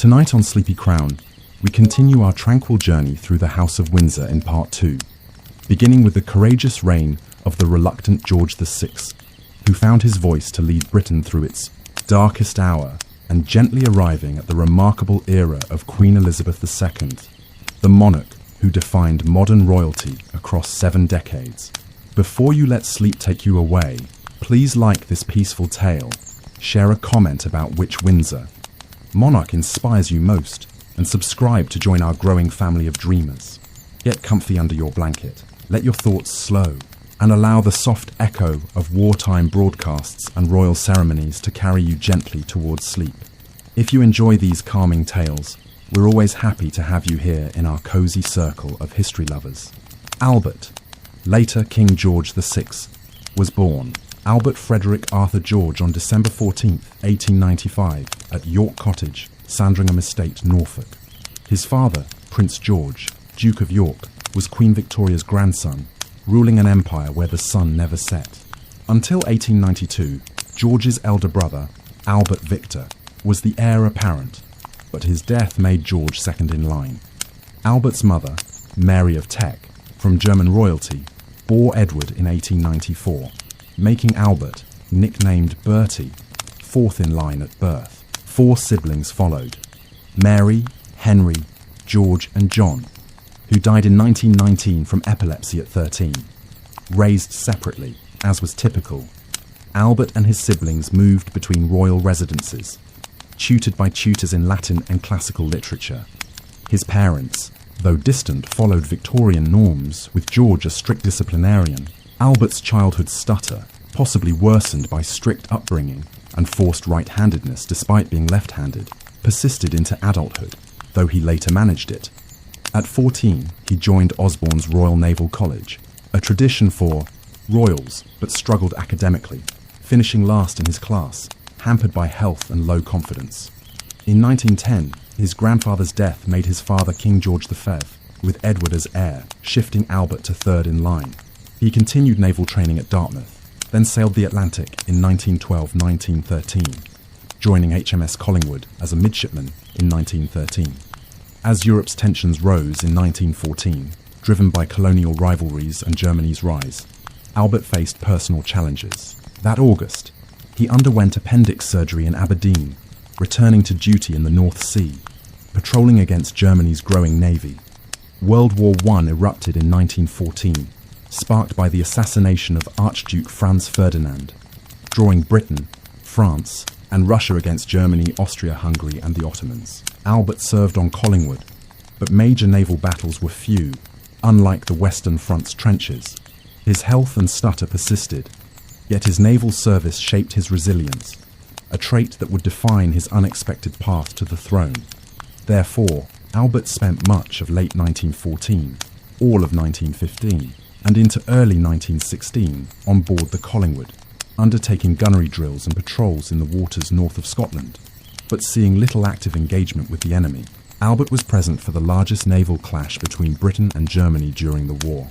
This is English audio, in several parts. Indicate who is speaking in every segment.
Speaker 1: Tonight on Sleepy Crown, we continue our tranquil journey through the House of Windsor in Part 2, beginning with the courageous reign of the reluctant George VI, who found his voice to lead Britain through its darkest hour and gently arriving at the remarkable era of Queen Elizabeth II, the monarch who defined modern royalty across 7 decades. Before you let sleep take you away, please like this peaceful tale, share a comment about which Windsor monarch inspires you most, and subscribe to join our growing family of dreamers. Get comfy under your blanket, let your thoughts slow, and allow the soft echo of wartime broadcasts and royal ceremonies to carry you gently towards sleep. If you enjoy these calming tales, we're always happy to have you here in our cozy circle of history lovers. Albert, later King George VI, was born Albert Frederick Arthur George on December 14, 1895, at York Cottage, Sandringham Estate, Norfolk. His father, Prince George, Duke of York, was Queen Victoria's grandson, ruling an empire where the sun never set. Until 1892, George's elder brother, Albert Victor, was the heir apparent, but his death made George second in line. Albert's mother, Mary of Teck, from German royalty, bore Edward in 1894, making Albert, nicknamed Bertie, fourth in line at birth. 4 siblings followed: Mary, Henry, George and John, who died in 1919 from epilepsy at 13. Raised separately, as was typical, Albert and his siblings moved between royal residences, tutored by tutors in Latin and classical literature. His parents, though distant, followed Victorian norms, with George a strict disciplinarian. Albert's childhood stutter, possibly worsened by strict upbringing and forced right-handedness despite being left-handed, persisted into adulthood, though he later managed it. At 14, he joined Osborne's Royal Naval College, a tradition for royals, but struggled academically, finishing last in his class, hampered by health and low confidence. In 1910, his grandfather's death made his father King George V, with Edward as heir, shifting Albert to third in line. He continued naval training at Dartmouth, then sailed the Atlantic in 1912-1913, joining HMS Collingwood as a midshipman in 1913. As Europe's tensions rose in 1914, driven by colonial rivalries and Germany's rise, Albert faced personal challenges. That August, he underwent appendix surgery in Aberdeen, returning to duty in the North Sea, patrolling against Germany's growing navy. World War I erupted in 1914, sparked by the assassination of Archduke Franz Ferdinand, drawing Britain, France, and Russia against Germany, Austria-Hungary, and the Ottomans. Albert served on Collingwood, but major naval battles were few, unlike the Western Front's trenches. His health and stutter persisted, yet his naval service shaped his resilience, a trait that would define his unexpected path to the throne. Therefore, Albert spent much of late 1914, all of 1915, and into early 1916 on board the Collingwood, undertaking gunnery drills and patrols in the waters north of Scotland, but seeing little active engagement with the enemy. Albert was present for the largest naval clash between Britain and Germany during the war.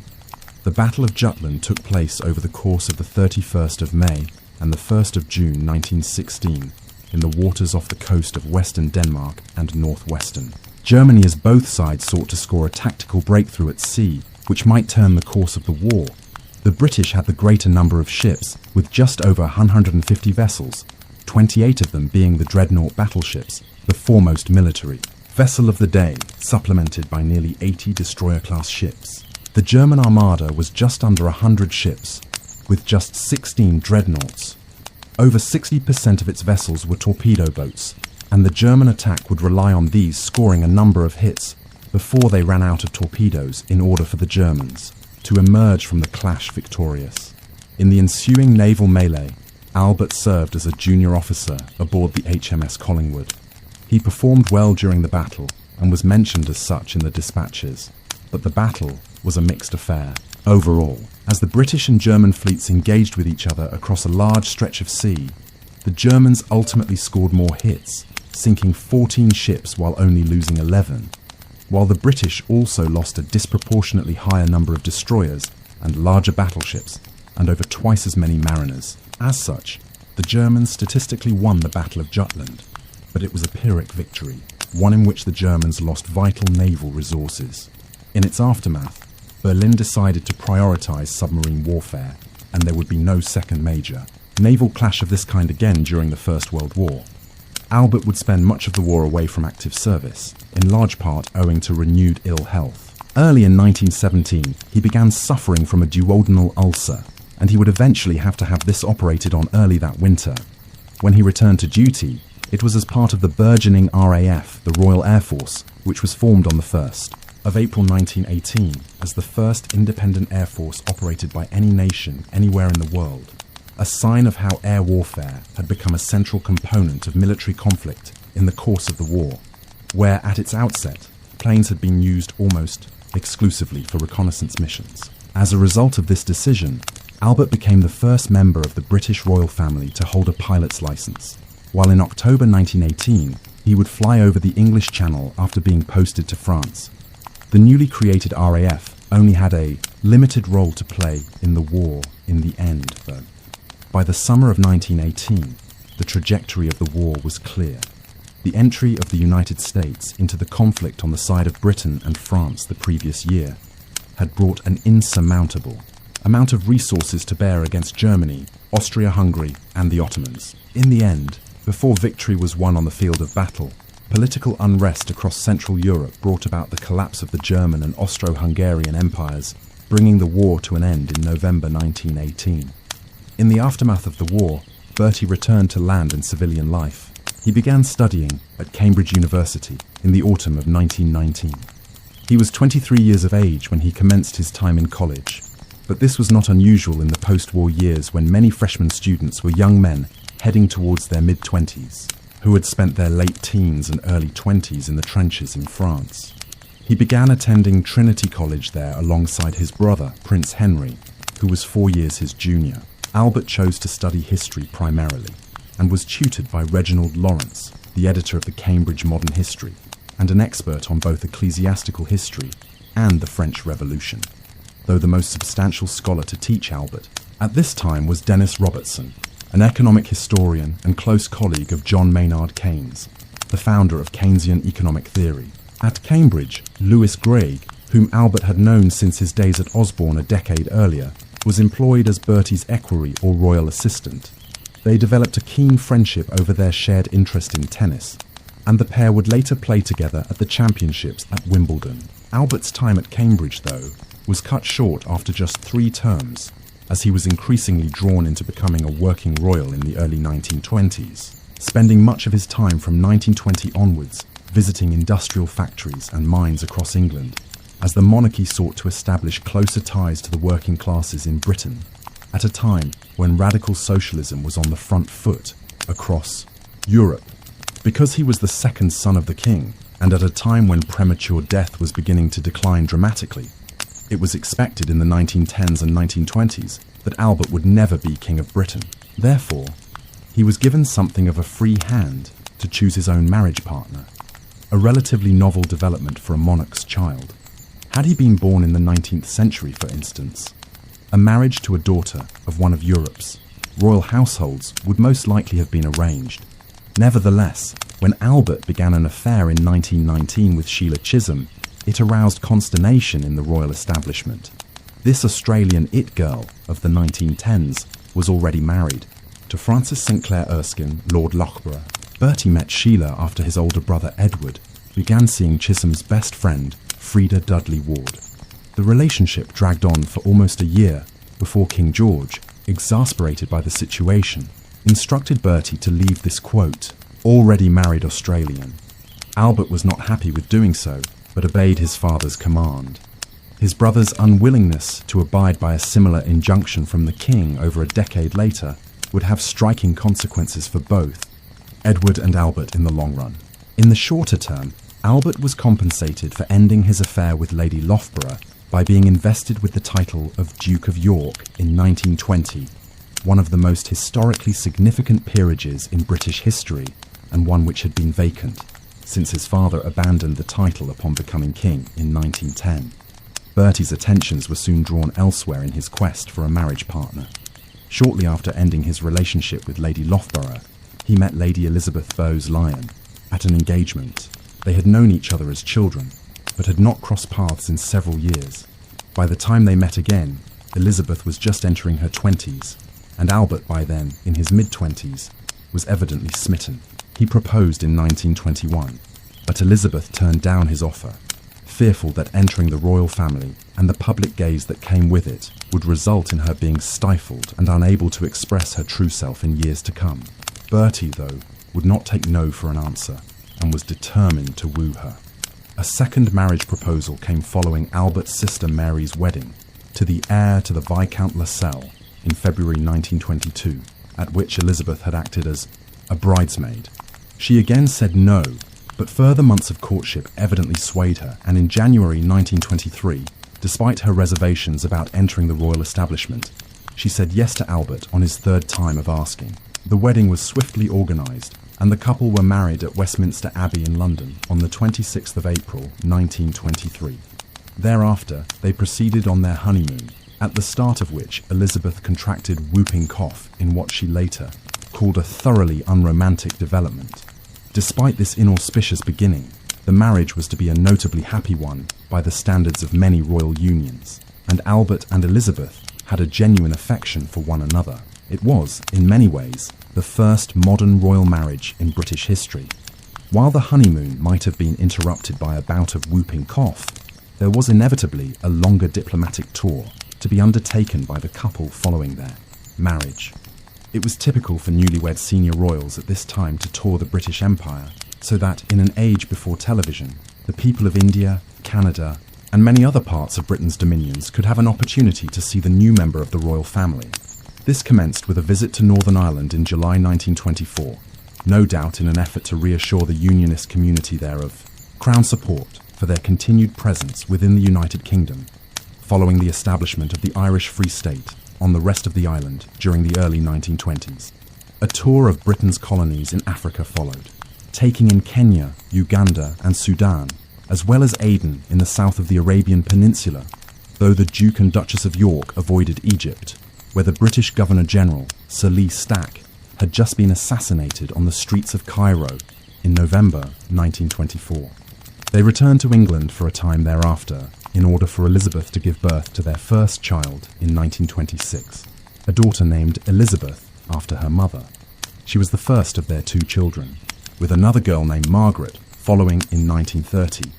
Speaker 1: The Battle of Jutland took place over the course of the 31st of May and the 1st of June 1916 in the waters off the coast of western Denmark and northwestern Germany, as both sides sought to score a tactical breakthrough at sea which might turn the course of the war. The British had the greater number of ships, with just over 150 vessels, 28 of them being the dreadnought battleships, the foremost military vessel of the day, supplemented by nearly 80 destroyer-class ships. The German armada was just under 100 ships, with just 16 dreadnoughts. Over 60% of its vessels were torpedo boats, and the German attack would rely on these scoring a number of hits before they ran out of torpedoes in order for the Germans to emerge from the clash victorious. In the ensuing naval melee, Albert served as a junior officer aboard the HMS Collingwood. He performed well during the battle and was mentioned as such in the dispatches, but the battle was a mixed affair. Overall, as the British and German fleets engaged with each other across a large stretch of sea, the Germans ultimately scored more hits, sinking 14 ships while only losing 11, while the British also lost a disproportionately higher number of destroyers and larger battleships, and over twice as many mariners. As such, the Germans statistically won the Battle of Jutland, but it was a Pyrrhic victory. one in which the Germans lost vital naval resources. In its aftermath, Berlin decided to prioritize submarine warfare, and there would be no second major naval clash of this kind again during the First World War. Albert would spend much of the war away from active service, in large part owing to renewed ill health. Early in 1917, he began suffering from a duodenal ulcer, and he would eventually have to have this operated on early that winter. When he returned to duty, it was as part of the burgeoning RAF, the Royal Air Force, which was formed on the 1st of April 1918 as the first independent air force operated by any nation anywhere in the world, a sign of how air warfare had become a central component of military conflict in the course of the war, where at its outset, planes had been used almost exclusively for reconnaissance missions. As a result of this decision, Albert became the first member of the British royal family to hold a pilot's license, while in October 1918, he would fly over the English Channel after being posted to France. The newly created RAF only had a limited role to play in the war in the end, though. By the summer of 1918, the trajectory of the war was clear. The entry of the United States into the conflict on the side of Britain and France the previous year had brought an insurmountable amount of resources to bear against Germany, Austria-Hungary, and the Ottomans. In the end, before victory was won on the field of battle, political unrest across Central Europe brought about the collapse of the German and Austro-Hungarian empires, bringing the war to an end in November 1918. In the aftermath of the war, Bertie returned to land and civilian life. He began studying at Cambridge University in the autumn of 1919. He was 23 years of age when he commenced his time in college, but this was not unusual in the post-war years when many freshman students were young men heading towards their mid-20s, who had spent their late teens and early 20s in the trenches in France. He began attending Trinity College there alongside his brother, Prince Henry, who was 4 years his junior. Albert chose to study history primarily, and was tutored by Reginald Lawrence, the editor of the Cambridge Modern History, and an expert on both ecclesiastical history and the French Revolution, though the most substantial scholar to teach Albert at this time was Dennis Robertson, an economic historian and close colleague of John Maynard Keynes, the founder of Keynesian economic theory. At Cambridge, Lewis Gregg, whom Albert had known since his days at Osborne a decade earlier, was employed as Bertie's equerry or royal assistant. They developed a keen friendship over their shared interest in tennis, and the pair would later play together at the championships at Wimbledon. Albert's time at Cambridge, though, was cut short after just 3 terms, as he was increasingly drawn into becoming a working royal in the early 1920s, spending much of his time from 1920 onwards visiting industrial factories and mines across England, as the monarchy sought to establish closer ties to the working classes in Britain, at a time when radical socialism was on the front foot across Europe. Because he was the second son of the king, and at a time when premature death was beginning to decline dramatically, it was expected in the 1910s and 1920s that Albert would never be King of Britain. Therefore, he was given something of a free hand to choose his own marriage partner, a relatively novel development for a monarch's child. Had he been born in the 19th century, for instance, a marriage to a daughter of one of Europe's royal households would most likely have been arranged. Nevertheless, when Albert began an affair in 1919 with Sheila Chisholm, it aroused consternation in the royal establishment. This Australian it girl of the 1910s was already married to Francis St Clair Erskine, Lord Loughborough. Bertie met Sheila after his older brother Edward began seeing Chisholm's best friend, Freda Dudley Ward. The relationship dragged on for almost a year before King George, exasperated by the situation, instructed Bertie to leave this, quote, already married Australian. Albert was not happy with doing so, but obeyed his father's command. His brother's unwillingness to abide by a similar injunction from the king over a decade later would have striking consequences for both Edward and Albert in the long run. In the shorter term, Albert was compensated for ending his affair with Lady Loughborough by being invested with the title of Duke of York in 1920, one of the most historically significant peerages in British history, and one which had been vacant since his father abandoned the title upon becoming king in 1910. Bertie's attentions were soon drawn elsewhere in his quest for a marriage partner. Shortly after ending his relationship with Lady Loughborough, he met Lady Elizabeth Bowes Lyon at an engagement They had known each other as children, but had not crossed paths in several years. By the time they met again, Elizabeth was just entering her 20s, and Albert, by then in his mid-20s, was evidently smitten. He proposed in 1921, but Elizabeth turned down his offer, fearful that entering the royal family and the public gaze that came with it would result in her being stifled and unable to express her true self in years to come. Bertie, though, would not take no for an answer and was determined to woo her. A second marriage proposal came following Albert's sister Mary's wedding to the heir to the Viscount Lascelles in February 1922, at which Elizabeth had acted as a bridesmaid. She again said no, but further months of courtship evidently swayed her, and in January 1923, despite her reservations about entering the royal establishment, she said yes to Albert on his third time of asking. The wedding was swiftly organised, and the couple were married at Westminster Abbey in London on the 26th of April 1923. Thereafter, they proceeded on their honeymoon, at the start of which Elizabeth contracted whooping cough in what she later called a thoroughly unromantic development. Despite this inauspicious beginning, the marriage was to be a notably happy one by the standards of many royal unions, and Albert and Elizabeth had a genuine affection for one another. It was, in many ways, the first modern royal marriage in British history. While the honeymoon might have been interrupted by a bout of whooping cough, there was inevitably a longer diplomatic tour to be undertaken by the couple following their marriage. It was typical for newlywed senior royals at this time to tour the British Empire, so that in an age before television, the people of India, Canada, and many other parts of Britain's dominions could have an opportunity to see the new member of the royal family. This commenced with a visit to Northern Ireland in July 1924, no doubt in an effort to reassure the Unionist community there of Crown support for their continued presence within the United Kingdom, following the establishment of the Irish Free State on the rest of the island during the early 1920s. A tour of Britain's colonies in Africa followed, taking in Kenya, Uganda, and Sudan, as well as Aden in the south of the Arabian Peninsula, though the Duke and Duchess of York avoided Egypt, where the British Governor-General, Sir Lee Stack, had just been assassinated on the streets of Cairo in November 1924. They returned to England for a time thereafter in order for Elizabeth to give birth to their first child in 1926, a daughter named Elizabeth after her mother. She was the first of their two children, with another girl named Margaret following in 1930.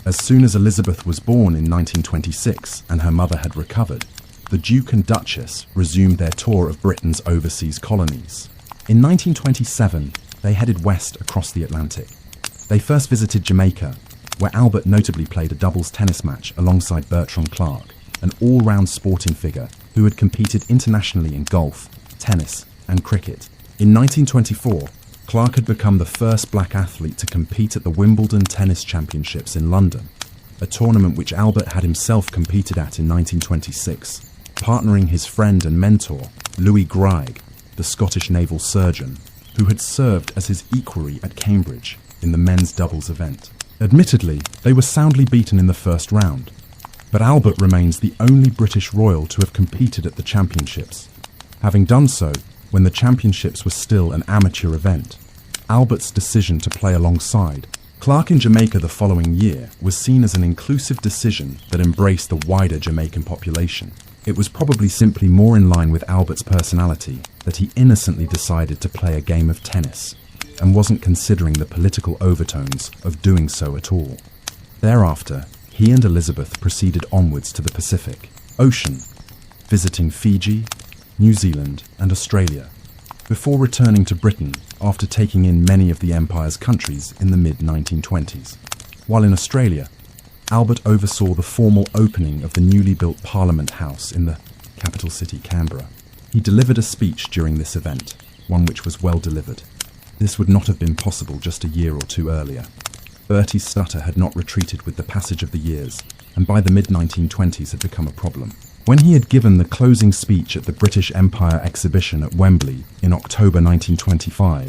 Speaker 1: As soon as Elizabeth was born in 1926 and her mother had recovered, the Duke and Duchess resumed their tour of Britain's overseas colonies. In 1927, they headed west across the Atlantic. They first visited Jamaica, where Albert notably played a doubles tennis match alongside Bertrand Clark, an all-round sporting figure who had competed internationally in golf, tennis, and cricket. In 1924, Clark had become the first black athlete to compete at the Wimbledon Tennis Championships in London, a tournament which Albert had himself competed at in 1926, partnering his friend and mentor, Louis Greig, the Scottish naval surgeon, who had served as his equerry at Cambridge in the men's doubles event. Admittedly, they were soundly beaten in the first round, but Albert remains the only British royal to have competed at the championships, having done so when the championships were still an amateur event. Albert's decision to play alongside Clark in Jamaica the following year was seen as an inclusive decision that embraced the wider Jamaican population. It was probably simply more in line with Albert's personality that he innocently decided to play a game of tennis, and wasn't considering the political overtones of doing so at all. Thereafter, he and Elizabeth proceeded onwards to the Pacific Ocean, visiting Fiji, New Zealand, and Australia, before returning to Britain after taking in many of the Empire's countries in the mid-1920s. While in Australia, Albert oversaw the formal opening of the newly built Parliament House in the capital city, Canberra. He delivered a speech during this event, one which was well delivered. This would not have been possible just a year or two earlier. Bertie's stutter had not retreated with the passage of the years, and by the mid-1920s had become a problem. When he had given the closing speech at the British Empire exhibition at Wembley in October 1925,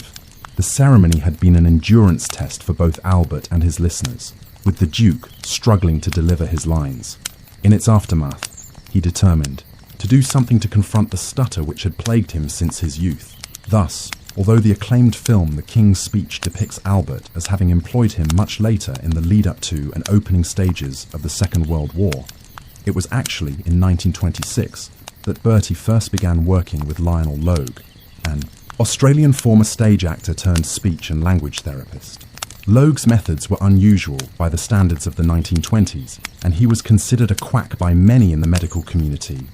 Speaker 1: the ceremony had been an endurance test for both Albert and his listeners, with the Duke struggling to deliver his lines. In its aftermath, he determined to do something to confront the stutter which had plagued him since his youth. Thus, Although the acclaimed film The King's Speech depicts Albert as having employed him much later in the lead-up to and opening stages of the Second World War, it was actually in 1926 that Bertie first began working with Lionel Logue, an Australian former stage actor turned speech and language therapist. Logue's methods were unusual by the standards of the 1920s, and he was considered a quack by many in the medical community.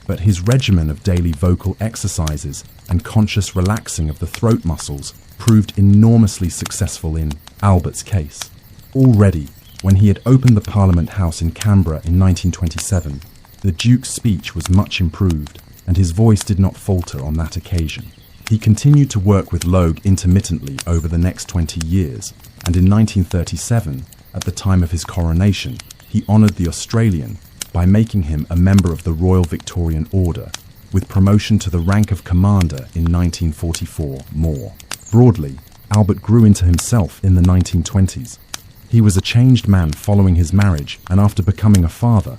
Speaker 1: But his regimen of daily vocal exercises and conscious relaxing of the throat muscles proved enormously successful in Albert's case. Already, when he had opened the Parliament House in Canberra in 1927, the Duke's speech was much improved, and his voice did not falter on that occasion. He continued to work with Logue intermittently over the next 20 years, and in 1937, at the time of his coronation, he honoured the Australian by making him a member of the Royal Victorian Order, with promotion to the rank of Commander in 1944 more. Broadly, Albert grew into himself in the 1920s. He was a changed man following his marriage and after becoming a father,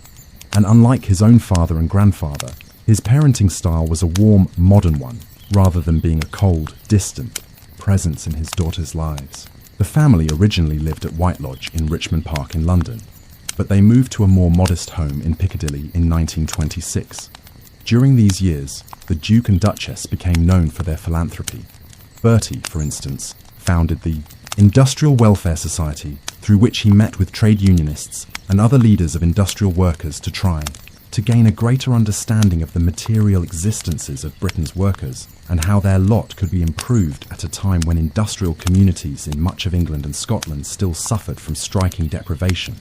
Speaker 1: and unlike his own father and grandfather, his parenting style was a warm, modern one, rather than being a cold, distant presence in his daughters' lives. The family originally lived at White Lodge in Richmond Park in London, but they moved to a more modest home in Piccadilly in 1926. During these years, the Duke and Duchess became known for their philanthropy. Bertie, for instance, founded the Industrial Welfare Society, through which he met with trade unionists and other leaders of industrial workers to try to gain a greater understanding of the material existences of Britain's workers and how their lot could be improved at a time when industrial communities in much of England and Scotland still suffered from striking deprivation.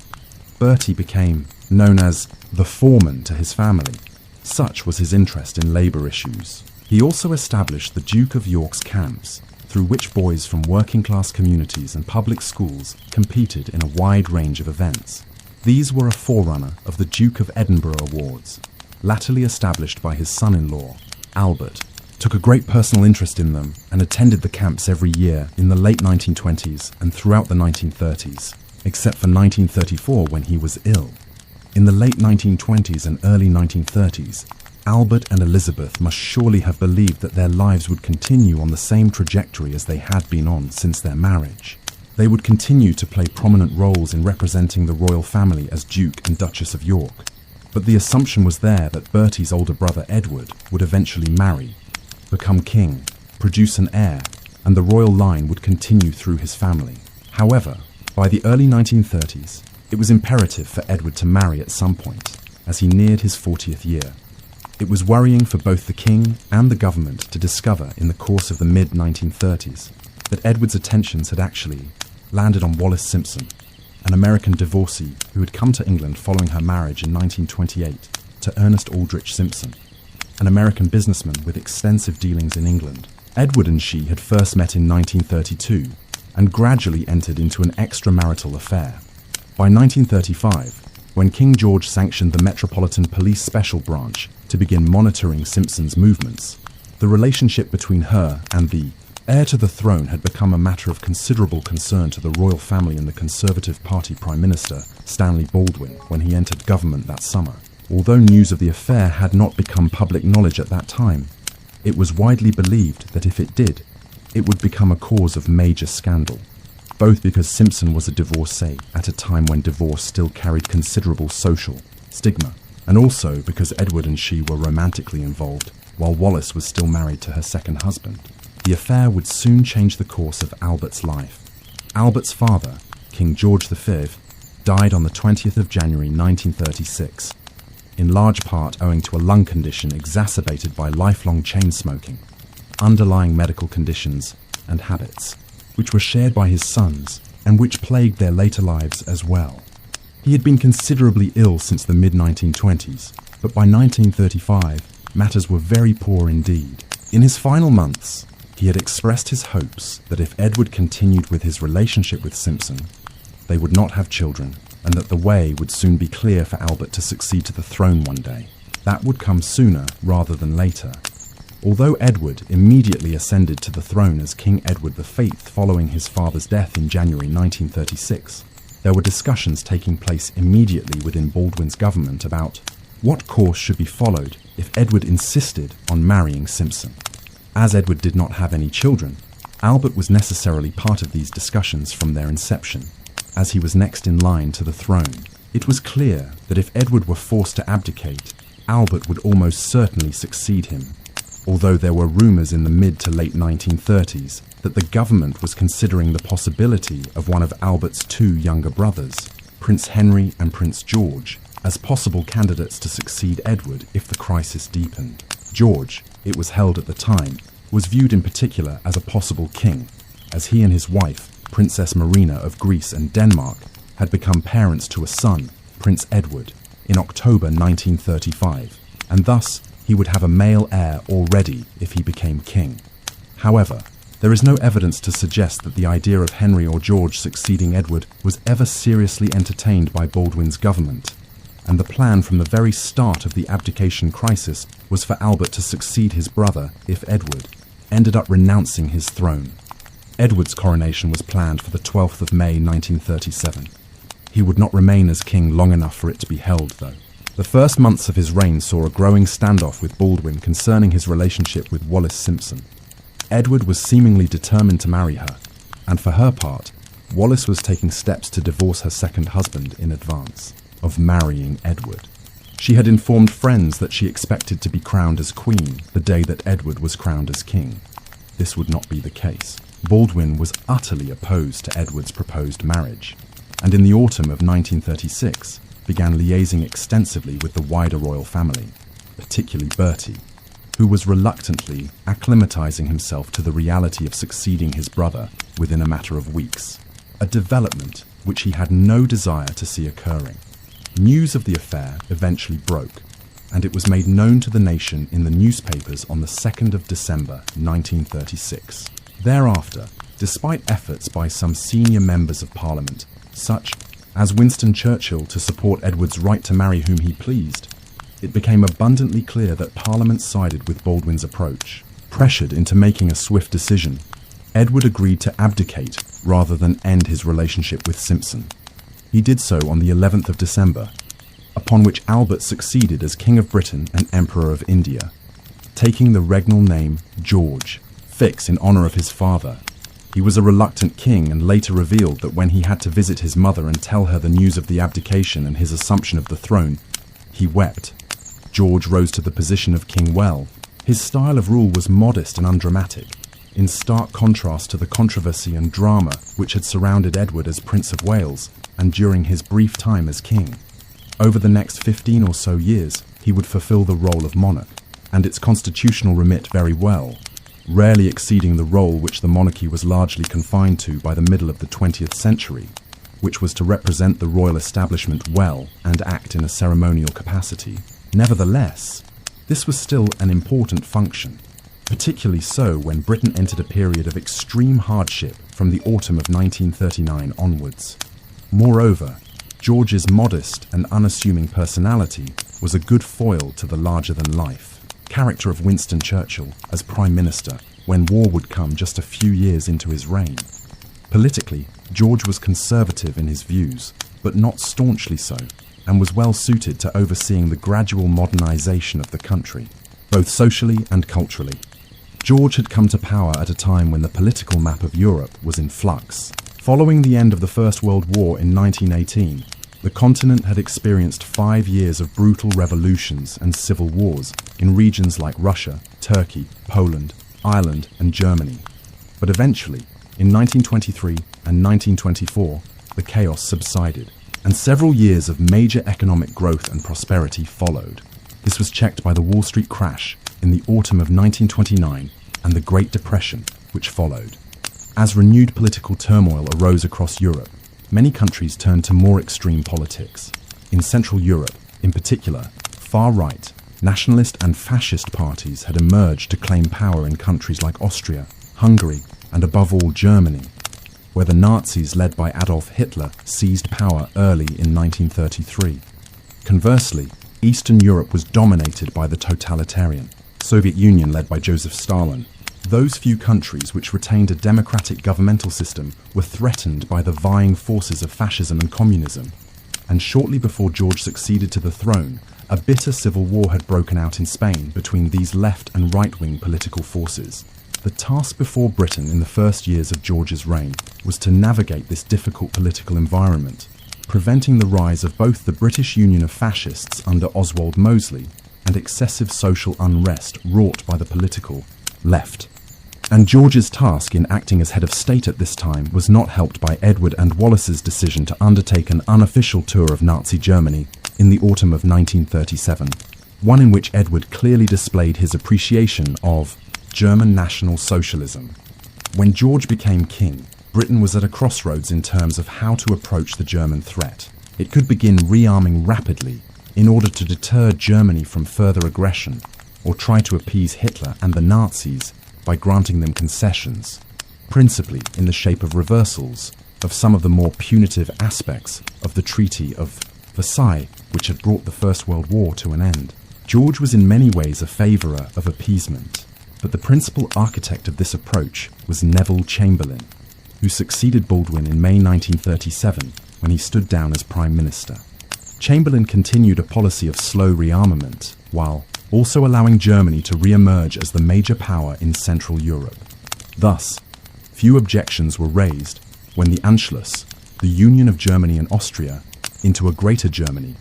Speaker 1: Bertie became known as the foreman to his family. Such was his interest in labour issues. He also established the Duke of York's camps, through which boys from working-class communities and public schools competed in a wide range of events. These were a forerunner of the Duke of Edinburgh Awards, latterly established by his son-in-law, Albert, took a great personal interest in them and attended the camps every year in the late 1920s and throughout the 1930s. Except for 1934 when he was ill. In the late 1920s and early 1930s, Albert and Elizabeth must surely have believed that their lives would continue on the same trajectory as they had been on since their marriage. They would continue to play prominent roles in representing the royal family as Duke and Duchess of York. But the assumption was there that Bertie's older brother Edward would eventually marry, become king, produce an heir, and the royal line would continue through his family. However, by the early 1930s, it was imperative for Edward to marry at some point, as he neared his 40th year. It was worrying for both the king and the government to discover in the course of the mid-1930s that Edward's attentions had actually landed on Wallis Simpson, an American divorcee who had come to England following her marriage in 1928 to Ernest Aldrich Simpson, an American businessman with extensive dealings in England. Edward and she had first met in 1932, and gradually entered into an extramarital affair. By 1935, when King George sanctioned the Metropolitan Police Special Branch to begin monitoring Simpson's movements, the relationship between her and the heir to the throne had become a matter of considerable concern to the royal family and the Conservative Party Prime Minister, Stanley Baldwin, when he entered government that summer. Although news of the affair had not become public knowledge at that time, it was widely believed that if it did, it would become a cause of major scandal, both because Simpson was a divorcee at a time when divorce still carried considerable social stigma, and also because Edward and she were romantically involved while Wallis was still married to her second husband. The affair would soon change the course of Albert's life. Albert's father, King George V, died on the 20th of January 1936, in large part owing to a lung condition exacerbated by lifelong chain smoking, underlying medical conditions and habits, which were shared by his sons and which plagued their later lives as well. He had been considerably ill since the mid-1920s, but by 1935, matters were very poor indeed. In his final months, he had expressed his hopes that if Edward continued with his relationship with Simpson, they would not have children, and that the way would soon be clear for Albert to succeed to the throne one day. That would come sooner rather than later. Although Edward immediately ascended to the throne as King Edward V following his father's death in January 1936, there were discussions taking place immediately within Baldwin's government about what course should be followed if Edward insisted on marrying Simpson. As Edward did not have any children, Albert was necessarily part of these discussions from their inception, as he was next in line to the throne. It was clear that if Edward were forced to abdicate, Albert would almost certainly succeed him, although there were rumours in the mid to late 1930s that the government was considering the possibility of one of Albert's two younger brothers, Prince Henry and Prince George, as possible candidates to succeed Edward if the crisis deepened. George, it was held at the time, was viewed in particular as a possible king, as he and his wife, Princess Marina of Greece and Denmark, had become parents to a son, Prince Edward, in October 1935, and thus he would have a male heir already if he became king. However, there is no evidence to suggest that the idea of Henry or George succeeding Edward was ever seriously entertained by Baldwin's government, and the plan from the very start of the abdication crisis was for Albert to succeed his brother if Edward ended up renouncing his throne. Edward's coronation was planned for the 12th of May 1937. He would not remain as king long enough for it to be held, though. The first months of his reign saw a growing standoff with Baldwin concerning his relationship with Wallis Simpson. Edward was seemingly determined to marry her, and for her part, Wallis was taking steps to divorce her second husband in advance of marrying Edward. She had informed friends that she expected to be crowned as queen the day that Edward was crowned as king. This would not be the case. Baldwin was utterly opposed to Edward's proposed marriage, and in the autumn of 1936 began liaising extensively with the wider royal family, particularly Bertie, who was reluctantly acclimatizing himself to the reality of succeeding his brother within a matter of weeks, a development which he had no desire to see occurring. News of the affair eventually broke, and it was made known to the nation in the newspapers on the 2nd of December 1936. Thereafter, despite efforts by some senior members of Parliament, such as Winston Churchill, to support Edward's right to marry whom he pleased, it became abundantly clear that Parliament sided with Baldwin's approach. Pressured into making a swift decision, Edward agreed to abdicate rather than end his relationship with Simpson. He did so on the 11th of December, upon which Albert succeeded as King of Britain and Emperor of India, taking the regnal name George, fixed in honour of his father. He was a reluctant king and later revealed that when he had to visit his mother and tell her the news of the abdication and his assumption of the throne, he wept. George rose to the position of king well. His style of rule was modest and undramatic, in stark contrast to the controversy and drama which had surrounded Edward as Prince of Wales and during his brief time as king. Over the next 15 or so years, he would fulfill the role of monarch, and its constitutional remit very well, rarely exceeding the role which the monarchy was largely confined to by the middle of the 20th century, which was to represent the royal establishment well and act in a ceremonial capacity. Nevertheless, this was still an important function, particularly so when Britain entered a period of extreme hardship from the autumn of 1939 onwards. Moreover, George's modest and unassuming personality was a good foil to the larger-than-life character of Winston Churchill as Prime Minister when war would come just a few years into his reign. Politically, George was conservative in his views, but not staunchly so, and was well suited to overseeing the gradual modernization of the country, both socially and culturally. George had come to power at a time when the political map of Europe was in flux. Following the end of the First World War in 1918, the continent had experienced 5 years of brutal revolutions and civil wars in regions like Russia, Turkey, Poland, Ireland, and Germany. But eventually, in 1923 and 1924, the chaos subsided, and several years of major economic growth and prosperity followed. This was checked by the Wall Street crash in the autumn of 1929 and the Great Depression, which followed. As renewed political turmoil arose across Europe, many countries turned to more extreme politics. In Central Europe, in particular, far-right, nationalist and fascist parties had emerged to claim power in countries like Austria, Hungary, and above all Germany, where the Nazis led by Adolf Hitler seized power early in 1933. Conversely, Eastern Europe was dominated by the totalitarian Soviet Union led by Joseph Stalin. Those few countries which retained a democratic governmental system were threatened by the vying forces of fascism and communism, and shortly before George succeeded to the throne, A bitter civil war had broken out in Spain between these left and right-wing political forces. The task before Britain in the first years of George's reign was to navigate this difficult political environment, preventing the rise of both the British Union of Fascists under Oswald Mosley and excessive social unrest wrought by the political left. And George's task in acting as head of state at this time was not helped by Edward and Wallace's decision to undertake an unofficial tour of Nazi Germany in the autumn of 1937, one in which Edward clearly displayed his appreciation of German National Socialism. When George became king, Britain was at a crossroads in terms of how to approach the German threat. It could begin rearming rapidly in order to deter Germany from further aggression, or try to appease Hitler and the Nazis by granting them concessions, principally in the shape of reversals of some of the more punitive aspects of the Treaty of Versailles, which had brought the First World War to an end. George was in many ways a favourer of appeasement, but the principal architect of this approach was Neville Chamberlain, who succeeded Baldwin in May 1937 when he stood down as Prime Minister. Chamberlain continued a policy of slow rearmament, while also allowing Germany to re-emerge as the major power in Central Europe. Thus, few objections were raised when the Anschluss, the union of Germany and Austria, into a Greater Germany,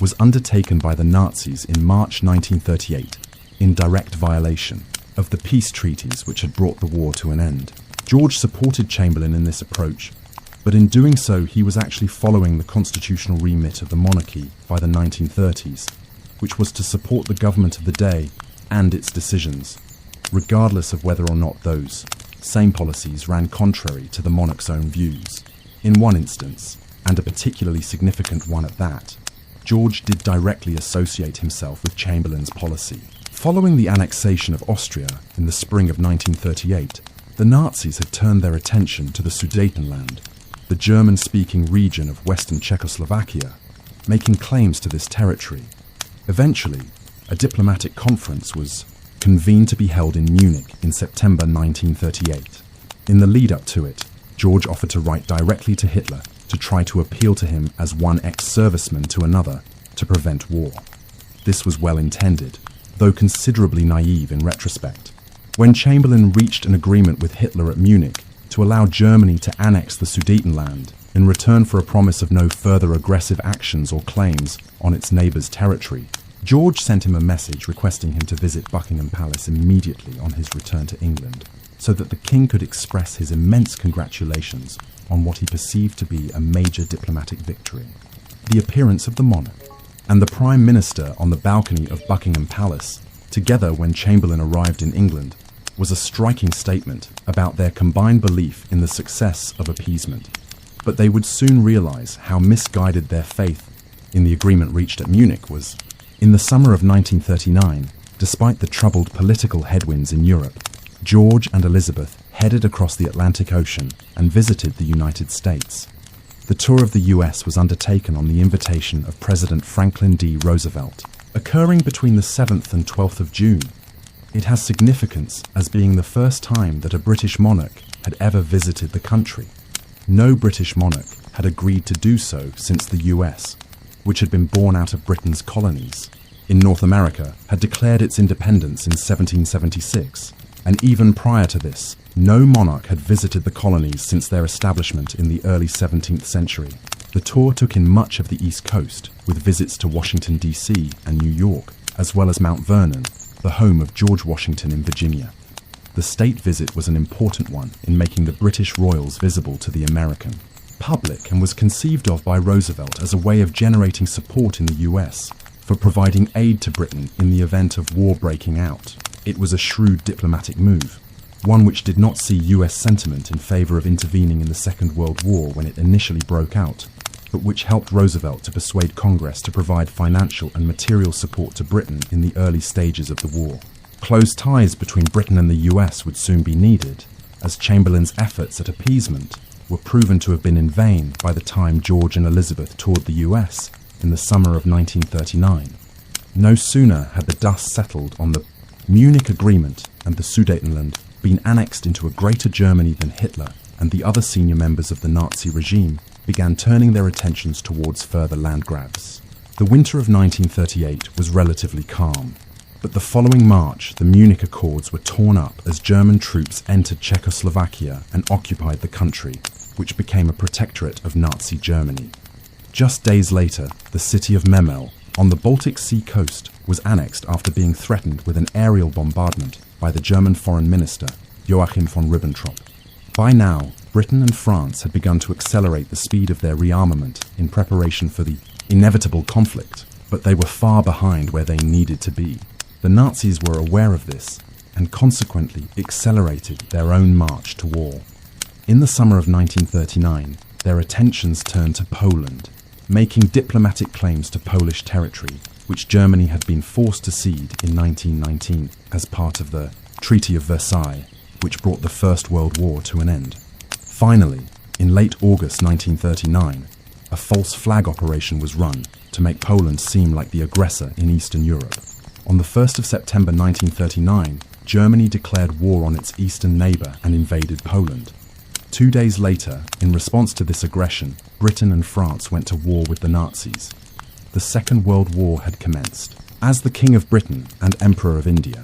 Speaker 1: was undertaken by the Nazis in March 1938, in direct violation of the peace treaties which had brought the war to an end. George supported Chamberlain in this approach, but in doing so he was actually following the constitutional remit of the monarchy by the 1930s, which was to support the government of the day and its decisions, regardless of whether or not those same policies ran contrary to the monarch's own views. In one instance, and a particularly significant one at that, George did directly associate himself with Chamberlain's policy. Following the annexation of Austria in the spring of 1938, the Nazis had turned their attention to the Sudetenland, the German-speaking region of western Czechoslovakia, making claims to this territory. Eventually, a diplomatic conference was convened to be held in Munich in September 1938. In the lead-up to it, George offered to write directly to Hitler to try to appeal to him as one ex-serviceman to another to prevent war. This was well intended, though considerably naive in retrospect. When Chamberlain reached an agreement with Hitler at Munich to allow Germany to annex the Sudetenland in return for a promise of no further aggressive actions or claims on its neighbour's territory, George sent him a message requesting him to visit Buckingham Palace immediately on his return to England, so that the king could express his immense congratulations on what he perceived to be a major diplomatic victory. The appearance of the monarch and the Prime Minister on the balcony of Buckingham Palace, together when Chamberlain arrived in England, was a striking statement about their combined belief in the success of appeasement. But they would soon realise how misguided their faith in the agreement reached at Munich was. In the summer of 1939, despite the troubled political headwinds in Europe, George and Elizabeth headed across the Atlantic Ocean and visited the United States. The tour of the US was undertaken on the invitation of President Franklin D. Roosevelt, occurring between the 7th and 12th of June. It has significance as being the first time that a British monarch had ever visited the country. No British monarch had agreed to do so since the US, which had been born out of Britain's colonies, in North America, had declared its independence in 1776, and even prior to this, no monarch had visited the colonies since their establishment in the early 17th century. The tour took in much of the East Coast, with visits to Washington, D.C. and New York, as well as Mount Vernon, the home of George Washington in Virginia. The state visit was an important one in making the British royals visible to the American public and was conceived of by Roosevelt as a way of generating support in the US for providing aid to Britain in the event of war breaking out. It was a shrewd diplomatic move, one which did not see US sentiment in favour of intervening in the Second World War when it initially broke out, but which helped Roosevelt to persuade Congress to provide financial and material support to Britain in the early stages of the war. Close ties between Britain and the US would soon be needed, as Chamberlain's efforts at appeasement were proven to have been in vain by the time George and Elizabeth toured the US in the summer of 1939. No sooner had the dust settled on the Munich Agreement and the Sudetenland been annexed into a Greater Germany than Hitler and the other senior members of the Nazi regime began turning their attentions towards further land grabs. The winter of 1938 was relatively calm, but the following March, the Munich Accords were torn up as German troops entered Czechoslovakia and occupied the country, which became a protectorate of Nazi Germany. Just days later, the city of Memel, on the Baltic Sea coast, was annexed after being threatened with an aerial bombardment by the German Foreign Minister, Joachim von Ribbentrop. By now, Britain and France had begun to accelerate the speed of their rearmament in preparation for the inevitable conflict, but they were far behind where they needed to be. The Nazis were aware of this and consequently accelerated their own march to war. In the summer of 1939, their attentions turned to Poland, making diplomatic claims to Polish territory, which Germany had been forced to cede in 1919 as part of the Treaty of Versailles, which brought the First World War to an end. Finally, in late August 1939, a false flag operation was run to make Poland seem like the aggressor in Eastern Europe. On the 1st of September 1939, Germany declared war on its eastern neighbour and invaded Poland. 2 days later, in response to this aggression, Britain and France went to war with the Nazis. The Second World War had commenced. As the King of Britain and Emperor of India,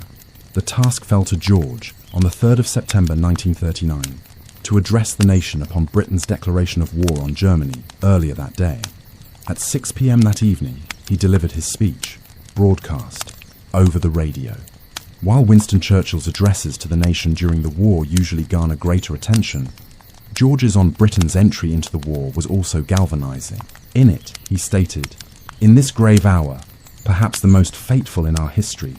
Speaker 1: the task fell to George on the 3rd of September 1939 to address the nation upon Britain's declaration of war on Germany earlier that day. At 6 p.m. that evening, he delivered his speech, broadcast, over the radio. While Winston Churchill's addresses to the nation during the war usually garner greater attention, George's on Britain's entry into the war was also galvanizing. In it, he stated, "In this grave hour, perhaps the most fateful in our history,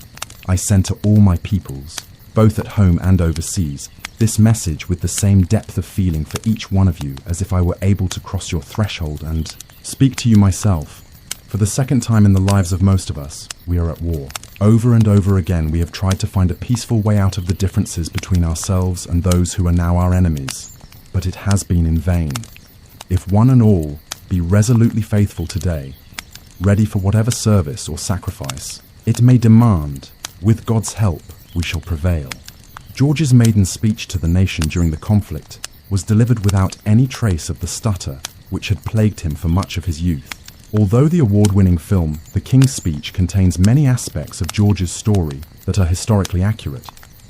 Speaker 1: I send to all my peoples, both at home and overseas, this message with the same depth of feeling for each one of you as if I were able to cross your threshold and speak to you myself. For the second time in the lives of most of us, we are at war. Over and over again we have tried to find a peaceful way out of the differences between ourselves and those who are now our enemies, but it has been in vain. If one and all be resolutely faithful today, ready for whatever service or sacrifice it may demand, with God's help we shall prevail." George's maiden speech to the nation during the conflict was delivered without any trace of the stutter which had plagued him for much of his youth. Although the award-winning film The King's Speech contains many aspects of George's story that are historically accurate,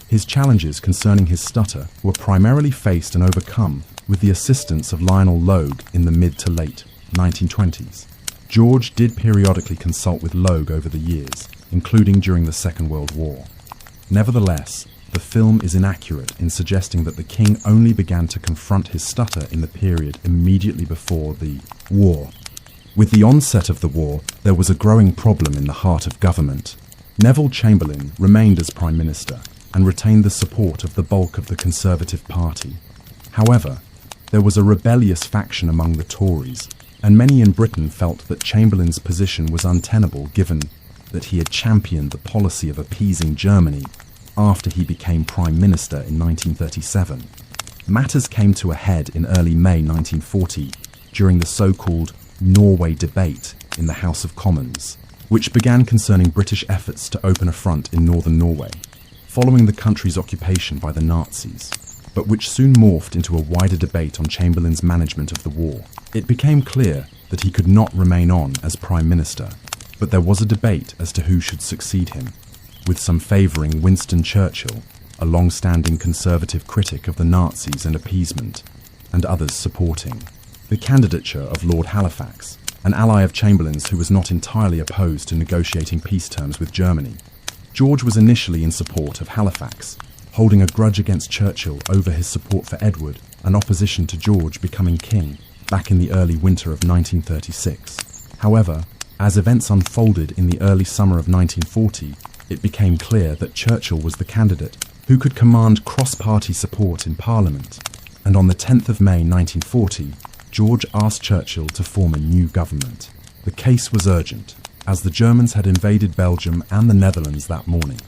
Speaker 1: his challenges concerning his stutter were primarily faced and overcome with the assistance of Lionel Logue in the mid to late 1920s. George did periodically consult with Logue over the years, including during the Second World War. Nevertheless, the film is inaccurate in suggesting that the king only began to confront his stutter in the period immediately before the war. With the onset of the war, there was a growing problem in the heart of government. Neville Chamberlain remained as Prime Minister and retained the support of the bulk of the Conservative Party. However, there was a rebellious faction among the Tories, and many in Britain felt that Chamberlain's position was untenable given that he had championed the policy of appeasing Germany after he became Prime Minister in 1937. Matters came to a head in early May 1940 during the so-called Norway debate in the House of Commons, which began concerning British efforts to open a front in northern Norway, following the country's occupation by the Nazis, but which soon morphed into a wider debate on Chamberlain's management of the war. It became clear that he could not remain on as Prime Minister, but there was a debate as to who should succeed him, with some favouring Winston Churchill, a long-standing conservative critic of the Nazis and appeasement, and others supporting the candidature of Lord Halifax, an ally of Chamberlain's who was not entirely opposed to negotiating peace terms with Germany. George was initially in support of Halifax, holding a grudge against Churchill over his support for Edward and opposition to George becoming king back in the early winter of 1936. However, as events unfolded in the early summer of 1940, it became clear that Churchill was the candidate who could command cross-party support in Parliament, and on the 10th of May 1940, George asked Churchill to form a new government. The case was urgent, as the Germans had invaded Belgium and the Netherlands that morning,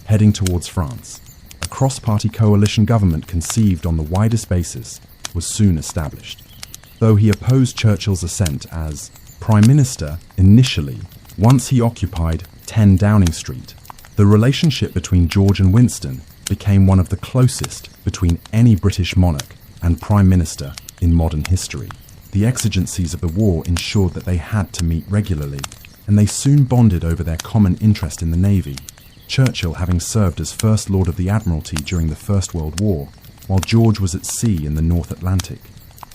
Speaker 1: heading towards France. A cross-party coalition government conceived on the widest basis was soon established. Though he opposed Churchill's ascent as Prime Minister initially, once he occupied 10 Downing Street, the relationship between George and Winston became one of the closest between any British monarch and Prime Minister in modern history. The exigencies of the war ensured that they had to meet regularly, and they soon bonded over their common interest in the Navy, Churchill having served as First Lord of the Admiralty during the First World War, while George was at sea in the North Atlantic.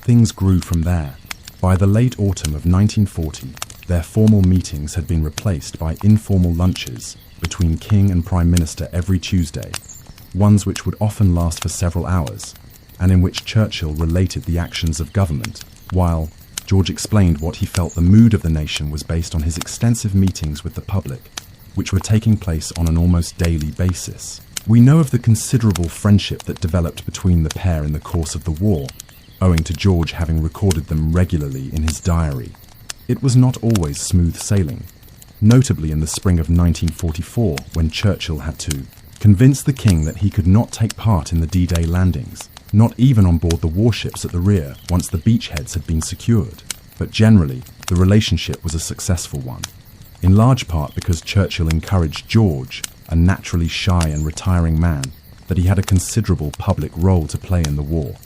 Speaker 1: Things grew from there. By the late autumn of 1940, their formal meetings had been replaced by informal lunches between King and Prime Minister every Tuesday, ones which would often last for several hours, and in which Churchill related the actions of government, while George explained what he felt the mood of the nation was based on his extensive meetings with the public, which were taking place on an almost daily basis. We know of the considerable friendship that developed between the pair in the course of the war, owing to George having recorded them regularly in his diary. It was not always smooth sailing, notably in the spring of 1944, when Churchill had to convince the king that he could not take part in the D-Day landings, not even on board the warships at the rear once the beachheads had been secured. But generally, the relationship was a successful one, in large part because Churchill encouraged George, a naturally shy and retiring man, that he had a considerable public role to play in the war.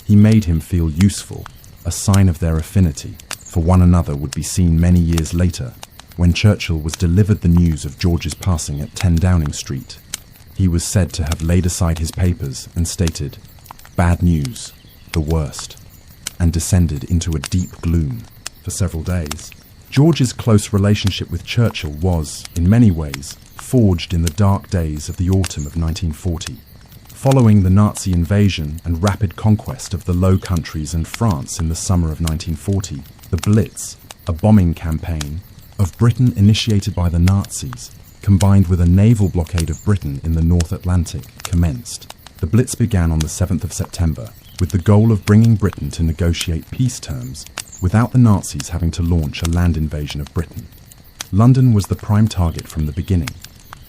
Speaker 1: He made him feel useful. A sign of their affinity for one another would be seen many years later, when Churchill was delivered the news of George's passing at 10 Downing Street. He was said to have laid aside his papers and stated, "Bad news, the worst," and descended into a deep gloom for several days. George's close relationship with Churchill was, in many ways, forged in the dark days of the autumn of 1940. Following the Nazi invasion and rapid conquest of the Low Countries and France in the summer of 1940, the Blitz, a bombing campaign of Britain initiated by the Nazis, combined with a naval blockade of Britain in the North Atlantic, commenced. The Blitz began on the 7th of September, with the goal of bringing Britain to negotiate peace terms without the Nazis having to launch a land invasion of Britain. London was the prime target from the beginning,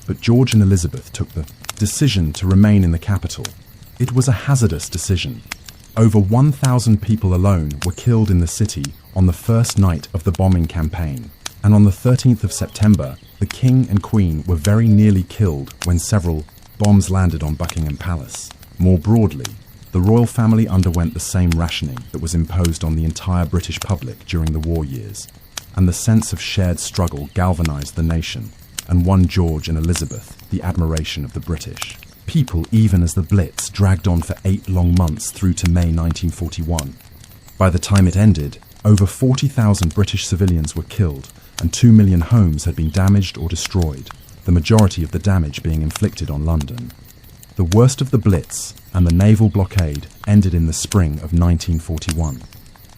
Speaker 1: but George and Elizabeth took the decision to remain in the capital. It was a hazardous decision. Over 1,000 people alone were killed in the city on the first night of the bombing campaign, and on the 13th of September, the King and Queen were very nearly killed when several bombs landed on Buckingham Palace. More broadly, the royal family underwent the same rationing that was imposed on the entire British public during the war years, and the sense of shared struggle galvanized the nation and won George and Elizabeth the admiration of the British people, even as the Blitz dragged on for 8 long months through to May 1941. By the time it ended, over 40,000 British civilians were killed and 2 million homes had been damaged or destroyed, the majority of the damage being inflicted on London. The worst of the Blitz and the naval blockade ended in the spring of 1941.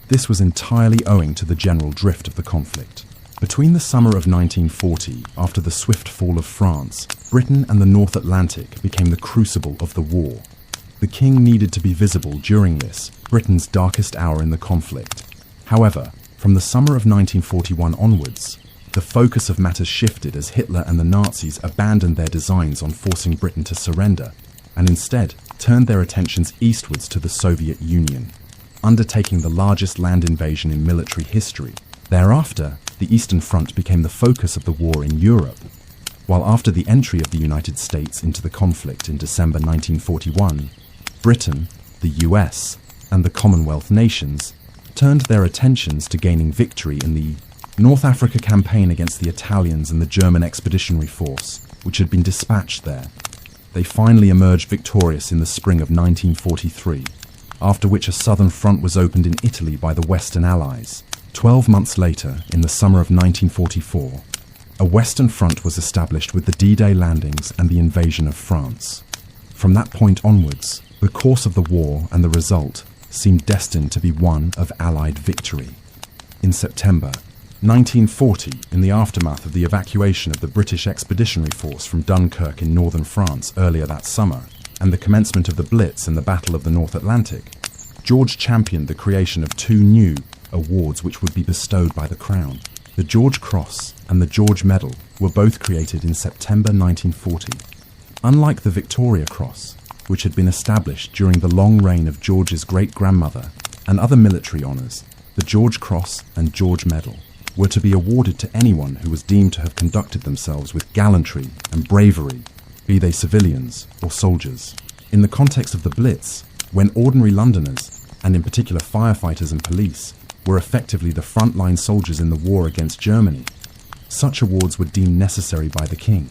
Speaker 1: This was entirely owing to the general drift of the conflict. Between the summer of 1940, after the swift fall of France, Britain and the North Atlantic became the crucible of the war. The king needed to be visible during this, Britain's darkest hour in the conflict. However, from the summer of 1941 onwards, the focus of matters shifted as Hitler and the Nazis abandoned their designs on forcing Britain to surrender, and instead turned their attentions eastwards to the Soviet Union, undertaking the largest land invasion in military history. Thereafter, the Eastern Front became the focus of the war in Europe, while after the entry of the United States into the conflict in December 1941, Britain, the US, and the Commonwealth nations turned their attentions to gaining victory in the North Africa campaign against the Italians and the German Expeditionary Force, which had been dispatched there. They finally emerged victorious in the spring of 1943, after which a southern front was opened in Italy by the Western Allies. 12 months later, in the summer of 1944, a Western Front was established with the D-Day landings and the invasion of France. From that point onwards, the course of the war and the result seemed destined to be one of Allied victory. In September 1940, in the aftermath of the evacuation of the British Expeditionary Force from Dunkirk in northern France earlier that summer, and the commencement of the Blitz and the Battle of the North Atlantic, George championed the creation of 2 new awards which would be bestowed by the Crown. The George Cross and the George Medal were both created in September 1940. Unlike the Victoria Cross, which had been established during the long reign of George's great-grandmother, and other military honours, the George Cross and George Medal were to be awarded to anyone who was deemed to have conducted themselves with gallantry and bravery, be they civilians or soldiers. In the context of the Blitz, when ordinary Londoners, and in particular firefighters and police, were effectively the frontline soldiers in the war against Germany, such awards were deemed necessary by the king.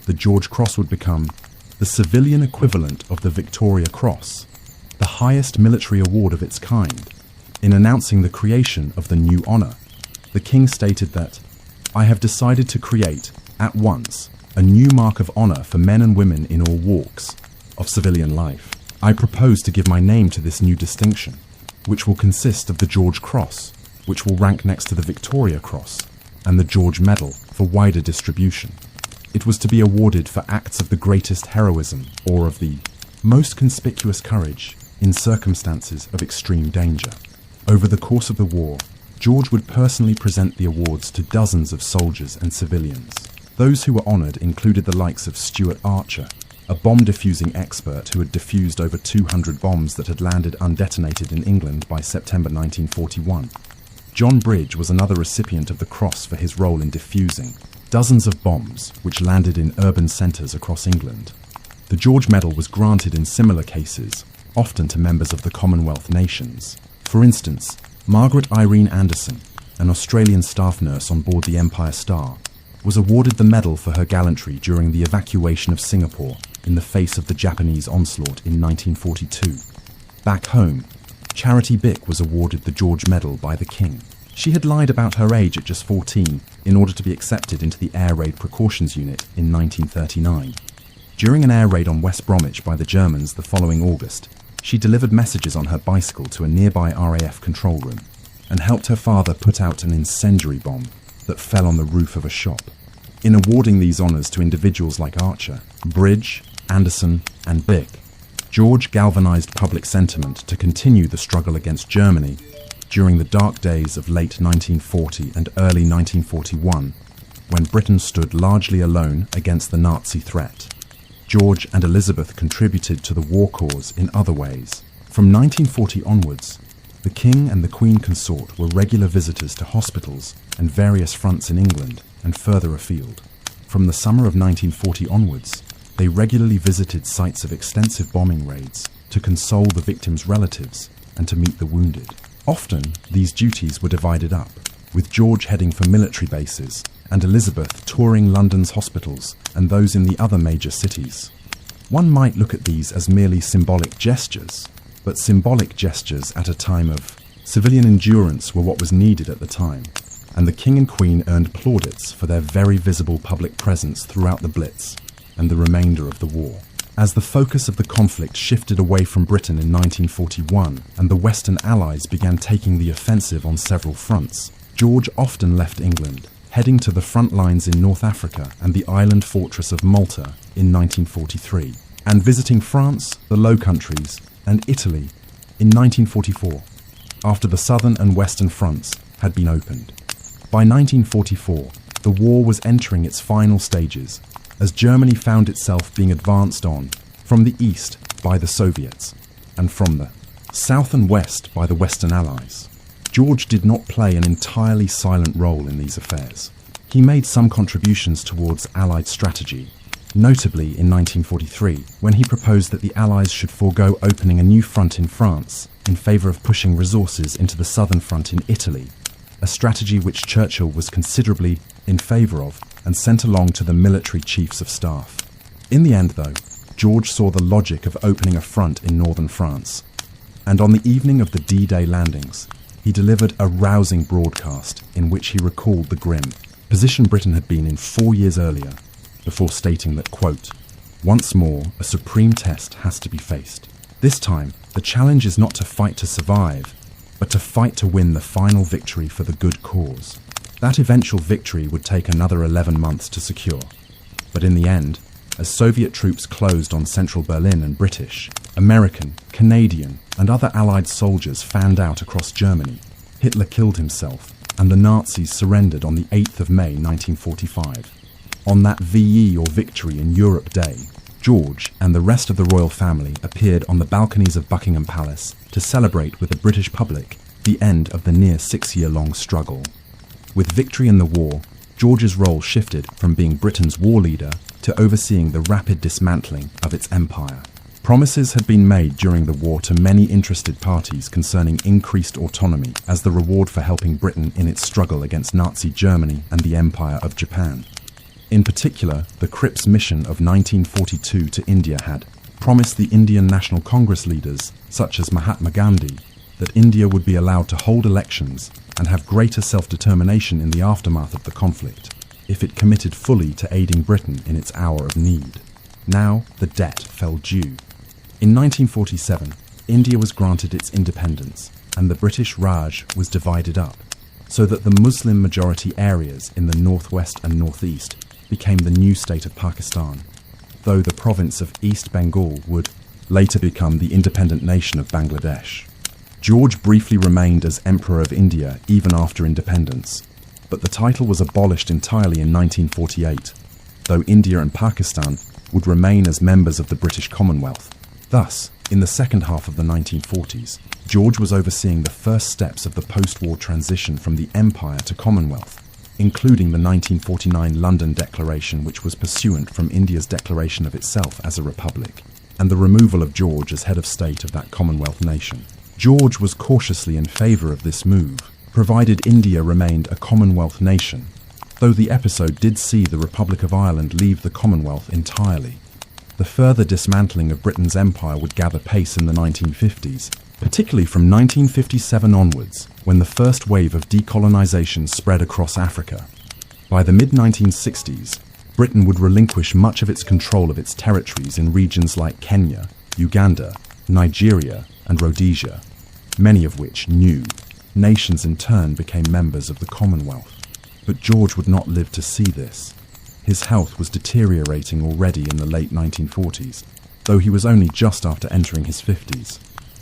Speaker 1: The George Cross would become the civilian equivalent of the Victoria Cross, the highest military award of its kind. In announcing the creation of the new honour, the king stated that, "I have decided to create, at once, a new mark of honour for men and women in all walks of civilian life. I propose to give my name to this new distinction, which will consist of the George Cross, which will rank next to the Victoria Cross, and the George Medal for wider distribution. It was to be awarded for acts of the greatest heroism or of the most conspicuous courage in circumstances of extreme danger." Over the course of the war, George would personally present the awards to dozens of soldiers and civilians. Those who were honoured included the likes of Stuart Archer, a bomb-defusing expert who had defused over 200 bombs that had landed undetonated in England by September 1941. John Bridge was another recipient of the cross for his role in defusing dozens of bombs which landed in urban centres across England. The George Medal was granted in similar cases, often to members of the Commonwealth nations. For instance, Margaret Irene Anderson, an Australian staff nurse on board the Empire Star, was awarded the medal for her gallantry during the evacuation of Singapore in the face of the Japanese onslaught in 1942. Back home, Charity Bick was awarded the George Medal by the King. She had lied about her age at just 14 in order to be accepted into the Air Raid Precautions Unit in 1939. During an air raid on West Bromwich by the Germans the following August, she delivered messages on her bicycle to a nearby RAF control room and helped her father put out an incendiary bomb that fell on the roof of a shop. In awarding these honours to individuals like Archer, Bridge, Anderson and Bick, George galvanised public sentiment to continue the struggle against Germany during the dark days of late 1940 and early 1941, when Britain stood largely alone against the Nazi threat. George and Elizabeth contributed to the war cause in other ways. From 1940 onwards, the King and the Queen Consort were regular visitors to hospitals and various fronts in England and further afield. From the summer of 1940 onwards, they regularly visited sites of extensive bombing raids to console the victims' relatives and to meet the wounded. Often, these duties were divided up, with George heading for military bases and Elizabeth touring London's hospitals and those in the other major cities. One might look at these as merely symbolic gestures, but symbolic gestures at a time of civilian endurance were what was needed at the time, and the King and Queen earned plaudits for their very visible public presence throughout the Blitz and the remainder of the war. As the focus of the conflict shifted away from Britain in 1941 and the Western Allies began taking the offensive on several fronts, George often left England, heading to the front lines in North Africa and the island fortress of Malta in 1943, and visiting France, the Low Countries, and Italy in 1944, after the southern and western fronts had been opened. By 1944, the war was entering its final stages, as Germany found itself being advanced on from the east by the Soviets, and from the south and west by the Western Allies. George did not play an entirely silent role in these affairs. He made some contributions towards Allied strategy, notably in 1943, when he proposed that the Allies should forego opening a new front in France in favour of pushing resources into the southern front in Italy, a strategy which Churchill was considerably in favour of and sent along to the military chiefs of staff. In the end, though, George saw the logic of opening a front in northern France, and on the evening of the D-Day landings, he delivered a rousing broadcast in which he recalled the grim position Britain had been in 4 years earlier, before stating that, quote, "Once more, a supreme test has to be faced. This time, the challenge is not to fight to survive, but to fight to win the final victory for the good cause." That eventual victory would take another 11 months to secure. But in the end, as Soviet troops closed on central Berlin and British, American, Canadian, and other Allied soldiers fanned out across Germany, Hitler killed himself, and the Nazis surrendered on the 8th of May 1945. On that VE or Victory in Europe Day, George and the rest of the royal family appeared on the balconies of Buckingham Palace to celebrate with the British public the end of the near 6-year-long struggle. With victory in the war, George's role shifted from being Britain's war leader to overseeing the rapid dismantling of its empire. Promises had been made during the war to many interested parties concerning increased autonomy as the reward for helping Britain in its struggle against Nazi Germany and the Empire of Japan. In particular, the Cripps mission of 1942 to India had promised the Indian National Congress leaders, such as Mahatma Gandhi, that India would be allowed to hold elections and have greater self-determination in the aftermath of the conflict, if it committed fully to aiding Britain in its hour of need. Now, the debt fell due. In 1947, India was granted its independence, and the British Raj was divided up, so that the Muslim-majority areas in the northwest and northeast became the new state of Pakistan, though the province of East Bengal would later become the independent nation of Bangladesh. George briefly remained as Emperor of India even after independence, but the title was abolished entirely in 1948, though India and Pakistan would remain as members of the British Commonwealth. Thus, in the second half of the 1940s, George was overseeing the first steps of the post-war transition from the Empire to Commonwealth, including the 1949 London Declaration, which was pursuant from India's declaration of itself as a republic, and the removal of George as head of state of that Commonwealth nation. George was cautiously in favour of this move, provided India remained a Commonwealth nation, though the episode did see the Republic of Ireland leave the Commonwealth entirely. The further dismantling of Britain's empire would gather pace in the 1950s, particularly from 1957 onwards, when the first wave of decolonisation spread across Africa. By the mid-1960s, Britain would relinquish much of its control of its territories in regions like Kenya, Uganda, Nigeria, and Rhodesia, many of which new nations in turn became members of the Commonwealth. But George would not live to see this. His health was deteriorating already in the late 1940s, though he was only just after entering his 50s.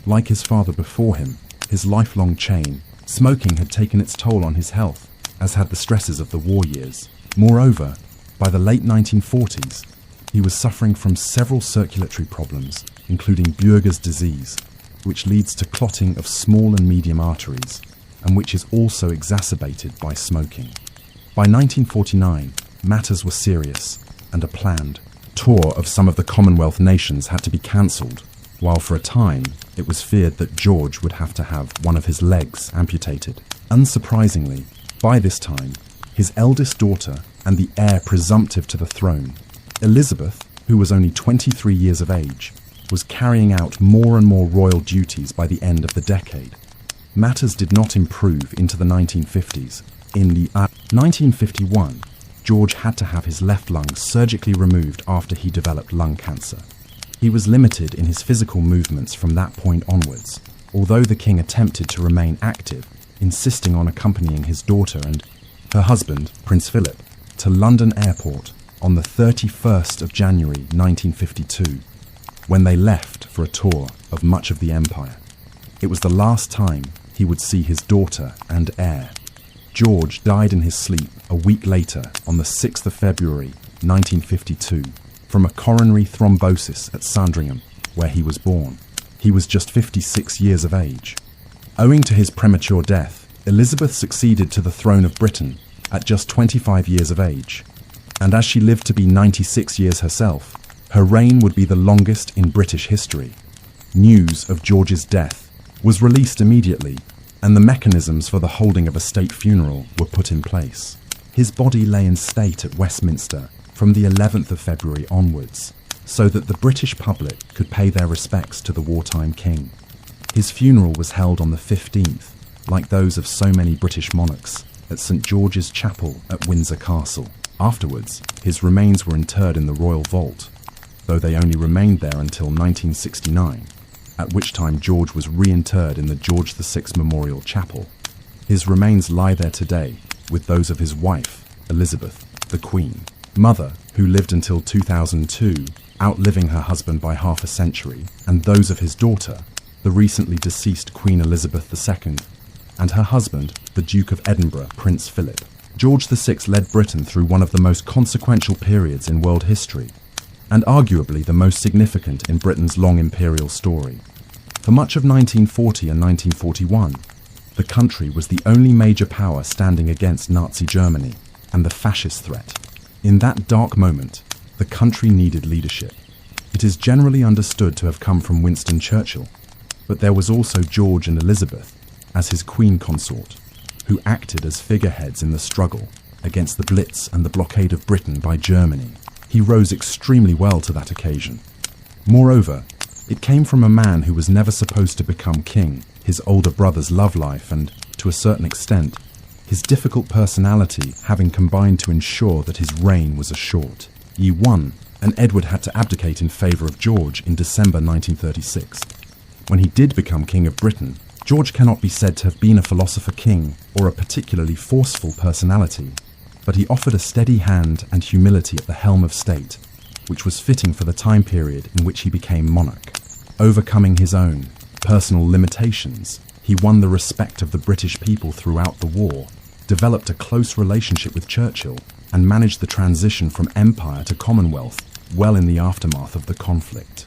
Speaker 1: Like his father before him, his lifelong chain smoking had taken its toll on his health, as had the stresses of the war years. Moreover, by the late 1940s, he was suffering from several circulatory problems, including Buerger's disease, which leads to clotting of small and medium arteries, and which is also exacerbated by smoking. By 1949, matters were serious, and a planned tour of some of the Commonwealth nations had to be cancelled, while for a time it was feared that George would have to have one of his legs amputated. Unsurprisingly, by this time, his eldest daughter and the heir presumptive to the throne, Elizabeth, who was only 23 years of age, was carrying out more and more royal duties by the end of the decade. Matters did not improve into the 1950s. In the 1951, George had to have his left lung surgically removed after he developed lung cancer. He was limited in his physical movements from that point onwards, although the king attempted to remain active, insisting on accompanying his daughter and her husband, Prince Philip, to London Airport on the 31st of January 1952, when they left for a tour of much of the empire. It was the last time he would see his daughter and heir. George died in his sleep a week later on the 6th of February 1952 from a coronary thrombosis at Sandringham, where he was born. He was just 56 years of age. Owing to his premature death, Elizabeth succeeded to the throne of Britain at just 25 years of age, and as she lived to be 96 years herself, her reign would be the longest in British history. News of George's death was released immediately, and the mechanisms for the holding of a state funeral were put in place. His body lay in state at Westminster from the 11th of February onwards, so that the British public could pay their respects to the wartime king. His funeral was held on the 15th, like those of so many British monarchs, at St George's Chapel at Windsor Castle. Afterwards, his remains were interred in the royal vault, though they only remained there until 1969, at which time George was reinterred in the George VI Memorial Chapel. His remains lie there today, with those of his wife, Elizabeth, the Queen, mother, who lived until 2002, outliving her husband by half a century, and those of his daughter, the recently deceased Queen Elizabeth II, and her husband, the Duke of Edinburgh, Prince Philip. George VI led Britain through one of the most consequential periods in world history, and arguably the most significant in Britain's long imperial story. For much of 1940 and 1941, the country was the only major power standing against Nazi Germany and the fascist threat. In that dark moment, the country needed leadership. It is generally understood to have come from Winston Churchill, but there was also George and Elizabeth as his queen consort, who acted as figureheads in the struggle against the Blitz and the blockade of Britain by Germany. He rose extremely well to that occasion. Moreover, it came from a man who was never supposed to become king, his older brother's love life and, to a certain extent, his difficult personality having combined to ensure that his reign was short. He won, and Edward had to abdicate in favour of George in December 1936. When he did become King of Britain, George cannot be said to have been a philosopher king or a particularly forceful personality, but he offered a steady hand and humility at the helm of state, which was fitting for the time period in which he became monarch. Overcoming his own personal limitations, he won the respect of the British people throughout the war, developed a close relationship with Churchill, and managed the transition from empire to Commonwealth well in the aftermath of the conflict.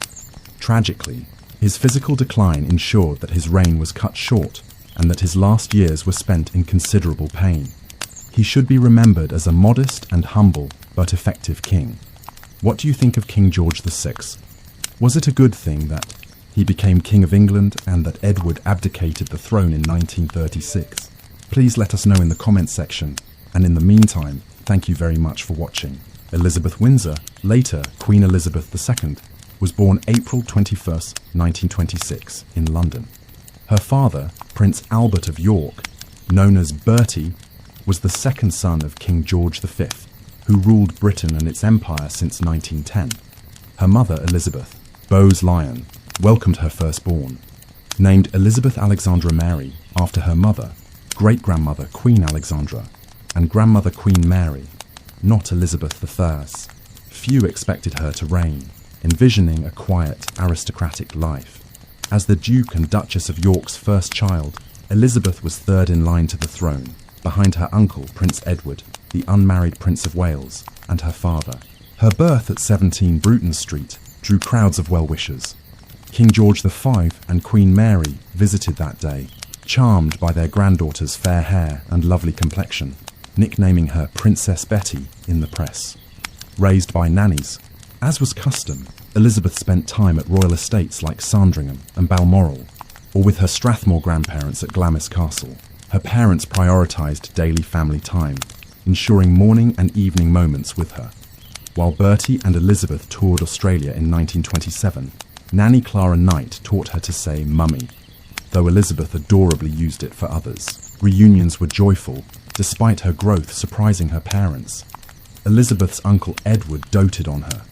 Speaker 1: Tragically, his physical decline ensured that his reign was cut short and that his last years were spent in considerable pain. He should be remembered as a modest and humble but effective king. What do you think of King George VI? Was it a good thing that he became King of England and that Edward abdicated the throne in 1936? Please let us know in the comments section, and in the meantime, thank you very much for watching. Elizabeth Windsor, later Queen Elizabeth II, was born April 21st, 1926, in London. Her father, Prince Albert of York, known as Bertie, was the second son of King George V, who ruled Britain and its empire since 1910. Her mother, Elizabeth, Bowes Lyon, welcomed her firstborn. Named Elizabeth Alexandra Mary after her mother, great-grandmother Queen Alexandra, and grandmother Queen Mary, not Elizabeth I. Few expected her to reign, envisioning a quiet, aristocratic life. As the Duke and Duchess of York's first child, Elizabeth was third in line to the throne, behind her uncle, Prince Edward, the unmarried Prince of Wales, and her father. Her birth at 17 Bruton Street drew crowds of well-wishers. King George V and Queen Mary visited that day, charmed by their granddaughter's fair hair and lovely complexion, nicknaming her Princess Betty in the press. Raised by nannies, as was custom, Elizabeth spent time at royal estates like Sandringham and Balmoral, or with her Strathmore grandparents at Glamis Castle. Her parents prioritised daily family time, ensuring morning and evening moments with her. While Bertie and Elizabeth toured Australia in 1927, Nanny Clara Knight taught her to say mummy, though Elizabeth adorably used it for others. Reunions were joyful, despite her growth surprising her parents. Elizabeth's uncle Edward doted on her,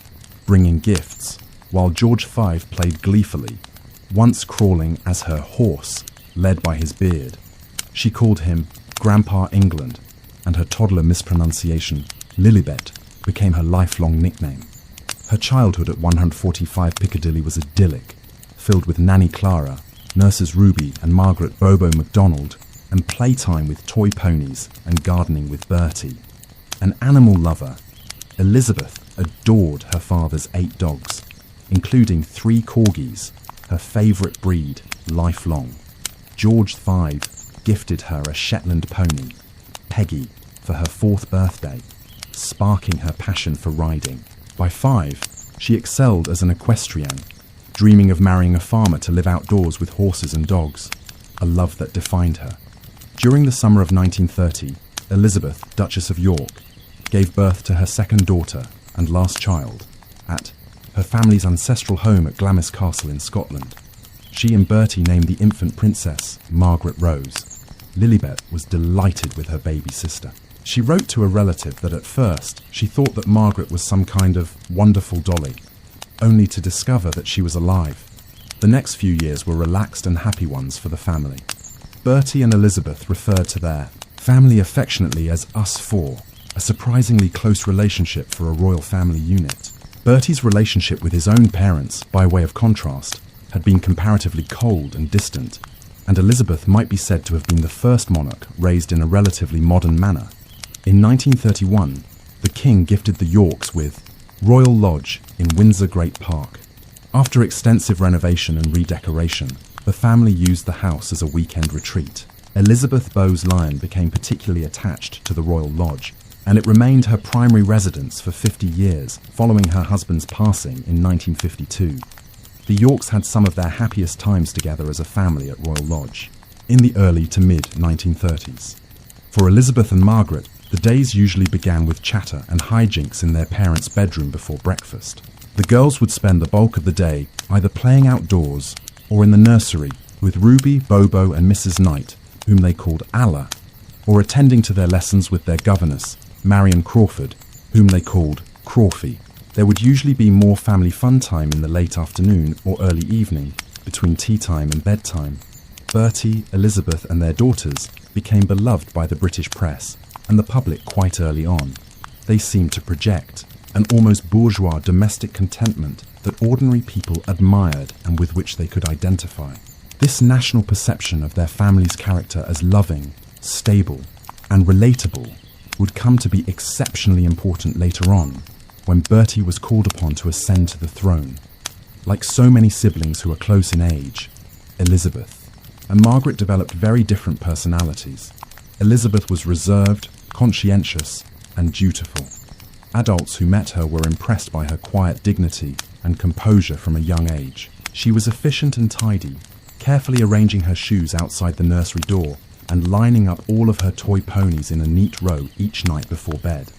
Speaker 1: bringing gifts, while George V played gleefully, once crawling as her horse, led by his beard. She called him Grandpa England, and her toddler mispronunciation, Lilibet, became her lifelong nickname. Her childhood at 145 Piccadilly was idyllic, filled with Nanny Clara, nurses Ruby and Margaret Bobo MacDonald, and playtime with toy ponies and gardening with Bertie. An animal lover, Elizabeth adored her father's 8 dogs, including 3 corgis, her favourite breed, lifelong. George V gifted her a Shetland pony, Peggy, for her 4th birthday, sparking her passion for riding. By 5, she excelled as an equestrienne, dreaming of marrying a farmer to live outdoors with horses and dogs, a love that defined her. During the summer of 1930, Elizabeth, Duchess of York, gave birth to her second daughter and last child at her family's ancestral home at Glamis Castle in Scotland. She and Bertie named the infant princess Margaret Rose. Lilibet was delighted with her baby sister. She wrote to a relative that at first she thought that Margaret was some kind of wonderful dolly, only to discover that she was alive. The next few years were relaxed and happy ones for the family. Bertie and Elizabeth referred to their family affectionately as us four, a surprisingly close relationship for a royal family unit. Bertie's relationship with his own parents, by way of contrast, had been comparatively cold and distant, and Elizabeth might be said to have been the first monarch raised in a relatively modern manner. In 1931, the king gifted the Yorks with Royal Lodge in Windsor Great Park. After extensive renovation and redecoration, the family used the house as a weekend retreat. Elizabeth Bowes Lyon became particularly attached to the Royal Lodge and it remained her primary residence for 50 years following her husband's passing in 1952. The Yorks had some of their happiest times together as a family at Royal Lodge, in the early to mid-1930s. For Elizabeth and Margaret, the days usually began with chatter and hijinks in their parents' bedroom before breakfast. The girls would spend the bulk of the day either playing outdoors or in the nursery with Ruby, Bobo and Mrs. Knight, whom they called Allah, or attending to their lessons with their governess, Marion Crawford, whom they called Crawfie. There would usually be more family fun time in the late afternoon or early evening, between tea time and bedtime. Bertie, Elizabeth and their daughters became beloved by the British press and the public quite early on. They seemed to project an almost bourgeois domestic contentment that ordinary people admired and with which they could identify. This national perception of their family's character as loving, stable and relatable would come to be exceptionally important later on, when Bertie was called upon to ascend to the throne. Like so many siblings who are close in age, Elizabeth and Margaret developed very different personalities. Elizabeth was reserved, conscientious, and dutiful. Adults who met her were impressed by her quiet dignity and composure from a young age. She was efficient and tidy, carefully arranging her shoes outside the nursery door and lining up all of her toy ponies in a neat row each night before bed.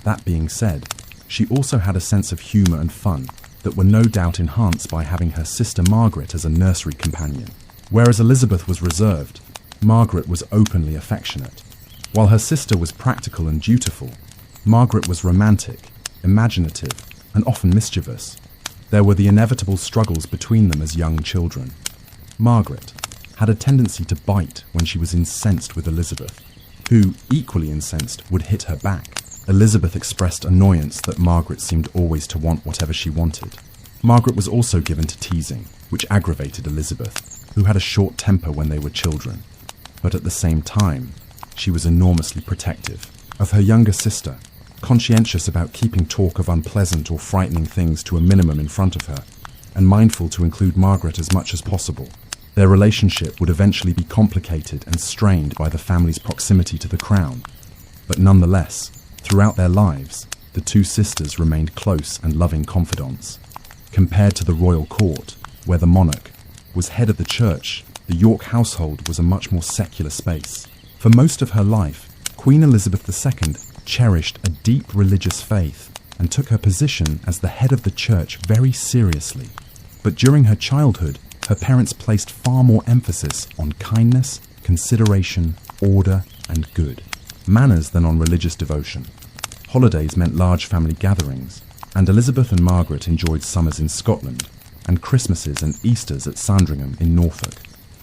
Speaker 1: That being said, she also had a sense of humour and fun that were no doubt enhanced by having her sister Margaret as a nursery companion. Whereas Elizabeth was reserved, Margaret was openly affectionate. While her sister was practical and dutiful, Margaret was romantic, imaginative, and often mischievous. There were the inevitable struggles between them as young children. Margaret had a tendency to bite when she was incensed with Elizabeth, who, equally incensed, would hit her back. Elizabeth expressed annoyance that Margaret seemed always to want whatever she wanted. Margaret was also given to teasing, which aggravated Elizabeth, who had a short temper when they were children. But at the same time, she was enormously protective of her younger sister, conscientious about keeping talk of unpleasant or frightening things to a minimum in front of her, and mindful to include Margaret as much as possible. Their relationship would eventually be complicated and strained by the family's proximity to the crown, but nonetheless, throughout their lives, the two sisters remained close and loving confidants. Compared to the royal court, where the monarch was head of the church, the York household was a much more secular space. For most of her life, Queen Elizabeth II cherished a deep religious faith and took her position as the head of the church very seriously. But during her childhood, her parents placed far more emphasis on kindness, consideration, order, and good manners than on religious devotion. Holidays meant large family gatherings, and Elizabeth and Margaret enjoyed summers in Scotland and Christmases and Easters at Sandringham in Norfolk.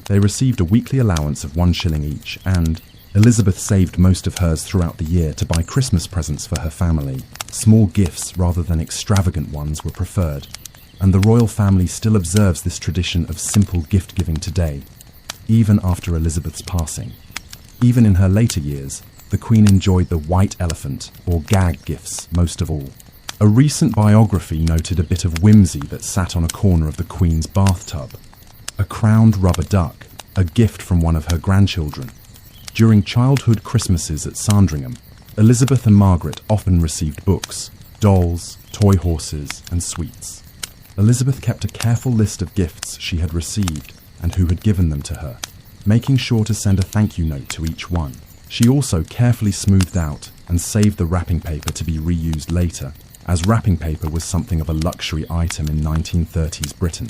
Speaker 1: They received a weekly allowance of 1 shilling each, and Elizabeth saved most of hers throughout the year to buy Christmas presents for her family. Small gifts rather than extravagant ones were preferred, and the royal family still observes this tradition of simple gift-giving today, even after Elizabeth's passing. Even in her later years, the Queen enjoyed the white elephant, or gag gifts, most of all. A recent biography noted a bit of whimsy that sat on a corner of the Queen's bathtub. A crowned rubber duck, a gift from one of her grandchildren. During childhood Christmases at Sandringham, Elizabeth and Margaret often received books, dolls, toy horses, and sweets. Elizabeth kept a careful list of gifts she had received and who had given them to her, making sure to send a thank you note to each one. She also carefully smoothed out and saved the wrapping paper to be reused later, as wrapping paper was something of a luxury item in 1930s Britain.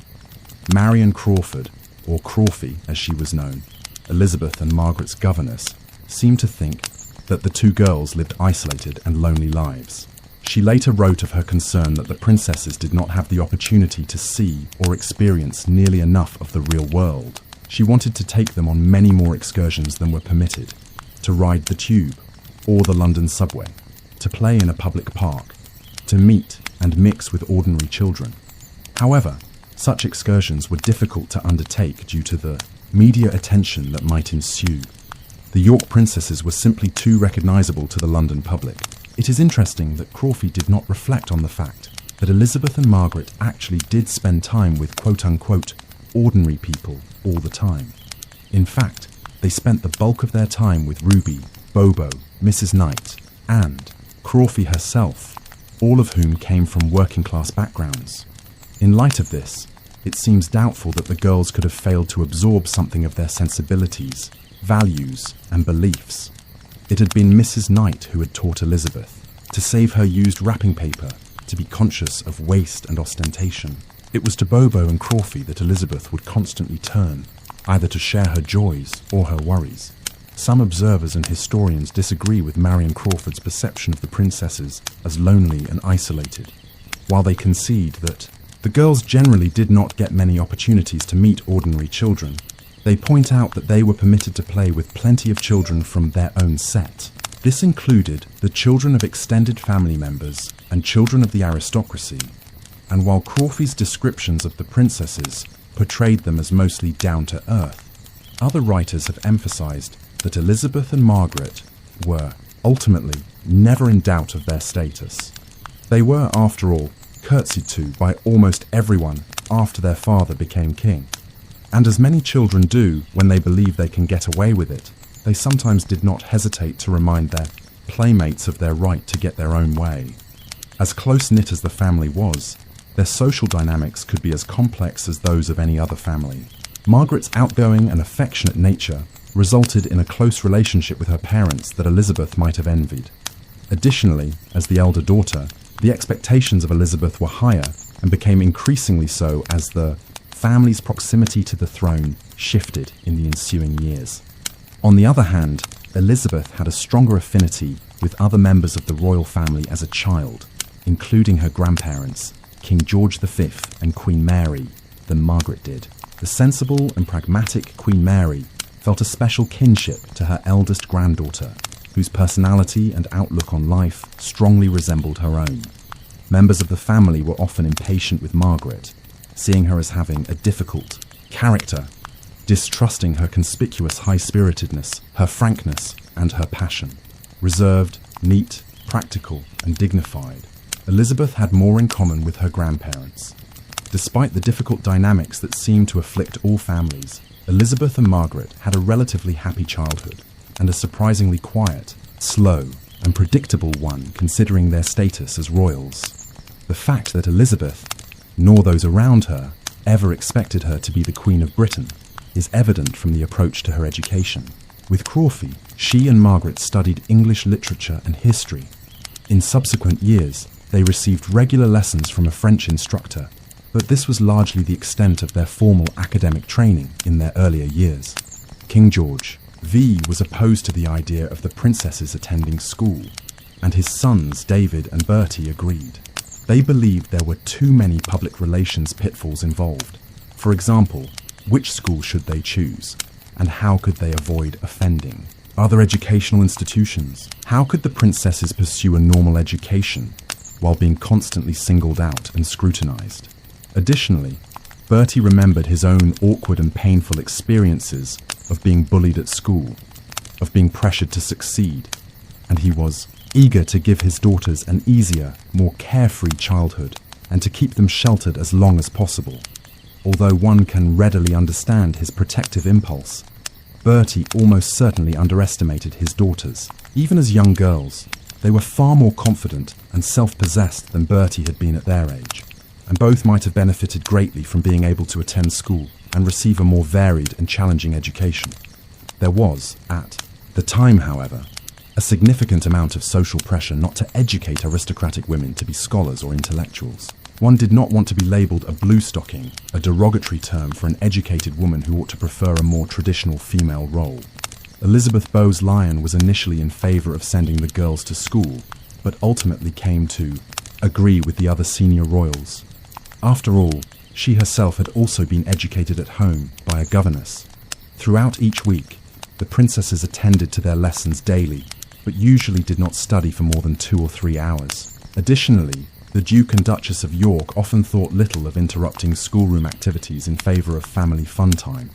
Speaker 1: Marion Crawford, or Crawfie as she was known, Elizabeth and Margaret's governess, seemed to think that the two girls lived isolated and lonely lives. She later wrote of her concern that the princesses did not have the opportunity to see or experience nearly enough of the real world. She wanted to take them on many more excursions than were permitted, to ride the tube or the London subway, to play in a public park, to meet and mix with ordinary children. However, such excursions were difficult to undertake due to the media attention that might ensue. The York princesses were simply too recognisable to the London public. It is interesting that Crawfie did not reflect on the fact that Elizabeth and Margaret actually did spend time with quote-unquote ordinary people all the time. In fact, they spent the bulk of their time with Ruby, Bobo, Mrs. Knight, and Crawford herself, all of whom came from working-class backgrounds. In light of this, it seems doubtful that the girls could have failed to absorb something of their sensibilities, values, and beliefs. It had been Mrs. Knight who had taught Elizabeth to save her used wrapping paper, to be conscious of waste and ostentation. It was to Bobo and Crawford that Elizabeth would constantly turn, either to share her joys or her worries. Some observers and historians disagree with Marion Crawford's perception of the princesses as lonely and isolated, while they concede that the girls generally did not get many opportunities to meet ordinary children. They point out that they were permitted to play with plenty of children from their own set. This included the children of extended family members and children of the aristocracy, and while Crawford's descriptions of the princesses portrayed them as mostly down-to-earth, other writers have emphasized that Elizabeth and Margaret were, ultimately, never in doubt of their status. They were, after all, curtsied to by almost everyone after their father became king. And as many children do when they believe they can get away with it, they sometimes did not hesitate to remind their playmates of their right to get their own way. As close-knit as the family was, their social dynamics could be as complex as those of any other family. Margaret's outgoing and affectionate nature resulted in a close relationship with her parents that Elizabeth might have envied. Additionally, as the elder daughter, the expectations of Elizabeth were higher and became increasingly so as the family's proximity to the throne shifted in the ensuing years. On the other hand, Elizabeth had a stronger affinity with other members of the royal family as a child, including her grandparents, King George V and Queen Mary, than Margaret did. The sensible and pragmatic Queen Mary felt a special kinship to her eldest granddaughter, whose personality and outlook on life strongly resembled her own. Members of the family were often impatient with Margaret, seeing her as having a difficult character, distrusting her conspicuous high-spiritedness, her frankness, and her passion. Reserved, neat, practical, and dignified, Elizabeth had more in common with her grandparents. Despite the difficult dynamics that seem to afflict all families, Elizabeth and Margaret had a relatively happy childhood, and a surprisingly quiet, slow, and predictable one considering their status as royals. The fact that Elizabeth, nor those around her, ever expected her to be the Queen of Britain is evident from the approach to her education. With Crawford, she and Margaret studied English literature and history. In subsequent years, they received regular lessons from a French instructor, but this was largely the extent of their formal academic training in their earlier years. King George V was opposed to the idea of the princesses attending school, and his sons David and Bertie agreed. They believed there were too many public relations pitfalls involved. For example, which school should they choose, and how could they avoid offending other educational institutions? How could the princesses pursue a normal education while being constantly singled out and scrutinized? Additionally, Bertie remembered his own awkward and painful experiences of being bullied at school, of being pressured to succeed, and he was eager to give his daughters an easier, more carefree childhood and to keep them sheltered as long as possible. Although one can readily understand his protective impulse, Bertie almost certainly underestimated his daughters. Even as young girls, they were far more confident and self-possessed than Bertie had been at their age, and both might have benefited greatly from being able to attend school and receive a more varied and challenging education. There was, at the time, however, a significant amount of social pressure not to educate aristocratic women to be scholars or intellectuals. One did not want to be labelled a blue-stocking, a derogatory term for an educated woman who ought to prefer a more traditional female role. Elizabeth Bowes-Lyon was initially in favour of sending the girls to school, but ultimately came to agree with the other senior royals. After all, she herself had also been educated at home by a governess. Throughout each week, the princesses attended to their lessons daily, but usually did not study for more than 2 or 3 hours. Additionally, the Duke and Duchess of York often thought little of interrupting schoolroom activities in favour of family fun time,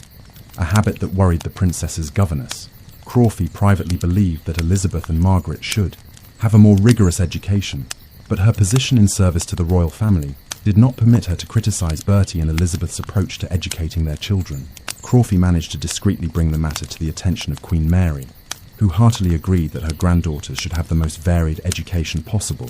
Speaker 1: a habit that worried the princess's governess. Crawford privately believed that Elizabeth and Margaret should have a more rigorous education, but her position in service to the royal family did not permit her to criticise Bertie and Elizabeth's approach to educating their children. Crawford managed to discreetly bring the matter to the attention of Queen Mary, who heartily agreed that her granddaughters should have the most varied education possible,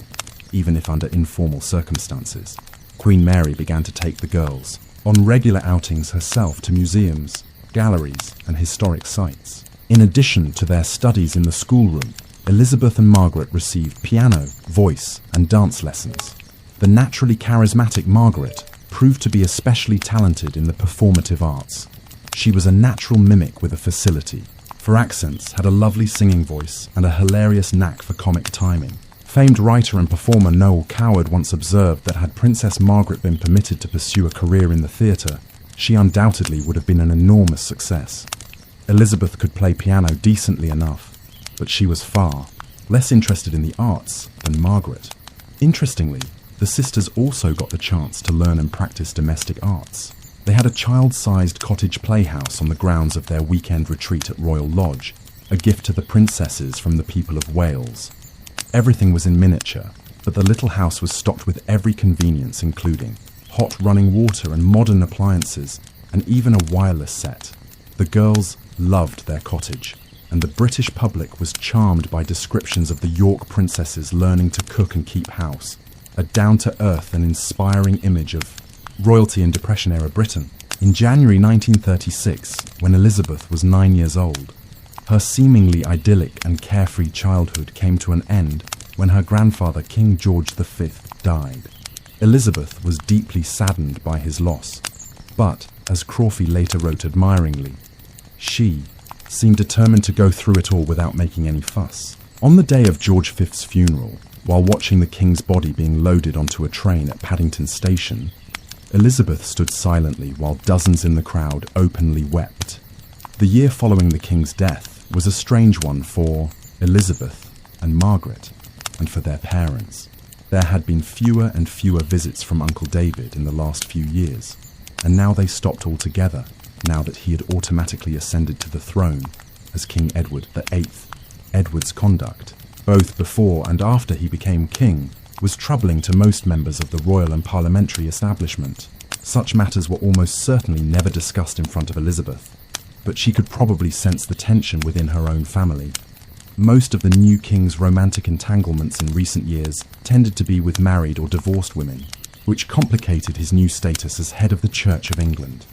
Speaker 1: even if under informal circumstances. Queen Mary began to take the girls on regular outings herself to museums, galleries, and historic sites. In addition to their studies in the schoolroom, Elizabeth and Margaret received piano, voice, and dance lessons. The naturally charismatic Margaret proved to be especially talented in the performative arts. She was a natural mimic with a facility for accents, had a lovely singing voice, and a hilarious knack for comic timing. Famed writer and performer Noel Coward once observed that had Princess Margaret been permitted to pursue a career in the theatre, she undoubtedly would have been an enormous success. Elizabeth could play piano decently enough, but she was far less interested in the arts than Margaret. Interestingly, the sisters also got the chance to learn and practice domestic arts. They had a child-sized cottage playhouse on the grounds of their weekend retreat at Royal Lodge, a gift to the princesses from the people of Wales. Everything was in miniature, but the little house was stocked with every convenience, including hot running water and modern appliances, and even a wireless set. The girls loved their cottage, and the British public was charmed by descriptions of the York princesses learning to cook and keep house, a down-to-earth and inspiring image of royalty in Depression-era Britain. In January 1936, when Elizabeth was 9 years old, her seemingly idyllic and carefree childhood came to an end when her grandfather, King George V, died. Elizabeth was deeply saddened by his loss, but, as Crawfey later wrote admiringly, she seemed determined to go through it all without making any fuss. On the day of George V's funeral, while watching the king's body being loaded onto a train at Paddington Station, Elizabeth stood silently while dozens in the crowd openly wept. The year following the king's death was a strange one for Elizabeth and Margaret, and for their parents. There had been fewer and fewer visits from Uncle David in the last few years, and now they stopped altogether, now that he had automatically ascended to the throne as King Edward VIII. Edward's conduct, both before and after he became king, was troubling to most members of the royal and parliamentary establishment. Such matters were almost certainly never discussed in front of Elizabeth, but she could probably sense the tension within her own family. Most of the new king's romantic entanglements in recent years tended to be with married or divorced women, which complicated his new status as head of the Church of England.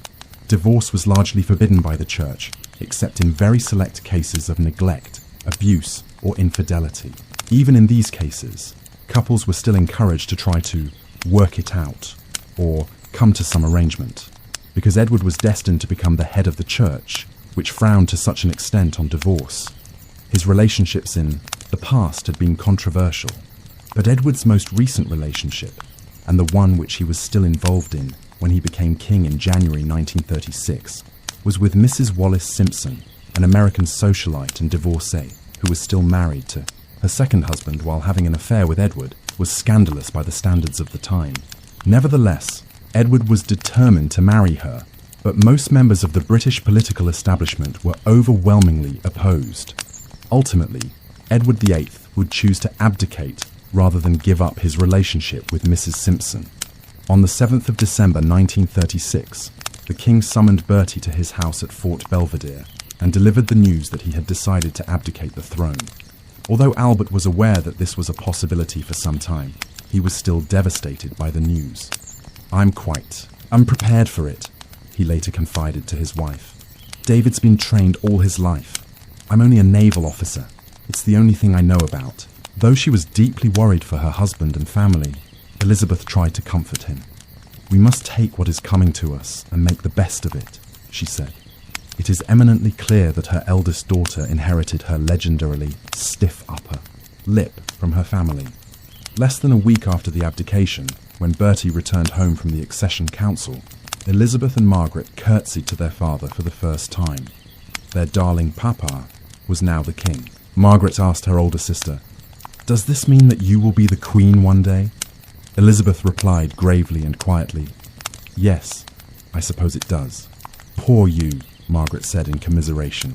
Speaker 1: Divorce was largely forbidden by the Church, except in very select cases of neglect, abuse, or infidelity. Even in these cases, couples were still encouraged to try to work it out, or come to some arrangement, because Edward was destined to become the head of the Church, which frowned to such an extent on divorce. His relationships in the past had been controversial, but Edward's most recent relationship, and the one which he was still involved in when he became king in January 1936, was with Mrs. Wallis Simpson, an American socialite and divorcee who was still married to her second husband while having an affair with Edward, was scandalous by the standards of the time. Nevertheless, Edward was determined to marry her, but most members of the British political establishment were overwhelmingly opposed. Ultimately, Edward VIII would choose to abdicate rather than give up his relationship with Mrs. Simpson. On the 7th of December 1936, the king summoned Bertie to his house at Fort Belvedere and delivered the news that he had decided to abdicate the throne. Although Albert was aware that this was a possibility for some time, he was still devastated by the news. "I'm quite unprepared for it," he later confided to his wife. "David's been trained all his life. I'm only a naval officer. It's the only thing I know about." Though she was deeply worried for her husband and family, Elizabeth tried to comfort him. "We must take what is coming to us and make the best of it," she said. It is eminently clear that her eldest daughter inherited her legendarily stiff upper lip from her family. Less than a week after the abdication, when Bertie returned home from the Accession Council, Elizabeth and Margaret curtsied to their father for the first time. Their darling papa was now the king. Margaret asked her older sister, "Does this mean that you will be the queen one day?" Elizabeth replied gravely and quietly, "Yes, I suppose it does." "Poor you," Margaret said in commiseration.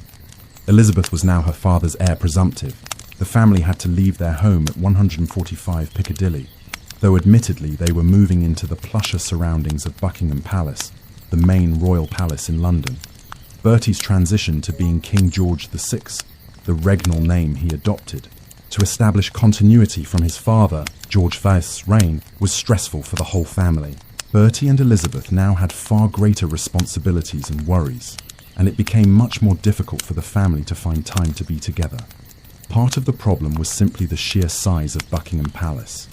Speaker 1: Elizabeth was now her father's heir presumptive. The family had to leave their home at 145 Piccadilly, though admittedly they were moving into the plusher surroundings of Buckingham Palace, the main royal palace in London. Bertie's transition to being King George VI the regnal name he adopted. To establish continuity from his father, George V's reign, was stressful for the whole family. Bertie and Elizabeth now had far greater responsibilities and worries, and it became much more difficult for the family to find time to be together. Part of the problem was simply the sheer size of Buckingham Palace.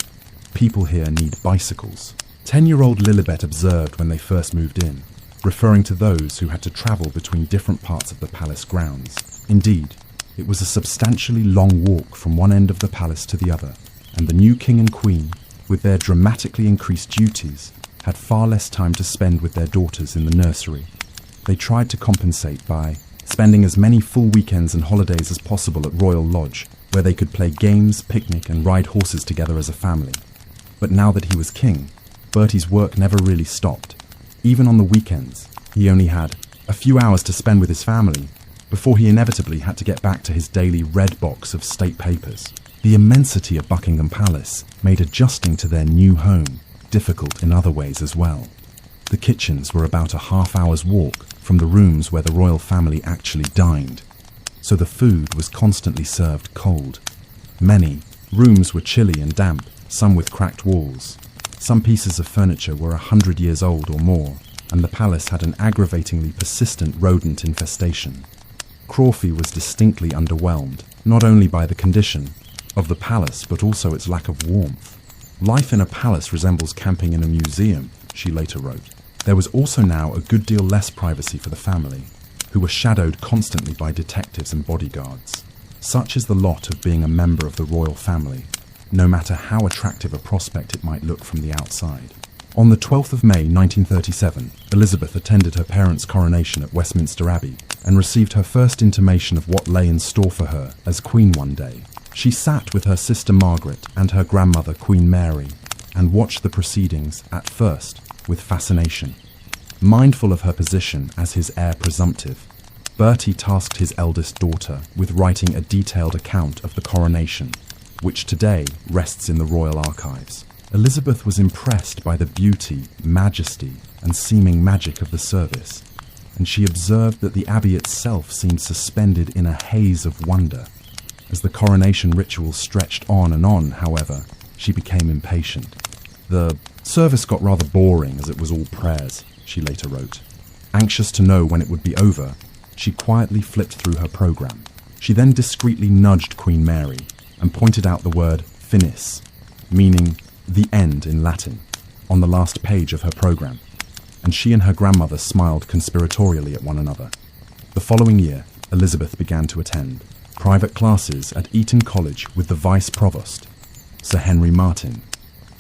Speaker 1: People here need bicycles. 10-year-old Lilibet observed when they first moved in, referring to those who had to travel between different parts of the palace grounds. Indeed, it was a substantially long walk from one end of the palace to the other, and the new king and queen, with their dramatically increased duties, had far less time to spend with their daughters in the nursery. They tried to compensate by spending as many full weekends and holidays as possible at Royal Lodge, where they could play games, picnic and ride horses together as a family. But now that he was king, Bertie's work never really stopped. Even on the weekends, he only had a few hours to spend with his family before he inevitably had to get back to his daily red box of state papers. The immensity of Buckingham Palace made adjusting to their new home difficult in other ways as well. The kitchens were about a half-hour's walk from the rooms where the royal family actually dined, so the food was constantly served cold. Many rooms were chilly and damp, some with cracked walls. Some pieces of furniture were 100 years old or more, and the palace had an aggravatingly persistent rodent infestation. Crawfey was distinctly underwhelmed, not only by the condition of the palace but also its lack of warmth. "Life in a palace resembles camping in a museum," she later wrote. There was also now a good deal less privacy for the family, who were shadowed constantly by detectives and bodyguards. Such is the lot of being a member of the royal family, no matter how attractive a prospect it might look from the outside. On the 12th of May 1937, Elizabeth attended her parents' coronation at Westminster Abbey and received her first intimation of what lay in store for her as Queen one day. She sat with her sister Margaret and her grandmother Queen Mary and watched the proceedings, at first, with fascination. Mindful of her position as his heir presumptive, Bertie tasked his eldest daughter with writing a detailed account of the coronation, which today rests in the royal archives. Elizabeth was impressed by the beauty, majesty, and seeming magic of the service, and she observed that the abbey itself seemed suspended in a haze of wonder. As the coronation ritual stretched on and on, however, she became impatient. "The service got rather boring as it was all prayers," she later wrote. Anxious to know when it would be over, she quietly flipped through her programme. She then discreetly nudged Queen Mary and pointed out the word finis, meaning the end in Latin, on the last page of her programme, and she and her grandmother smiled conspiratorially at one another. The following year, Elizabeth began to attend private classes at Eton College with the Vice Provost, Sir Henry Martin.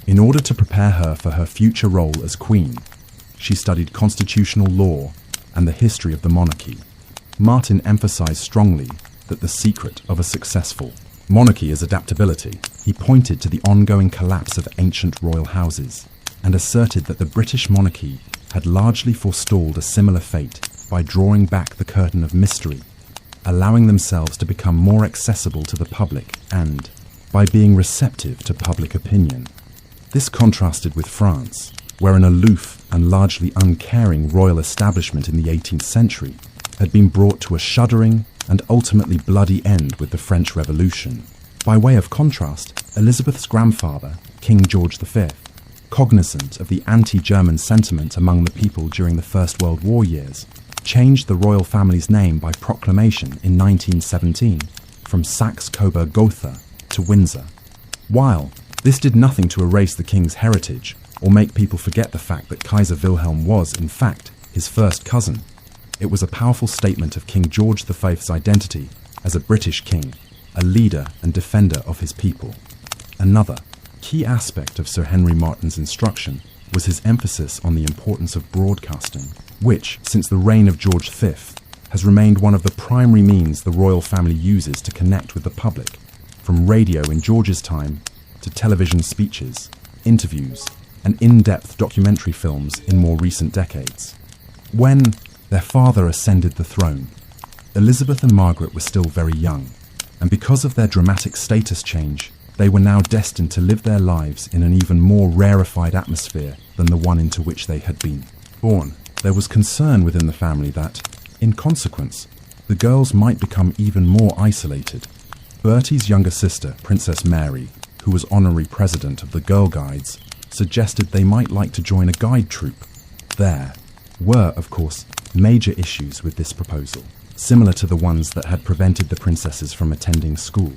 Speaker 1: In order to prepare her for her future role as Queen, she studied constitutional law and the history of the monarchy. Martin emphasized strongly that the secret of a successful monarchy is adaptability. He pointed to the ongoing collapse of ancient royal houses and asserted that the British monarchy had largely forestalled a similar fate by drawing back the curtain of mystery, allowing themselves to become more accessible to the public and by being receptive to public opinion. This contrasted with France, where an aloof and largely uncaring royal establishment in the 18th century had been brought to a shuddering and ultimately bloody end with the French Revolution. By way of contrast, Elizabeth's grandfather, King George V, cognizant of the anti-German sentiment among the people during the First World War years, changed the royal family's name by proclamation in 1917 from Saxe-Coburg-Gotha to Windsor. While this did nothing to erase the king's heritage or make people forget the fact that Kaiser Wilhelm was, in fact, his first cousin, it was a powerful statement of King George V's identity as a British king, a leader and defender of his people. Another key aspect of Sir Henry Martin's instruction was his emphasis on the importance of broadcasting, which, since the reign of George V, has remained one of the primary means the royal family uses to connect with the public, from radio in George's time to television speeches, interviews, and in-depth documentary films in more recent decades. When their father ascended the throne, Elizabeth and Margaret were still very young, and because of their dramatic status change, they were now destined to live their lives in an even more rarefied atmosphere than the one into which they had been born. There was concern within the family that, in consequence, the girls might become even more isolated. Bertie's younger sister, Princess Mary, who was honorary president of the Girl Guides, suggested they might like to join a guide troupe. There were, of course, major issues with this proposal, similar to the ones that had prevented the princesses from attending school.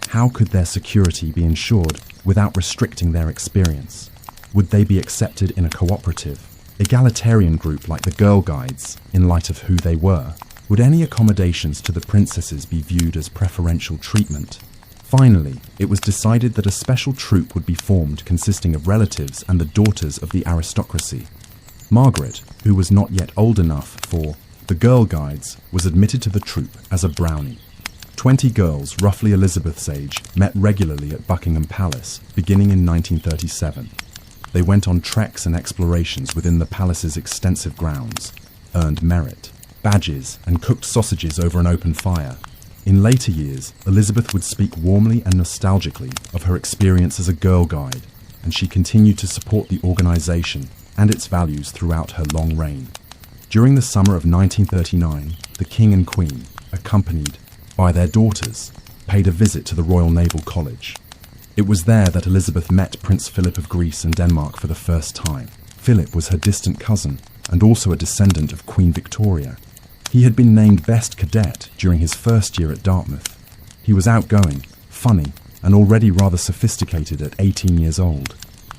Speaker 1: How could their security be ensured without restricting their experience? Would they be accepted in a cooperative, egalitarian group like the Girl Guides, in light of who they were? Would any accommodations to the princesses be viewed as preferential treatment? Finally, it was decided that a special troupe would be formed consisting of relatives and the daughters of the aristocracy. Margaret, who was not yet old enough for the Girl Guides, was admitted to the troupe as a brownie. 20 girls, roughly Elizabeth's age, met regularly at Buckingham Palace, beginning in 1937. They went on treks and explorations within the palace's extensive grounds, earned merit, badges, and cooked sausages over an open fire. In later years, Elizabeth would speak warmly and nostalgically of her experience as a Girl Guide, and she continued to support the organisation and its values throughout her long reign. During the summer of 1939, the King and Queen, accompanied by their daughters, paid a visit to the Royal Naval College. It was there that Elizabeth met Prince Philip of Greece and Denmark for the first time. Philip was her distant cousin and also a descendant of Queen Victoria. He had been named Best Cadet during his first year at Dartmouth. He was outgoing, funny, and already rather sophisticated at 18 years old.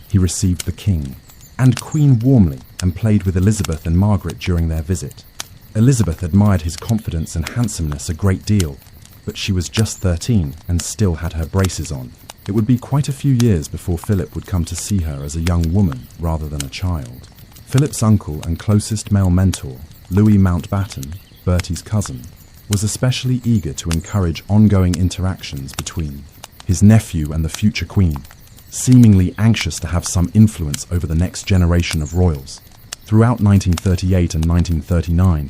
Speaker 1: He received the King and Queen warmly and played with Elizabeth and Margaret during their visit. Elizabeth admired his confidence and handsomeness a great deal, but she was just 13 and still had her braces on. It would be quite a few years before Philip would come to see her as a young woman rather than a child. Philip's uncle and closest male mentor, Louis Mountbatten, Bertie's cousin, was especially eager to encourage ongoing interactions between his nephew and the future queen, seemingly anxious to have some influence over the next generation of royals. Throughout 1938 and 1939,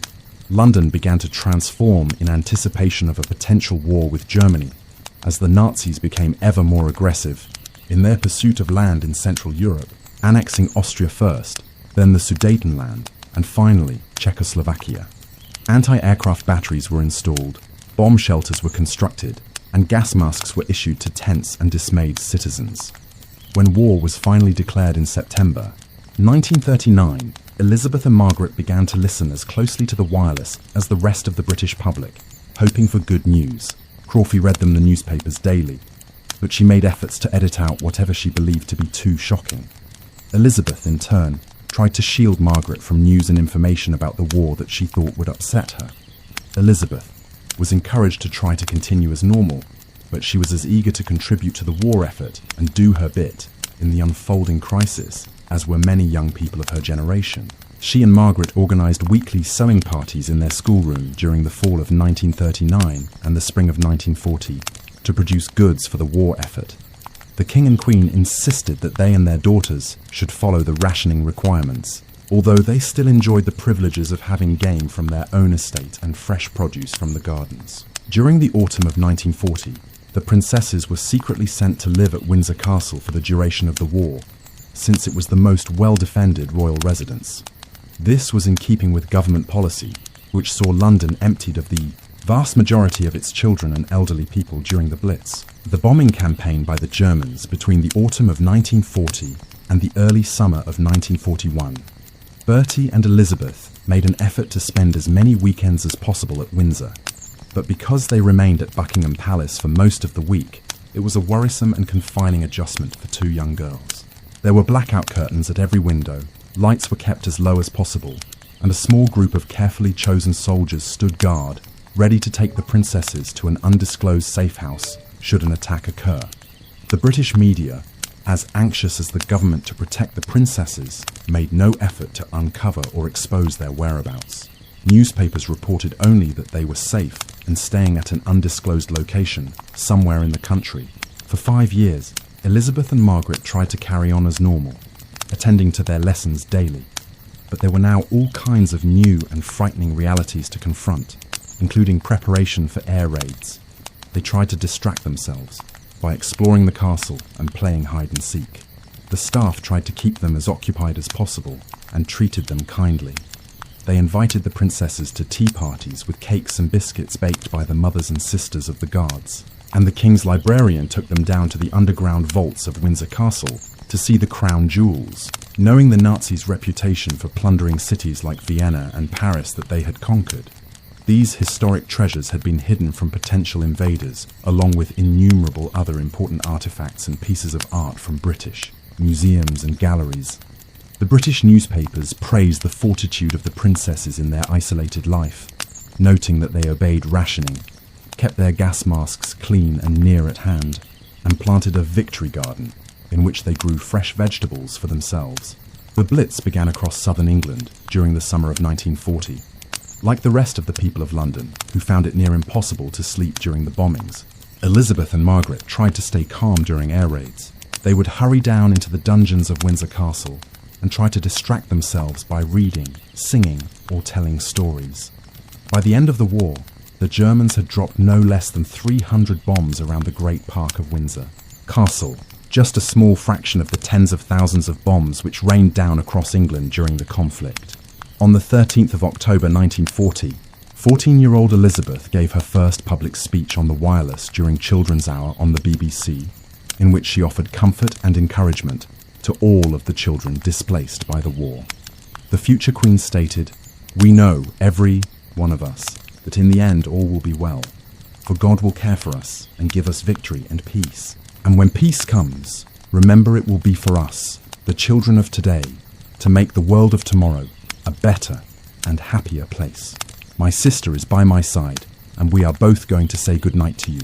Speaker 1: London began to transform in anticipation of a potential war with Germany, as the Nazis became ever more aggressive in their pursuit of land in Central Europe, annexing Austria first, then the Sudetenland, and finally Czechoslovakia. Anti-aircraft batteries were installed, bomb shelters were constructed, and gas masks were issued to tense and dismayed citizens. When war was finally declared in September 1939, Elizabeth and Margaret began to listen as closely to the wireless as the rest of the British public, hoping for good news. Crawford read them the newspapers daily, but she made efforts to edit out whatever she believed to be too shocking. Elizabeth, in turn, tried to shield Margaret from news and information about the war that she thought would upset her. Elizabeth was encouraged to try to continue as normal, but she was as eager to contribute to the war effort and do her bit in the unfolding crisis as were many young people of her generation. She and Margaret organised weekly sewing parties in their schoolroom during the fall of 1939 and the spring of 1940 to produce goods for the war effort. The King and Queen insisted that they and their daughters should follow the rationing requirements, although they still enjoyed the privileges of having game from their own estate and fresh produce from the gardens. During the autumn of 1940, the princesses were secretly sent to live at Windsor Castle for the duration of the war, since it was the most well-defended royal residence. This was in keeping with government policy, which saw London emptied of the vast majority of its children and elderly people during the Blitz. The bombing campaign by the Germans between the autumn of 1940 and the early summer of 1941. Bertie and Elizabeth made an effort to spend as many weekends as possible at Windsor, but because they remained at Buckingham Palace for most of the week, it was a worrisome and confining adjustment for two young girls. There were blackout curtains at every window, lights were kept as low as possible, and a small group of carefully chosen soldiers stood guard, ready to take the princesses to an undisclosed safe house should an attack occur. The British media, as anxious as the government to protect the princesses, made no effort to uncover or expose their whereabouts. Newspapers reported only that they were safe and staying at an undisclosed location somewhere in the country. For 5 years, Elizabeth and Margaret tried to carry on as normal, attending to their lessons daily. But there were now all kinds of new and frightening realities to confront, including preparation for air raids. They tried to distract themselves by exploring the castle and playing hide-and-seek. The staff tried to keep them as occupied as possible and treated them kindly. they invited the princesses to tea parties with cakes and biscuits baked by the mothers and sisters of the guards. And the king's librarian took them down to the underground vaults of Windsor Castle to see the crown jewels, knowing the Nazis' reputation for plundering cities like Vienna and Paris that they had conquered. These historic treasures had been hidden from potential invaders, along with innumerable other important artifacts and pieces of art from British museums and galleries. The British newspapers praised the fortitude of the princesses in their isolated life, noting that they obeyed rationing, kept their gas masks clean and near at hand, and planted a victory garden in which they grew fresh vegetables for themselves. The Blitz began across southern England during the summer of 1940. Like the rest of the people of London, who found it near impossible to sleep during the bombings, Elizabeth and Margaret tried to stay calm during air raids. They would hurry down into the dungeons of Windsor Castle and try to distract themselves by reading, singing, or telling stories. By the end of the war, the Germans had dropped no less than 300 bombs around the Great Park of Windsor Castle, just a small fraction of the tens of thousands of bombs which rained down across England during the conflict. On the 13th of October 1940, 14-year-old Elizabeth gave her first public speech on the wireless during Children's Hour on the BBC, in which she offered comfort and encouragement to all of the children displaced by the war. The future Queen stated, "We know, every one of us, that in the end all will be well, for God will care for us and give us victory and peace. And when peace comes, remember it will be for us, the children of today, to make the world of tomorrow a better and happier place. My sister is by my side, and we are both going to say goodnight to you.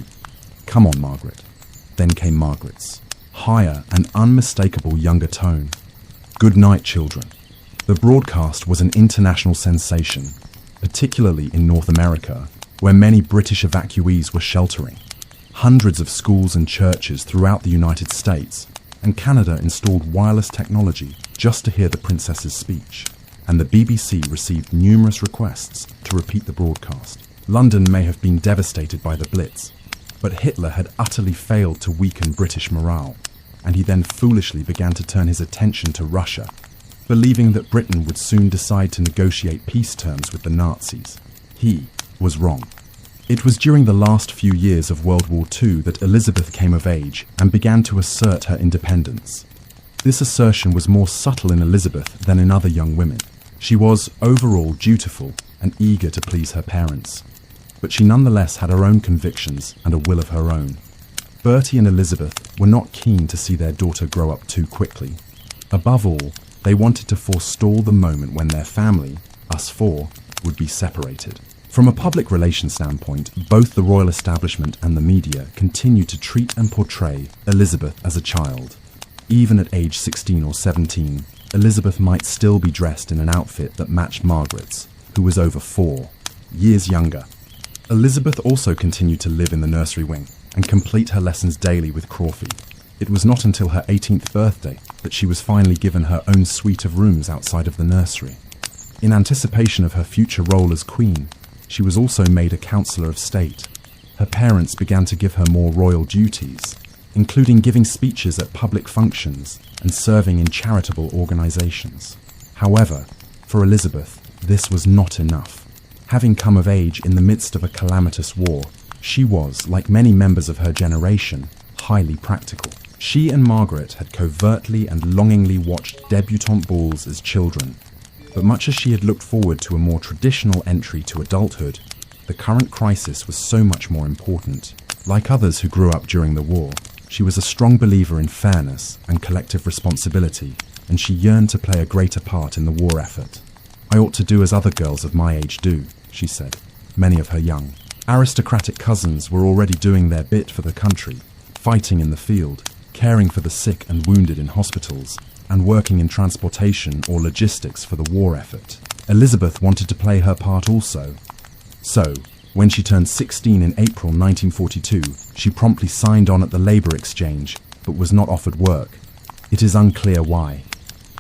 Speaker 1: Come on, Margaret." Then came Margaret's higher and unmistakable younger tone. "Good night, children." The broadcast was an international sensation, particularly in North America, where many British evacuees were sheltering. Hundreds of schools and churches throughout the United States and Canada installed wireless technology just to hear the princess's speech, and the BBC received numerous requests to repeat the broadcast. London may have been devastated by the Blitz, but Hitler had utterly failed to weaken British morale, and he then foolishly began to turn his attention to Russia, believing that Britain would soon decide to negotiate peace terms with the Nazis. He was wrong. It was during the last few years of World War II that Elizabeth came of age and began to assert her independence. This assertion was more subtle in Elizabeth than in other young women. She was, overall, dutiful and eager to please her parents, but she nonetheless had her own convictions and a will of her own. Bertie and Elizabeth were not keen to see their daughter grow up too quickly. Above all, they wanted to forestall the moment when their family, us four, would be separated. From a public relations standpoint, both the royal establishment and the media continued to treat and portray Elizabeth as a child. Even at age 16 or 17, Elizabeth might still be dressed in an outfit that matched Margaret's, who was over 4 years younger. Elizabeth also continued to live in the nursery wing and complete her lessons daily with Crawfie. It was not until her 18th birthday that she was finally given her own suite of rooms outside of the nursery. In anticipation of her future role as queen, she was also made a councillor of state. Her parents began to give her more royal duties, including giving speeches at public functions and serving in charitable organisations. However, for Elizabeth, this was not enough. Having come of age in the midst of a calamitous war, she was, like many members of her generation, highly practical. She and Margaret had covertly and longingly watched debutante balls as children, but much as she had looked forward to a more traditional entry to adulthood, the current crisis was so much more important. Like others who grew up during the war, she was a strong believer in fairness and collective responsibility, and she yearned to play a greater part in the war effort. "I ought to do as other girls of my age do," she said. Many of her young, aristocratic cousins were already doing their bit for the country, fighting in the field, caring for the sick and wounded in hospitals, and working in transportation or logistics for the war effort. Elizabeth wanted to play her part also. So, when she turned 16 in April 1942, she promptly signed on at the Labour Exchange, but was not offered work. It is unclear why.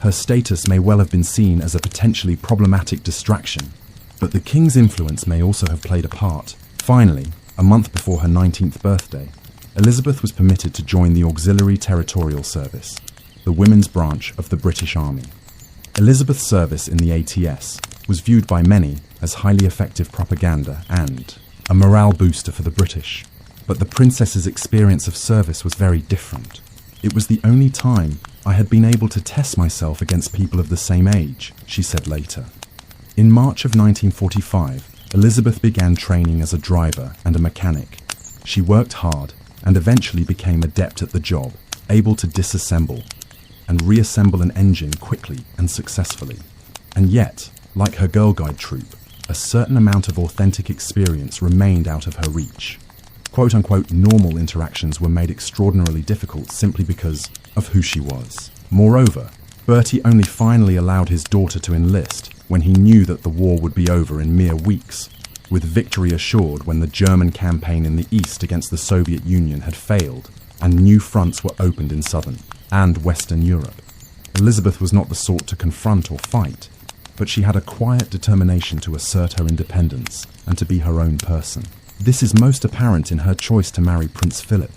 Speaker 1: Her status may well have been seen as a potentially problematic distraction, but the king's influence may also have played a part. Finally, a month before her 19th birthday, Elizabeth was permitted to join the Auxiliary Territorial Service, the women's branch of the British Army. Elizabeth's service in the ATS was viewed by many as highly effective propaganda and a morale booster for the British. But the princess's experience of service was very different. It was the only time I had been able to test myself against people of the same age, she said later. In March of 1945, Elizabeth began training as a driver and a mechanic. She worked hard and eventually became adept at the job, able to disassemble and reassemble an engine quickly and successfully. And yet, like her Girl Guide troupe, a certain amount of authentic experience remained out of her reach. Quote-unquote normal interactions were made extraordinarily difficult simply because of who she was. Moreover, Bertie only finally allowed his daughter to enlist when he knew that the war would be over in mere weeks, with victory assured when the German campaign in the east against the Soviet Union had failed and new fronts were opened in southern and Western Europe. Elizabeth was not the sort to confront or fight, but she had a quiet determination to assert her independence and to be her own person. This is most apparent in her choice to marry Prince Philip,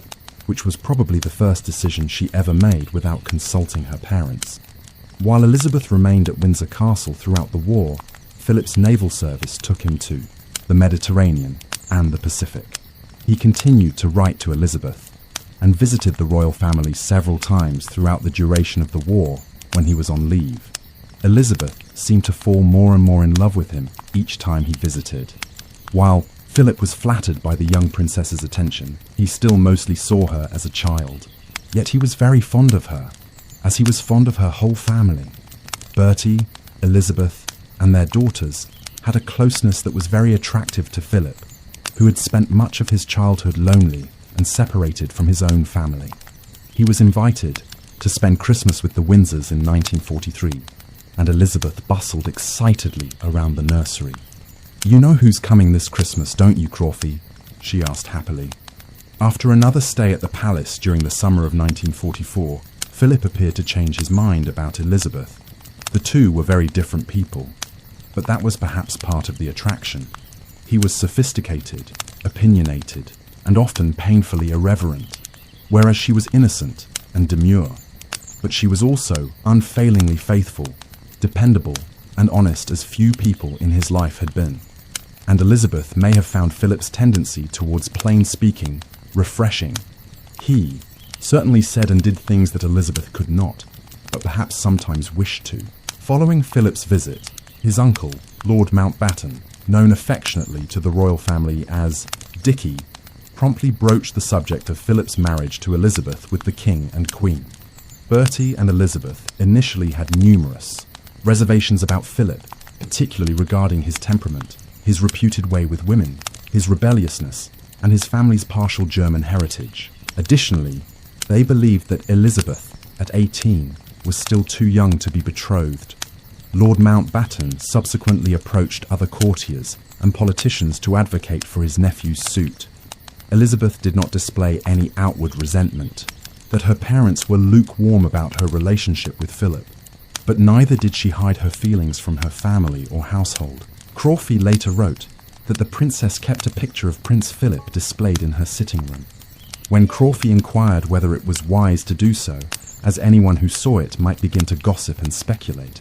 Speaker 1: which was probably the first decision she ever made without consulting her parents. While Elizabeth remained at Windsor Castle throughout the war, Philip's naval service took him to the Mediterranean and the Pacific. He continued to write to Elizabeth and visited the royal family several times throughout the duration of the war when he was on leave. Elizabeth seemed to fall more and more in love with him each time he visited. While Philip was flattered by the young princess's attention, he still mostly saw her as a child. Yet he was very fond of her, as he was fond of her whole family. Bertie, Elizabeth, and their daughters had a closeness that was very attractive to Philip, who had spent much of his childhood lonely and separated from his own family. He was invited to spend Christmas with the Windsors in 1943, and Elizabeth bustled excitedly around the nursery. "You know who's coming this Christmas, don't you, Crawfie?" she asked happily. After another stay at the palace during the summer of 1944, Philip appeared to change his mind about Elizabeth. The two were very different people, but that was perhaps part of the attraction. He was sophisticated, opinionated, and often painfully irreverent, whereas she was innocent and demure. But she was also unfailingly faithful, dependable, and honest as few people in his life had been. And Elizabeth may have found Philip's tendency towards plain speaking refreshing. He certainly said and did things that Elizabeth could not, but perhaps sometimes wished to. Following Philip's visit, his uncle, Lord Mountbatten, known affectionately to the royal family as Dickie, promptly broached the subject of Philip's marriage to Elizabeth with the King and Queen. Bertie and Elizabeth initially had numerous reservations about Philip, particularly regarding his temperament, his reputed way with women, his rebelliousness, and his family's partial German heritage. Additionally, they believed that Elizabeth, at 18, was still too young to be betrothed. Lord Mountbatten subsequently approached other courtiers and politicians to advocate for his nephew's suit. Elizabeth did not display any outward resentment, that her parents were lukewarm about her relationship with Philip, but neither did she hide her feelings from her family or household. Crawfie later wrote that the princess kept a picture of Prince Philip displayed in her sitting room. When Crawfie inquired whether it was wise to do so, as anyone who saw it might begin to gossip and speculate,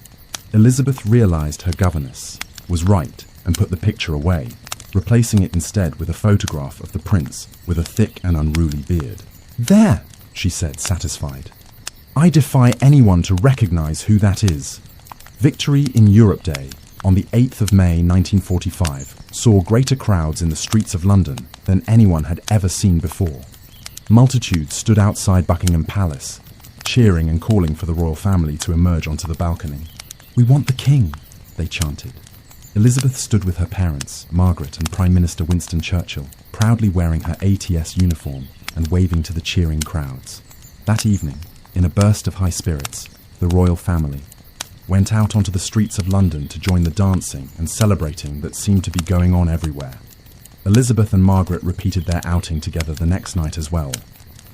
Speaker 1: Elizabeth realized her governess was right and put the picture away, replacing it instead with a photograph of the prince with a thick and unruly beard. "There," she said, satisfied. "I defy anyone to recognize who that is." Victory in Europe Day, on the 8th of May 1945, saw greater crowds in the streets of London than anyone had ever seen before. Multitudes stood outside Buckingham Palace, cheering and calling for the royal family to emerge onto the balcony. "We want the king," they chanted. Elizabeth stood with her parents, Margaret and Prime Minister Winston Churchill, proudly wearing her ATS uniform and waving to the cheering crowds. That evening, in a burst of high spirits, the royal family went out onto the streets of London to join the dancing and celebrating that seemed to be going on everywhere. Elizabeth and Margaret repeated their outing together the next night as well.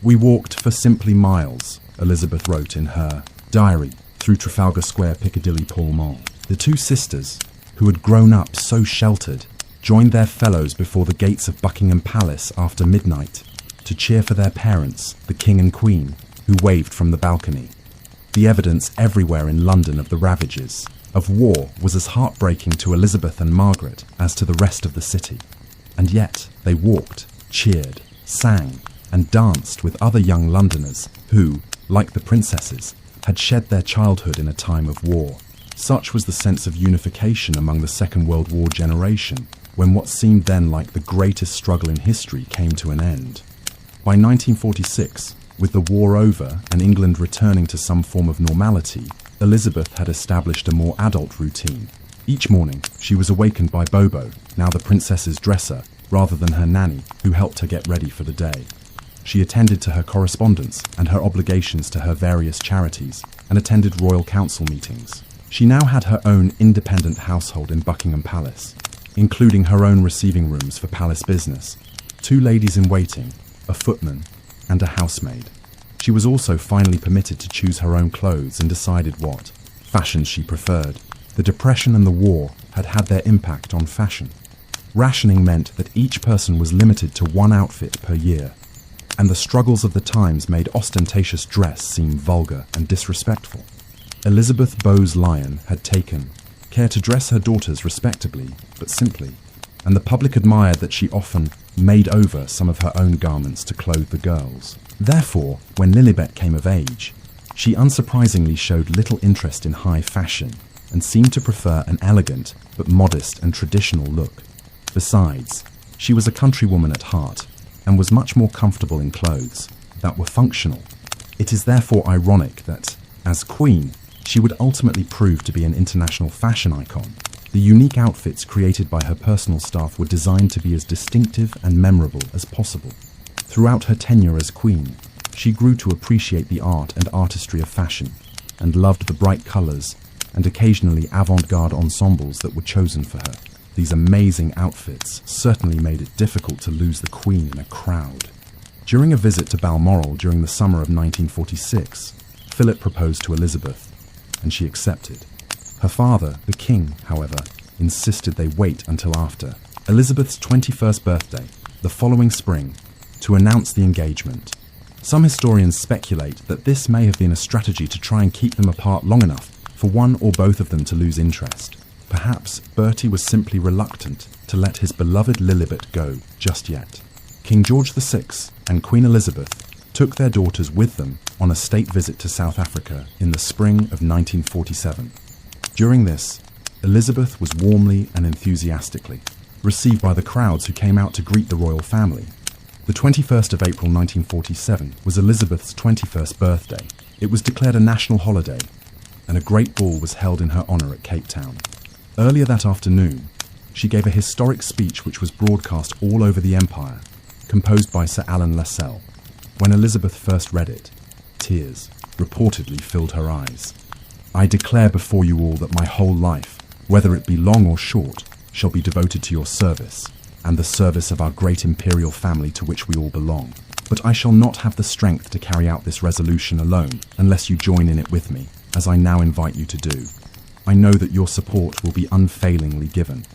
Speaker 1: "We walked for simply miles," Elizabeth wrote in her diary, through Trafalgar Square, Piccadilly, Pall Mall. The two sisters, who had grown up so sheltered, joined their fellows before the gates of Buckingham Palace after midnight to cheer for their parents, the King and Queen, who waved from the balcony. The evidence everywhere in London of the ravages of war was as heartbreaking to Elizabeth and Margaret as to the rest of the city. And yet they walked, cheered, sang, and danced with other young Londoners who, like the princesses, had shed their childhood in a time of war. Such was the sense of unification among the Second World War generation, when what seemed then like the greatest struggle in history came to an end. By 1946, with the war over and England returning to some form of normality, Elizabeth had established a more adult routine. Each morning, she was awakened by Bobo, now the princess's dresser, rather than her nanny, who helped her get ready for the day. She attended to her correspondence and her obligations to her various charities, and attended royal council meetings. She now had her own independent household in Buckingham Palace, including her own receiving rooms for palace business, 2 ladies-in-waiting, a footman, and a housemaid. She was also finally permitted to choose her own clothes and decided what fashions she preferred. The Depression and the war had had their impact on fashion. Rationing meant that each person was limited to 1 outfit per year, and the struggles of the times made ostentatious dress seem vulgar and disrespectful. Elizabeth Bowes-Lyon had taken care to dress her daughters respectably, but simply, and the public admired that she often made over some of her own garments to clothe the girls. Therefore, when Lilibet came of age, she unsurprisingly showed little interest in high fashion and seemed to prefer an elegant but modest and traditional look. Besides, she was a countrywoman at heart and was much more comfortable in clothes that were functional. It is therefore ironic that, as Queen, she would ultimately prove to be an international fashion icon. The unique outfits created by her personal staff were designed to be as distinctive and memorable as possible. Throughout her tenure as Queen, she grew to appreciate the art and artistry of fashion, and loved the bright colours and occasionally avant-garde ensembles that were chosen for her. These amazing outfits certainly made it difficult to lose the Queen in a crowd. During a visit to Balmoral during the summer of 1946, Philip proposed to Elizabeth, and she accepted. Her father, the King, however, insisted they wait until after Elizabeth's 21st birthday, the following spring, to announce the engagement. Some historians speculate that this may have been a strategy to try and keep them apart long enough for one or both of them to lose interest. Perhaps Bertie was simply reluctant to let his beloved Lilibet go just yet. King George VI and Queen Elizabeth took their daughters with them on a state visit to South Africa in the spring of 1947. During this, Elizabeth was warmly and enthusiastically received by the crowds who came out to greet the royal family. The 21st of April 1947 was Elizabeth's 21st birthday. It was declared a national holiday, and a great ball was held in her honour at Cape Town. Earlier that afternoon, she gave a historic speech which was broadcast all over the empire, composed by Sir Alan Lascelles. When Elizabeth first read it, tears reportedly filled her eyes. "I declare before you all that my whole life, whether it be long or short, shall be devoted to your service, and the service of our great imperial family to which we all belong. But I shall not have the strength to carry out this resolution alone unless you join in it with me, as I now invite you to do. I know that your support will be unfailingly given.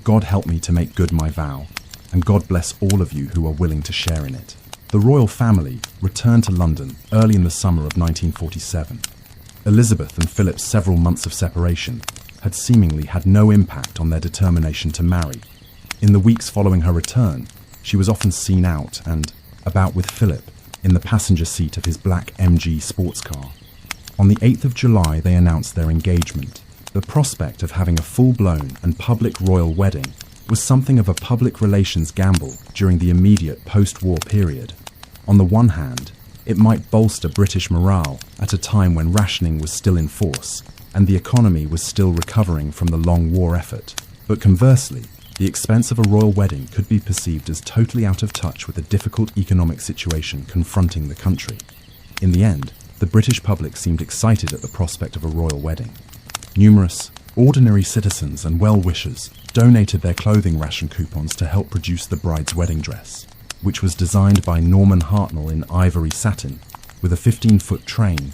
Speaker 1: God help me to make good my vow, and God bless all of you who are willing to share in it." The royal family returned to London early in the summer of 1947. Elizabeth and Philip's several months of separation had seemingly had no impact on their determination to marry. In the weeks following her return, she was often seen out and about with Philip in the passenger seat of his black MG sports car. On the 8th of July, they announced their engagement. The prospect of having a full-blown and public royal wedding was something of a public relations gamble during the immediate post-war period. On the one hand, it might bolster British morale at a time when rationing was still in force and the economy was still recovering from the long war effort. But conversely, the expense of a royal wedding could be perceived as totally out of touch with the difficult economic situation confronting the country. In the end, the British public seemed excited at the prospect of a royal wedding. Numerous ordinary citizens and well-wishers donated their clothing ration coupons to help produce the bride's wedding dress, which was designed by Norman Hartnell in ivory satin, with a 15-foot train,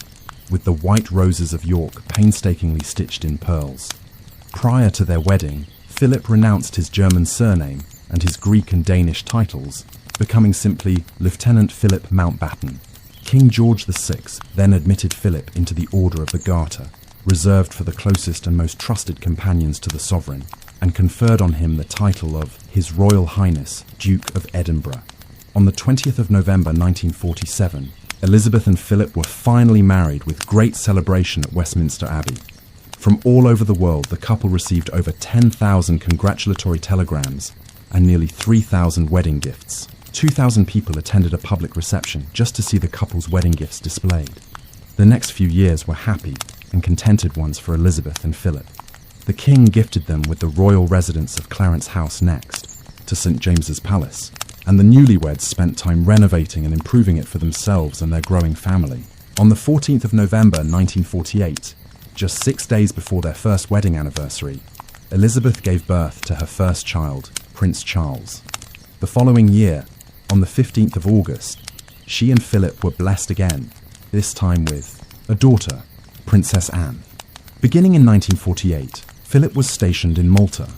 Speaker 1: with the white roses of York painstakingly stitched in pearls. Prior to their wedding, Philip renounced his German surname and his Greek and Danish titles, becoming simply Lieutenant Philip Mountbatten. King George VI then admitted Philip into the Order of the Garter, reserved for the closest and most trusted companions to the sovereign, and conferred on him the title of His Royal Highness, Duke of Edinburgh. On the 20th of November 1947, Elizabeth and Philip were finally married with great celebration at Westminster Abbey. From all over the world, the couple received over 10,000 congratulatory telegrams and nearly 3,000 wedding gifts. 2,000 people attended a public reception just to see the couple's wedding gifts displayed. The next few years were happy and contented ones for Elizabeth and Philip. The king gifted them with the royal residence of Clarence House next to St James's Palace, and the newlyweds spent time renovating and improving it for themselves and their growing family. On the 14th of November 1948, just 6 days before their first wedding anniversary, Elizabeth gave birth to her first child, Prince Charles. The following year, on the 15th of August, she and Philip were blessed again, this time with a daughter, Princess Anne. Beginning in 1948, Philip was stationed in Malta,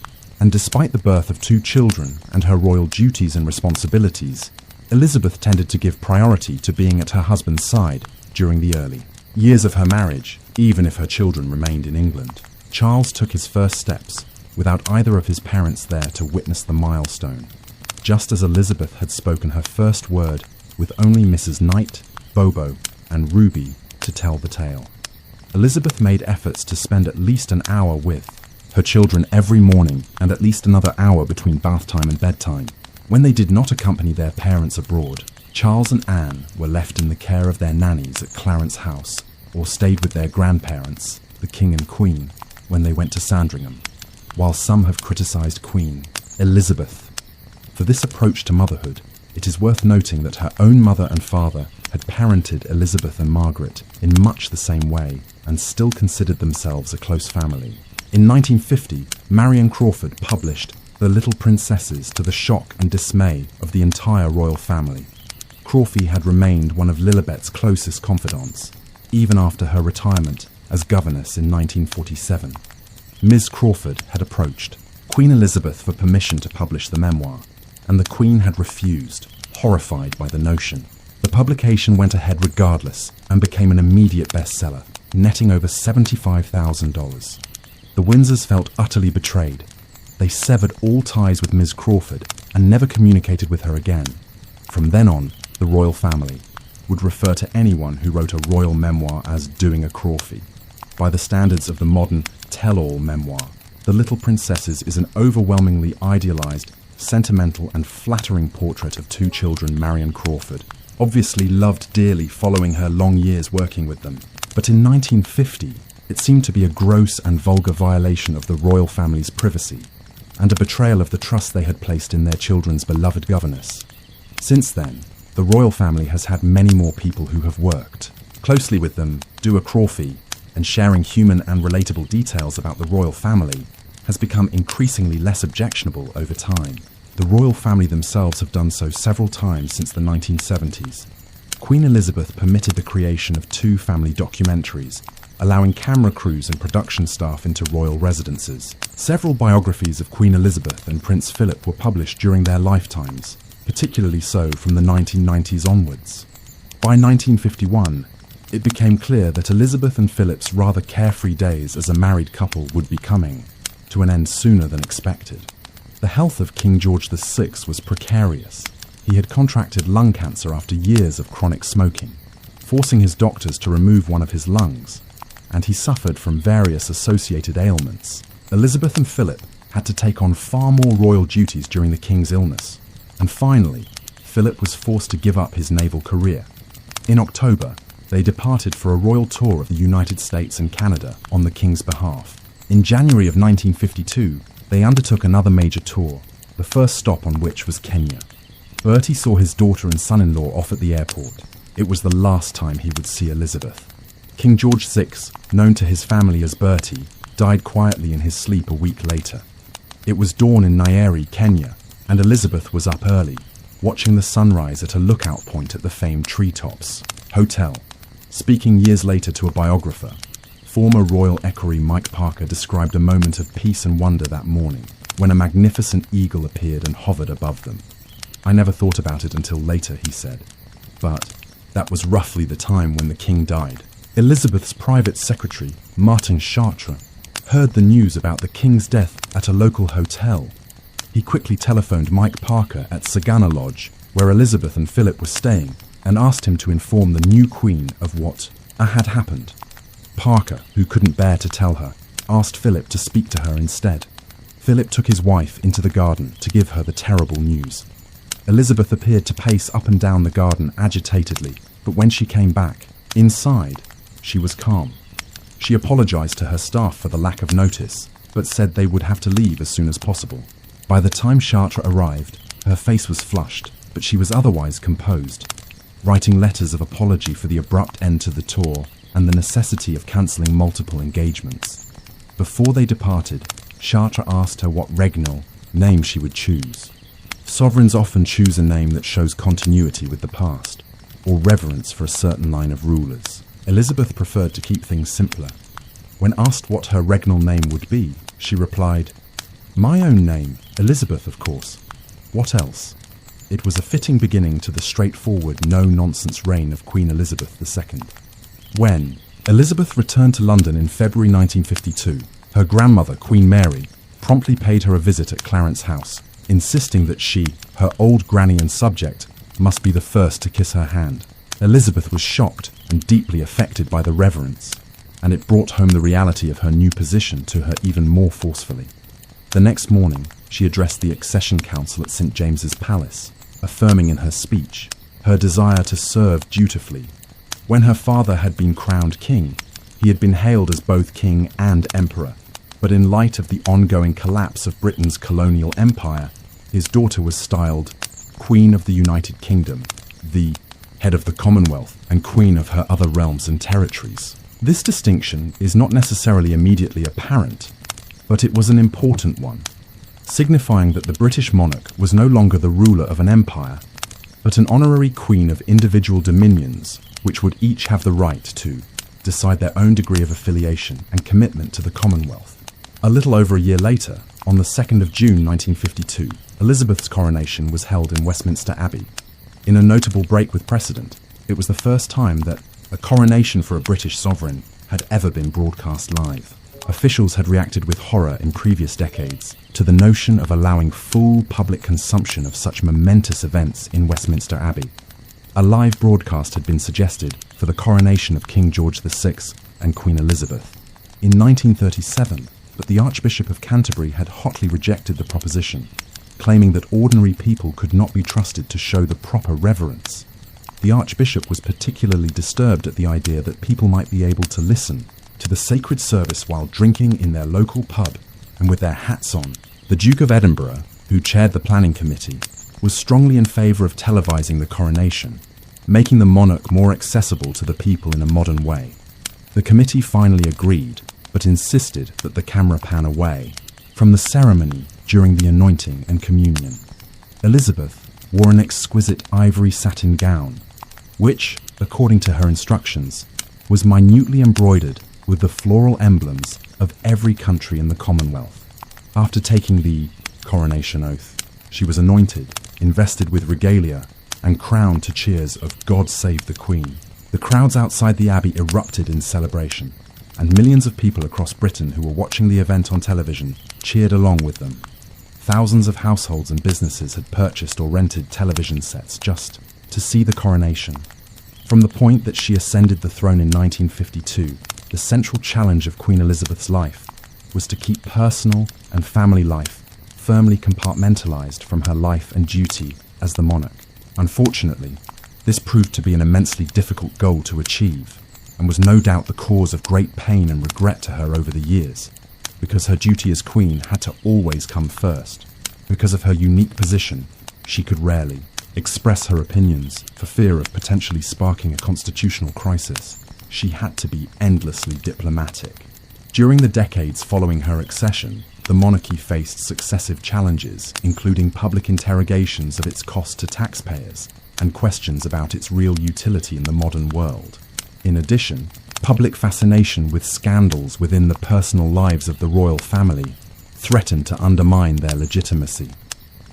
Speaker 1: and despite the birth of 2 children and her royal duties and responsibilities, Elizabeth tended to give priority to being at her husband's side during the early years of her marriage, even if her children remained in England. Charles took his first steps without either of his parents there to witness the milestone, just as Elizabeth had spoken her first word with only Mrs. Knight, Bobo, and Ruby to tell the tale. Elizabeth made efforts to spend at least an hour with her children every morning and at least another hour between bath time and bedtime. When they did not accompany their parents abroad, Charles and Anne were left in the care of their nannies at Clarence House or stayed with their grandparents, the King and Queen, when they went to Sandringham. While some have criticised Queen Elizabeth for this approach to motherhood, it is worth noting that her own mother and father had parented Elizabeth and Margaret in much the same way and still considered themselves a close family. In 1950, Marion Crawford published The Little Princesses to the shock and dismay of the entire royal family. Crawford had remained one of Lilibet's closest confidants, even after her retirement as governess in 1947. Ms. Crawford had approached Queen Elizabeth for permission to publish the memoir, and the Queen had refused, horrified by the notion. The publication went ahead regardless and became an immediate bestseller, netting over $75,000. The Windsors felt utterly betrayed. They severed all ties with Ms. Crawford and never communicated with her again. From then on, the royal family would refer to anyone who wrote a royal memoir as doing a Crawford. By the standards of the modern tell-all memoir, The Little Princesses is an overwhelmingly idealized, sentimental and flattering portrait of 2 children Marion Crawford, obviously loved dearly following her long years working with them. But in 1950, it seemed to be a gross and vulgar violation of the royal family's privacy, and a betrayal of the trust they had placed in their children's beloved governess. Since then, the royal family has had many more people who have worked closely with them, do a Crawford, and sharing human and relatable details about the royal family has become increasingly less objectionable over time. The royal family themselves have done so several times since the 1970s. Queen Elizabeth permitted the creation of 2 family documentaries, allowing camera crews and production staff into royal residences. Several biographies of Queen Elizabeth and Prince Philip were published during their lifetimes, particularly so from the 1990s onwards. By 1951, it became clear that Elizabeth and Philip's rather carefree days as a married couple would be coming to an end sooner than expected. The health of King George VI was precarious. He had contracted lung cancer after years of chronic smoking, forcing his doctors to remove one of his lungs, and he suffered from various associated ailments. Elizabeth and Philip had to take on far more royal duties during the king's illness, and finally, Philip was forced to give up his naval career. In October, they departed for a royal tour of the United States and Canada on the king's behalf. In January of 1952, they undertook another major tour, the first stop on which was Kenya. Bertie saw his daughter and son-in-law off at the airport. It was the last time he would see Elizabeth. King George VI, known to his family as Bertie, died quietly in his sleep a week later. It was dawn in Nyeri, Kenya, and Elizabeth was up early, watching the sunrise at a lookout point at the famed Treetops Hotel. Speaking years later to a biographer, former royal equerry Mike Parker described a moment of peace and wonder that morning, when a magnificent eagle appeared and hovered above them. "I never thought about it until later," he said, "but that was roughly the time when the king died." Elizabeth's private secretary, Martin Chartres, heard the news about the king's death at a local hotel. He quickly telephoned Mike Parker at Sagana Lodge, where Elizabeth and Philip were staying, and asked him to inform the new queen of what had happened. Parker, who couldn't bear to tell her, asked Philip to speak to her instead. Philip took his wife into the garden to give her the terrible news. Elizabeth appeared to pace up and down the garden agitatedly, but when she came back, inside, she was calm. She apologized to her staff for the lack of notice, but said they would have to leave as soon as possible. By the time Chartres arrived, her face was flushed, but she was otherwise composed, writing letters of apology for the abrupt end to the tour and the necessity of cancelling multiple engagements. Before they departed, Chartres asked her what regnal name she would choose. Sovereigns often choose a name that shows continuity with the past, or reverence for a certain line of rulers. Elizabeth preferred to keep things simpler. When asked what her regnal name would be, she replied, "My own name, Elizabeth, of course. What else?" It was a fitting beginning to the straightforward, no-nonsense reign of Queen Elizabeth II. When Elizabeth returned to London in February 1952, her grandmother, Queen Mary, promptly paid her a visit at Clarence House, insisting that she, her old granny and subject, must be the first to kiss her hand. Elizabeth was shocked and deeply affected by the reverence, and it brought home the reality of her new position to her even more forcefully. The next morning, she addressed the Accession Council at St. James's Palace, affirming in her speech her desire to serve dutifully. When her father had been crowned king, he had been hailed as both king and emperor, but in light of the ongoing collapse of Britain's colonial empire, his daughter was styled Queen of the United Kingdom, the head of the Commonwealth, and queen of her other realms and territories. This distinction is not necessarily immediately apparent, but it was an important one, signifying that the British monarch was no longer the ruler of an empire, but an honorary queen of individual dominions, which would each have the right to decide their own degree of affiliation and commitment to the Commonwealth. A little over a year later, on the 2nd of June 1952, Elizabeth's coronation was held in Westminster Abbey. In a notable break with precedent, it was the first time that a coronation for a British sovereign had ever been broadcast live. Officials had reacted with horror in previous decades to the notion of allowing full public consumption of such momentous events in Westminster Abbey. A live broadcast had been suggested for the coronation of King George VI and Queen Elizabeth in 1937, but the Archbishop of Canterbury had hotly rejected the proposition, claiming that ordinary people could not be trusted to show the proper reverence. The Archbishop was particularly disturbed at the idea that people might be able to listen to the sacred service while drinking in their local pub and with their hats on. The Duke of Edinburgh, who chaired the planning committee, was strongly in favour of televising the coronation, making the monarch more accessible to the people in a modern way. The committee finally agreed, but insisted that the camera pan away from the ceremony during the anointing and communion. Elizabeth wore an exquisite ivory satin gown, which, according to her instructions, was minutely embroidered with the floral emblems of every country in the Commonwealth. After taking the coronation oath, she was anointed, invested with regalia, and crowned to cheers of "God Save the Queen." The crowds outside the Abbey erupted in celebration, and millions of people across Britain who were watching the event on television cheered along with them. Thousands of households and businesses had purchased or rented television sets just to see the coronation. From the point that she ascended the throne in 1952, the central challenge of Queen Elizabeth's life was to keep personal and family life firmly compartmentalized from her life and duty as the monarch. Unfortunately, this proved to be an immensely difficult goal to achieve, and was no doubt the cause of great pain and regret to her over the years, because her duty as queen had to always come first. Because of her unique position, she could rarely express her opinions for fear of potentially sparking a constitutional crisis. She had to be endlessly diplomatic. During the decades following her accession, the monarchy faced successive challenges, including public interrogations of its cost to taxpayers and questions about its real utility in the modern world. In addition, public fascination with scandals within the personal lives of the royal family threatened to undermine their legitimacy.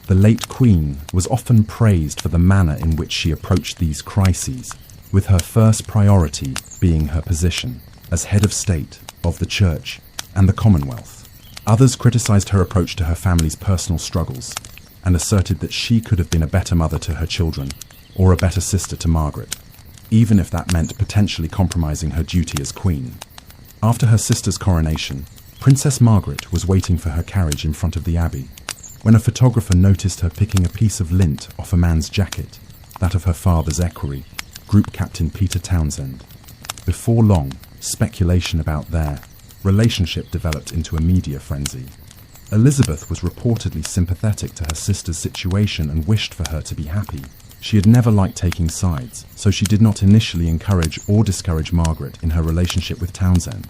Speaker 1: The late Queen was often praised for the manner in which she approached these crises, with her first priority being her position as head of state, of the church, and the Commonwealth. Others criticised her approach to her family's personal struggles and asserted that she could have been a better mother to her children or a better sister to Margaret, even if that meant potentially compromising her duty as queen. After her sister's coronation, Princess Margaret was waiting for her carriage in front of the abbey when a photographer noticed her picking a piece of lint off a man's jacket, that of her father's equerry, Group Captain Peter Townsend. Before long, speculation about their relationship developed into a media frenzy. Elizabeth was reportedly sympathetic to her sister's situation and wished for her to be happy. She had never liked taking sides, so she did not initially encourage or discourage Margaret in her relationship with Townsend.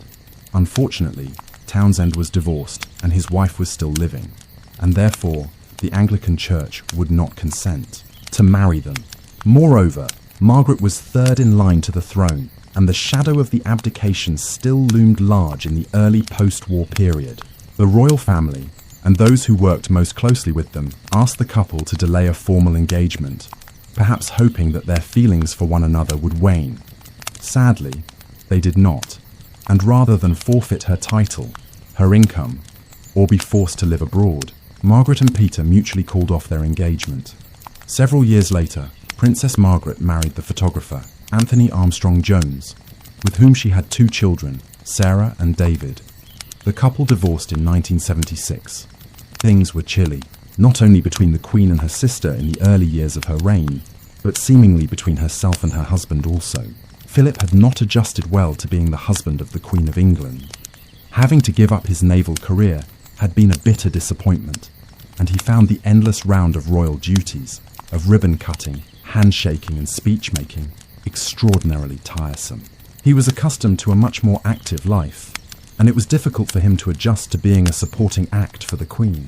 Speaker 1: Unfortunately, Townsend was divorced and his wife was still living, and therefore the Anglican Church would not consent to marry them. Moreover, Margaret was third in line to the throne, and the shadow of the abdication still loomed large in the early post-war period. The royal family, and those who worked most closely with them, asked the couple to delay a formal engagement, perhaps hoping that their feelings for one another would wane. Sadly, they did not, and rather than forfeit her title, her income, or be forced to live abroad, Margaret and Peter mutually called off their engagement. Several years later, Princess Margaret married the photographer, Anthony Armstrong Jones, with whom she had 2 children, Sarah and David. The couple divorced in 1976. Things were chilly, not only between the Queen and her sister in the early years of her reign, but seemingly between herself and her husband also. Philip had not adjusted well to being the husband of the Queen of England. Having to give up his naval career had been a bitter disappointment, and he found the endless round of royal duties, of ribbon cutting, handshaking and speech-making, extraordinarily tiresome. He was accustomed to a much more active life, and it was difficult for him to adjust to being a supporting act for the Queen.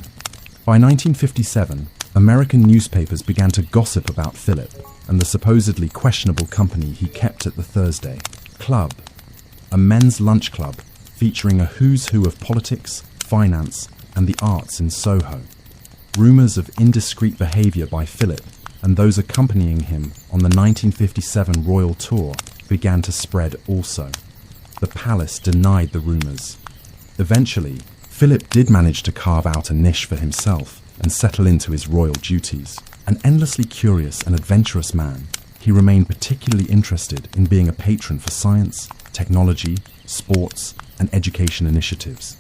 Speaker 1: By 1957, American newspapers began to gossip about Philip and the supposedly questionable company he kept at the Thursday Club, a men's lunch club featuring a who's who of politics, finance, and the arts in Soho. Rumours of indiscreet behaviour by Philip and those accompanying him on the 1957 royal tour began to spread also. The palace denied the rumours. Eventually, Philip did manage to carve out a niche for himself and settle into his royal duties. An endlessly curious and adventurous man, he remained particularly interested in being a patron for science, technology, sports, and education initiatives.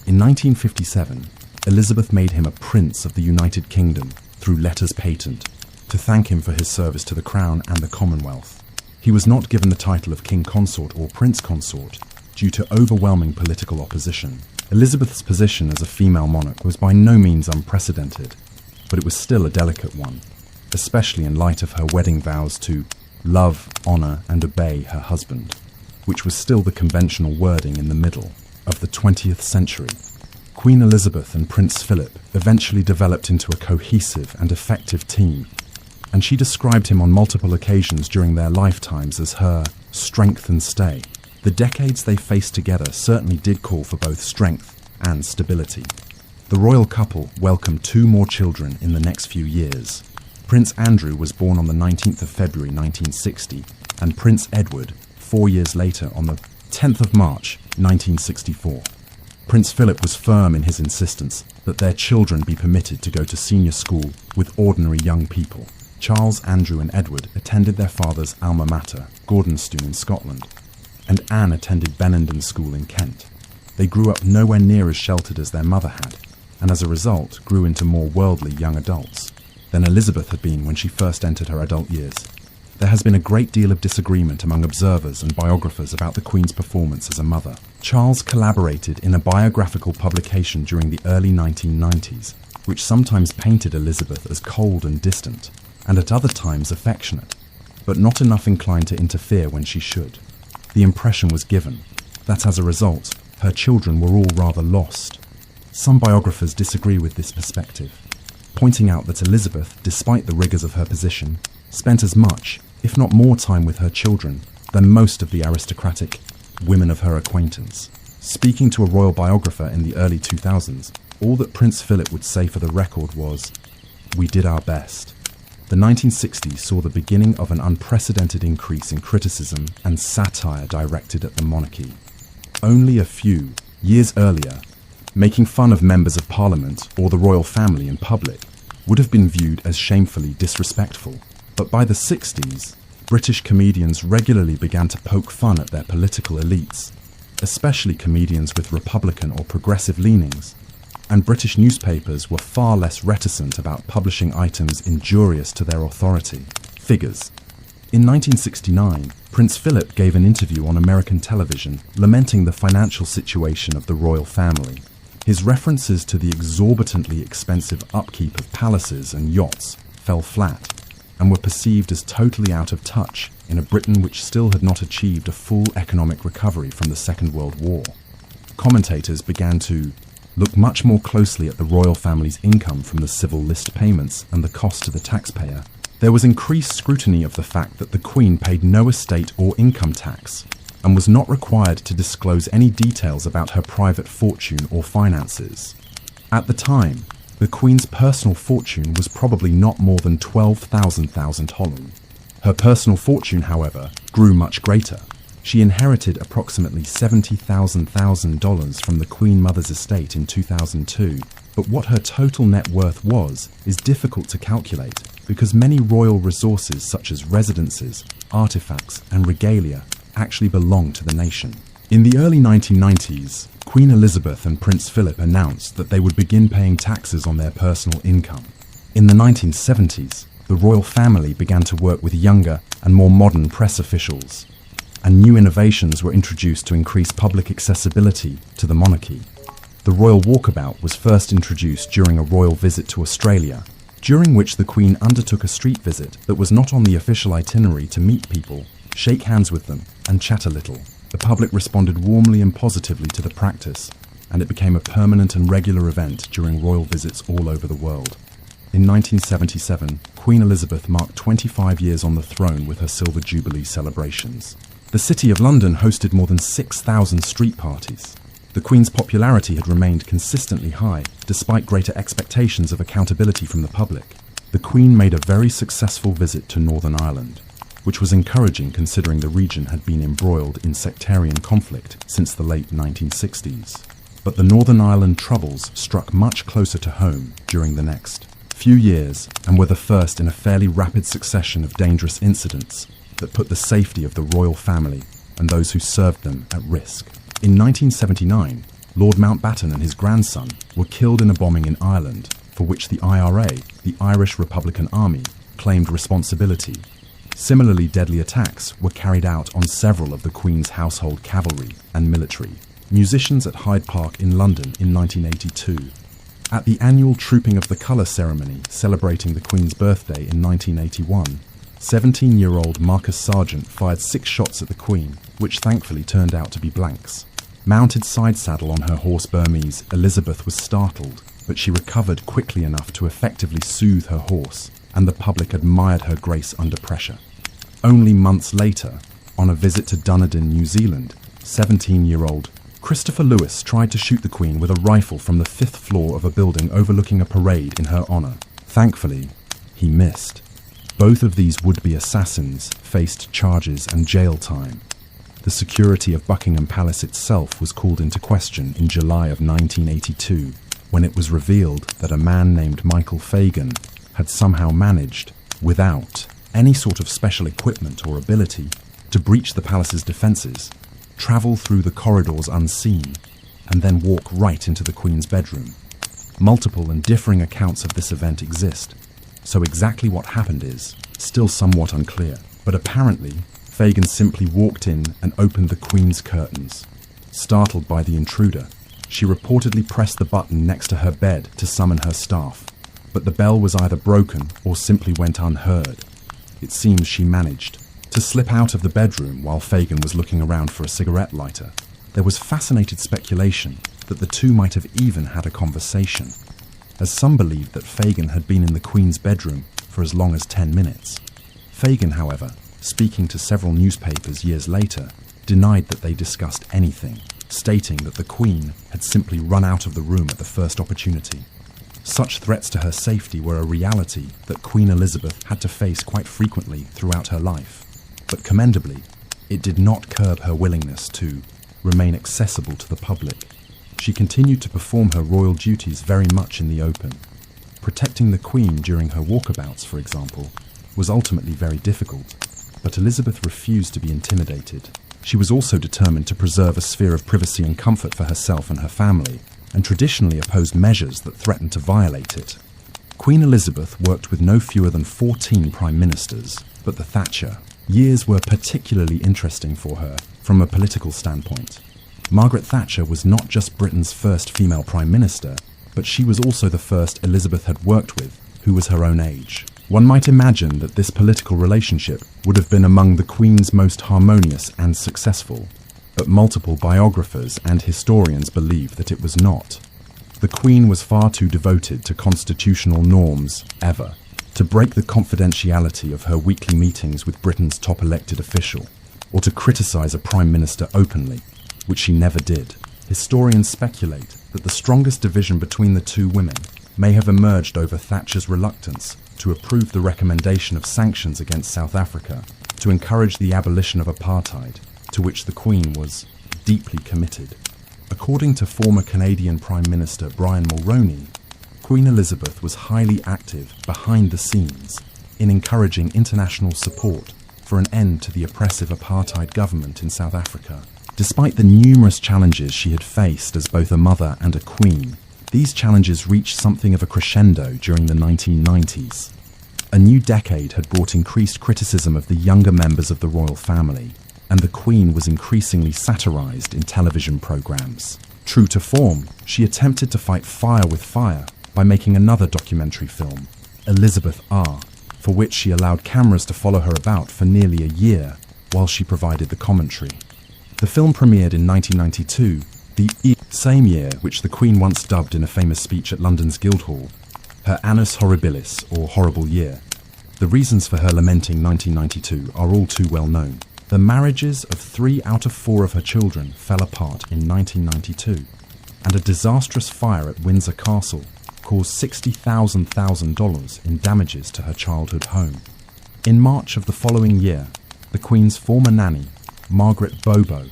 Speaker 1: In 1957, Elizabeth made him a Prince of the United Kingdom through letters patent to thank him for his service to the Crown and the Commonwealth. He was not given the title of King Consort or Prince Consort due to overwhelming political opposition. Elizabeth's position as a female monarch was by no means unprecedented, but it was still a delicate one, especially in light of her wedding vows to love, honour and obey her husband, which was still the conventional wording in the middle of the 20th century. Queen Elizabeth and Prince Philip eventually developed into a cohesive and effective team, and she described him on multiple occasions during their lifetimes as her strength and stay. The decades they faced together certainly did call for both strength and stability. The royal couple welcomed 2 more children in the next few years. Prince Andrew was born on the 19th of February 1960, and Prince Edward 4 years later on the 10th of March 1964. Prince Philip was firm in his insistence that their children be permitted to go to senior school with ordinary young people. Charles, Andrew and Edward attended their father's alma mater, Gordonstoun in Scotland, and Anne attended Benenden School in Kent. They grew up nowhere near as sheltered as their mother had, and as a result grew into more worldly young adults than Elizabeth had been when she first entered her adult years. There has been a great deal of disagreement among observers and biographers about the Queen's performance as a mother. Charles collaborated in a biographical publication during the early 1990s, which sometimes painted Elizabeth as cold and distant, and at other times affectionate, but not enough inclined to interfere when she should. The impression was given that as a result, her children were all rather lost. Some biographers disagree with this perspective, pointing out that Elizabeth, despite the rigours of her position, spent as much, if not more time with her children than most of the aristocratic women of her acquaintance. Speaking to a royal biographer in the early 2000s, all that Prince Philip would say for the record was, "We did our best." The 1960s saw the beginning of an unprecedented increase in criticism and satire directed at the monarchy. Only a few years earlier, making fun of members of parliament or the royal family in public would have been viewed as shamefully disrespectful. But by the 60s, British comedians regularly began to poke fun at their political elites, especially comedians with Republican or progressive leanings, and British newspapers were far less reticent about publishing items injurious to their authority. Figures. In 1969, Prince Philip gave an interview on American television lamenting the financial situation of the royal family. His references to the exorbitantly expensive upkeep of palaces and yachts fell flat and were perceived as totally out of touch in a Britain which still had not achieved a full economic recovery from the Second World War. Commentators began to look much more closely at the royal family's income from the civil list payments and the cost to the taxpayer. There was increased scrutiny of the fact that the Queen paid no estate or income tax and was not required to disclose any details about her private fortune or finances. At the time, the Queen's personal fortune was probably not more than 12,000 holland. Her personal fortune, however, grew much greater. She inherited approximately $70,000 from the Queen Mother's estate in 2002, but what her total net worth was is difficult to calculate because many royal resources such as residences, artifacts and regalia actually belong to the nation. In the early 1990s, Queen Elizabeth and Prince Philip announced that they would begin paying taxes on their personal income. In the 1970s, the royal family began to work with younger and more modern press officials, and new innovations were introduced to increase public accessibility to the monarchy. The Royal Walkabout was first introduced during a royal visit to Australia, during which the Queen undertook a street visit that was not on the official itinerary to meet people, shake hands with them, and chat a little. The public responded warmly and positively to the practice, and it became a permanent and regular event during royal visits all over the world. In 1977, Queen Elizabeth marked 25 years on the throne with her Silver Jubilee celebrations. The City of London hosted more than 6,000 street parties. The Queen's popularity had remained consistently high, despite greater expectations of accountability from the public. The Queen made a very successful visit to Northern Ireland, which was encouraging considering the region had been embroiled in sectarian conflict since the late 1960s. But the Northern Ireland troubles struck much closer to home during the next few years and were the first in a fairly rapid succession of dangerous incidents that put the safety of the royal family and those who served them at risk. In 1979, Lord Mountbatten and his grandson were killed in a bombing in Ireland, for which the IRA, the Irish Republican Army, claimed responsibility. Similarly deadly attacks were carried out on several of the Queen's household cavalry and military. Musicians at Hyde Park in London in 1982. At the annual Trooping of the Colour ceremony celebrating the Queen's birthday in 1981, 17-year-old Marcus Sargent fired 6 shots at the Queen, which thankfully turned out to be blanks. Mounted side saddle on her horse Burmese, Elizabeth was startled, but she recovered quickly enough to effectively soothe her horse, and the public admired her grace under pressure. Only months later, on a visit to Dunedin, New Zealand, 17-year-old Christopher Lewis tried to shoot the Queen with a rifle from the 5th floor of a building overlooking a parade in her honour. Thankfully, he missed. Both of these would-be assassins faced charges and jail time. The security of Buckingham Palace itself was called into question in July of 1982, when it was revealed that a man named Michael Fagan had somehow managed, without any sort of special equipment or ability, to breach the palace's defences, travel through the corridors unseen, and then walk right into the Queen's bedroom. Multiple and differing accounts of this event exist, so exactly what happened is still somewhat unclear. But apparently, Fagan simply walked in and opened the Queen's curtains. Startled by the intruder, she reportedly pressed the button next to her bed to summon her staff, but the bell was either broken or simply went unheard. It seems she managed to slip out of the bedroom while Fagan was looking around for a cigarette lighter. There was fascinated speculation that the two might have even had a conversation, as some believed that Fagan had been in the Queen's bedroom for as long as 10 minutes. Fagan, however, speaking to several newspapers years later, denied that they discussed anything, stating that the Queen had simply run out of the room at the first opportunity. Such threats to her safety were a reality that Queen Elizabeth had to face quite frequently throughout her life. But commendably, it did not curb her willingness to remain accessible to the public. She continued to perform her royal duties very much in the open. Protecting the Queen during her walkabouts, for example, was ultimately very difficult, but Elizabeth refused to be intimidated. She was also determined to preserve a sphere of privacy and comfort for herself and her family, and traditionally opposed measures that threatened to violate it. Queen Elizabeth worked with no fewer than 14 prime ministers, but the Thatcher years were particularly interesting for her from a political standpoint. Margaret Thatcher was not just Britain's first female prime minister, but she was also the first Elizabeth had worked with who was her own age. One might imagine that this political relationship would have been among the Queen's most harmonious and successful, but multiple biographers and historians believe that it was not. The Queen was far too devoted to constitutional norms ever to break the confidentiality of her weekly meetings with Britain's top elected official, or to criticise a prime minister openly, which she never did. Historians speculate that the strongest division between the two women may have emerged over Thatcher's reluctance to approve the recommendation of sanctions against South Africa to encourage the abolition of apartheid, to which the Queen was deeply committed. According to former Canadian Prime Minister Brian Mulroney, Queen Elizabeth was highly active behind the scenes in encouraging international support for an end to the oppressive apartheid government in South Africa. Despite the numerous challenges she had faced as both a mother and a queen, these challenges reached something of a crescendo during the 1990s. A new decade had brought increased criticism of the younger members of the royal family, and the Queen was increasingly satirized in television programs. True to form, she attempted to fight fire with fire by making another documentary film, Elizabeth R., for which she allowed cameras to follow her about for nearly a year while she provided the commentary. The film premiered in 1992, the same year which the Queen once dubbed in a famous speech at London's Guildhall her annus horribilis, or horrible year. The reasons for her lamenting 1992 are all too well known. The marriages of 3 out of 4 of her children fell apart in 1992, and a disastrous fire at Windsor Castle caused $60,000 in damages to her childhood home. In March of the following year, the Queen's former nanny, Margaret Bobo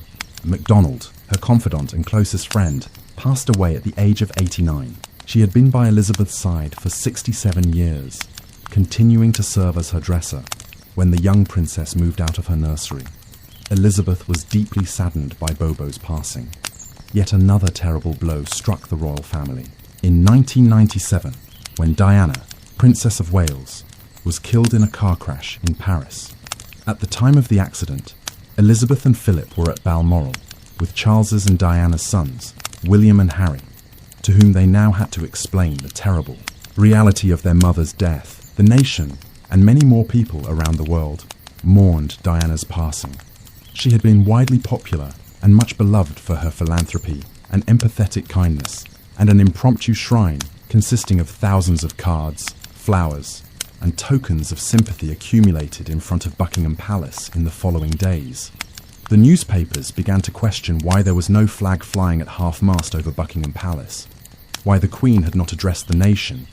Speaker 1: MacDonald, her confidant and closest friend, passed away at the age of 89. She had been by Elizabeth's side for 67 years, continuing to serve as her dresser when the young princess moved out of her nursery. Elizabeth was deeply saddened by Bobo's passing. Yet another terrible blow struck the royal family. In 1997, when Diana, Princess of Wales, was killed in a car crash in Paris. At the time of the accident, Elizabeth and Philip were at Balmoral with Charles's and Diana's sons, William and Harry, to whom they now had to explain the terrible reality of their mother's death. The nation, and many more people around the world, mourned Diana's passing. She had been widely popular and much beloved for her philanthropy and empathetic kindness, and an impromptu shrine consisting of thousands of cards, flowers, and tokens of sympathy accumulated in front of Buckingham Palace in the following days. The newspapers began to question why there was no flag flying at half-mast over Buckingham Palace, why the Queen had not addressed the nation,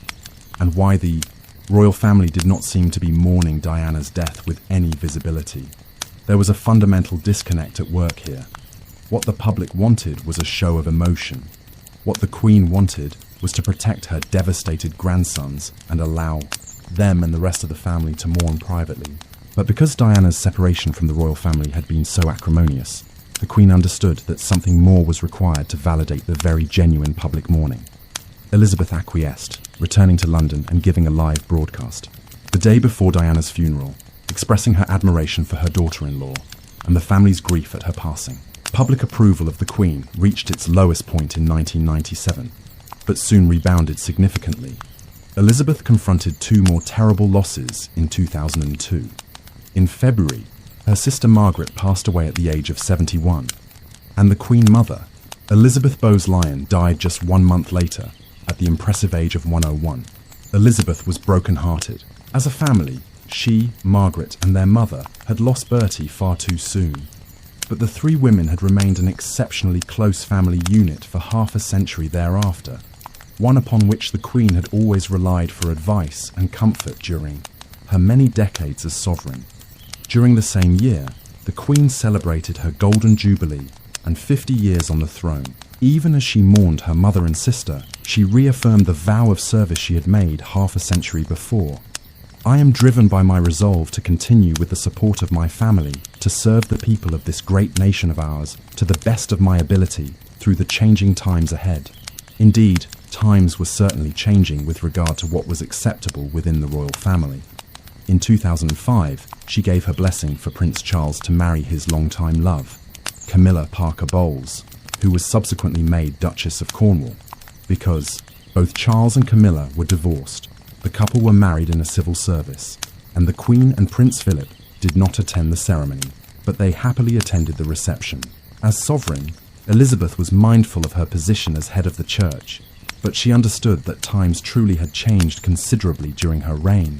Speaker 1: and why the royal family did not seem to be mourning Diana's death with any visibility. There was a fundamental disconnect at work here. What the public wanted was a show of emotion. What the Queen wanted was to protect her devastated grandsons and allow them and the rest of the family to mourn privately. But because Diana's separation from the royal family had been so acrimonious, the Queen understood that something more was required to validate the very genuine public mourning. Elizabeth acquiesced, returning to London and giving a live broadcast, the day before Diana's funeral, expressing her admiration for her daughter-in-law and the family's grief at her passing. Public approval of the Queen reached its lowest point in 1997, but soon rebounded significantly. Elizabeth confronted 2 more terrible losses in 2002. In February, her sister Margaret passed away at the age of 71, and the Queen Mother, Elizabeth Bowes-Lyon, died just 1 month later at the impressive age of 101. Elizabeth was broken-hearted. As a family, she, Margaret, and their mother had lost Bertie far too soon. But the 3 women had remained an exceptionally close family unit for half a century thereafter. one upon which the Queen had always relied for advice and comfort during her many decades as sovereign. During the same year, the Queen celebrated her Golden Jubilee and 50 years on the throne. Even as she mourned her mother and sister, she reaffirmed the vow of service she had made half a century before. "I am driven by my resolve to continue with the support of my family, to serve the people of this great nation of ours to the best of my ability through the changing times ahead." Indeed, times were certainly changing with regard to what was acceptable within the royal family. In 2005, she gave her blessing for Prince Charles to marry his longtime love, Camilla Parker Bowles, who was subsequently made Duchess of Cornwall. Because both Charles and Camilla were divorced, the couple were married in a civil service, and the Queen and Prince Philip did not attend the ceremony, but they happily attended the reception. As sovereign, Elizabeth was mindful of her position as head of the church, but she understood that times truly had changed considerably during her reign.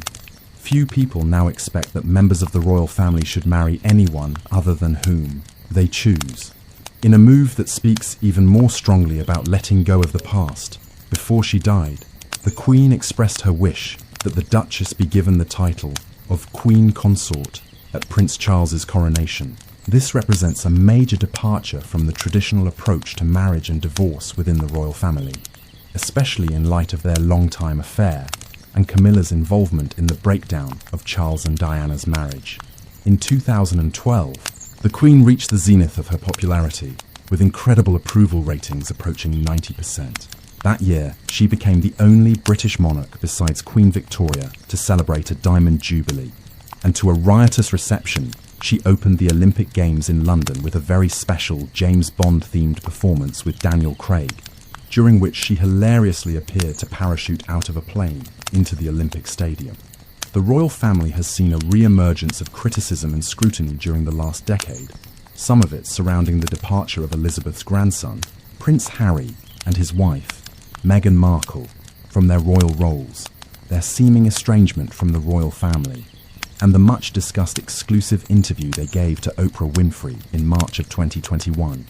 Speaker 1: Few people now expect that members of the royal family should marry anyone other than whom they choose. In a move that speaks even more strongly about letting go of the past, before she died, the Queen expressed her wish that the Duchess be given the title of Queen Consort at Prince Charles's coronation. This represents a major departure from the traditional approach to marriage and divorce within the royal family, especially in light of their long-time affair and Camilla's involvement in the breakdown of Charles and Diana's marriage. In 2012, the Queen reached the zenith of her popularity, with incredible approval ratings approaching 90%. That year, she became the only British monarch besides Queen Victoria to celebrate a Diamond Jubilee. And to a riotous reception, she opened the Olympic Games in London with a very special James Bond-themed performance with Daniel Craig, during which she hilariously appeared to parachute out of a plane into the Olympic Stadium. The royal family has seen a re-emergence of criticism and scrutiny during the last decade, some of it surrounding the departure of Elizabeth's grandson, Prince Harry, and his wife, Meghan Markle, from their royal roles, their seeming estrangement from the royal family, and the much-discussed exclusive interview they gave to Oprah Winfrey in March of 2021.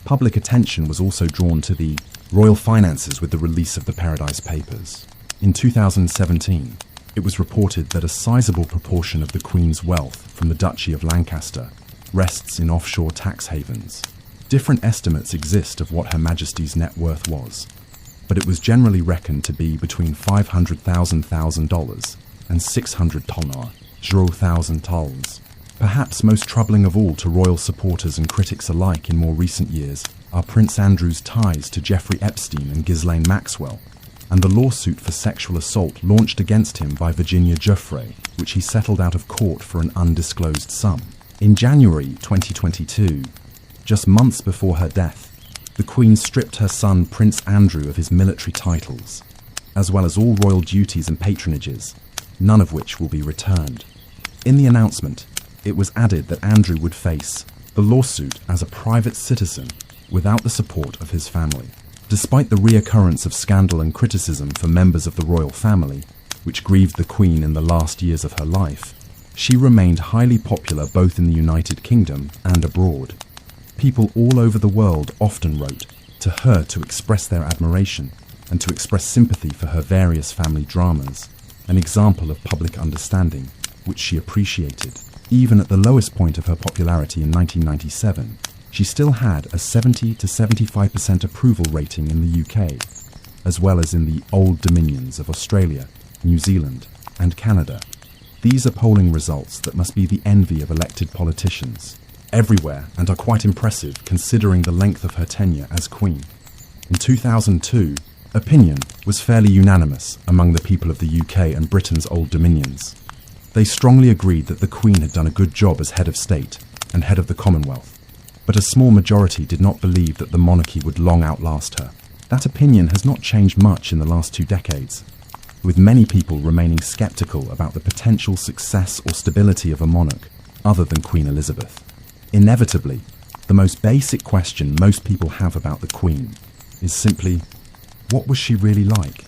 Speaker 1: Public attention was also drawn to the royal finances with the release of the Paradise Papers. In 2017, it was reported that a sizable proportion of the Queen's wealth from the Duchy of Lancaster rests in offshore tax havens. Different estimates exist of what Her Majesty's net worth was, but it was generally reckoned to be between $500,000 and $600,000. Perhaps most troubling of all to royal supporters and critics alike in more recent years are Prince Andrew's ties to Jeffrey Epstein and Ghislaine Maxwell, and the lawsuit for sexual assault launched against him by Virginia Giuffre, which he settled out of court for an undisclosed sum. In January 2022, just months before her death, the Queen stripped her son Prince Andrew of his military titles, as well as all royal duties and patronages, none of which will be returned. In the announcement, it was added that Andrew would face the lawsuit as a private citizen without the support of his family. Despite the reoccurrence of scandal and criticism for members of the royal family, which grieved the Queen in the last years of her life, she remained highly popular both in the United Kingdom and abroad. People all over the world often wrote to her to express their admiration and to express sympathy for her various family dramas, an example of public understanding, which she appreciated. Even at the lowest point of her popularity in 1997, she still had a 70 to 75% approval rating in the UK, as well as in the Old Dominions of Australia, New Zealand, and Canada. These are polling results that must be the envy of elected politicians everywhere and are quite impressive considering the length of her tenure as Queen. In 2002, opinion was fairly unanimous among the people of the UK and Britain's Old Dominions. They strongly agreed that the Queen had done a good job as head of state and head of the Commonwealth, but a small majority did not believe that the monarchy would long outlast her. That opinion has not changed much in the last 2 decades, with many people remaining sceptical about the potential success or stability of a monarch other than Queen Elizabeth. Inevitably, the most basic question most people have about the Queen is simply, what was she really like?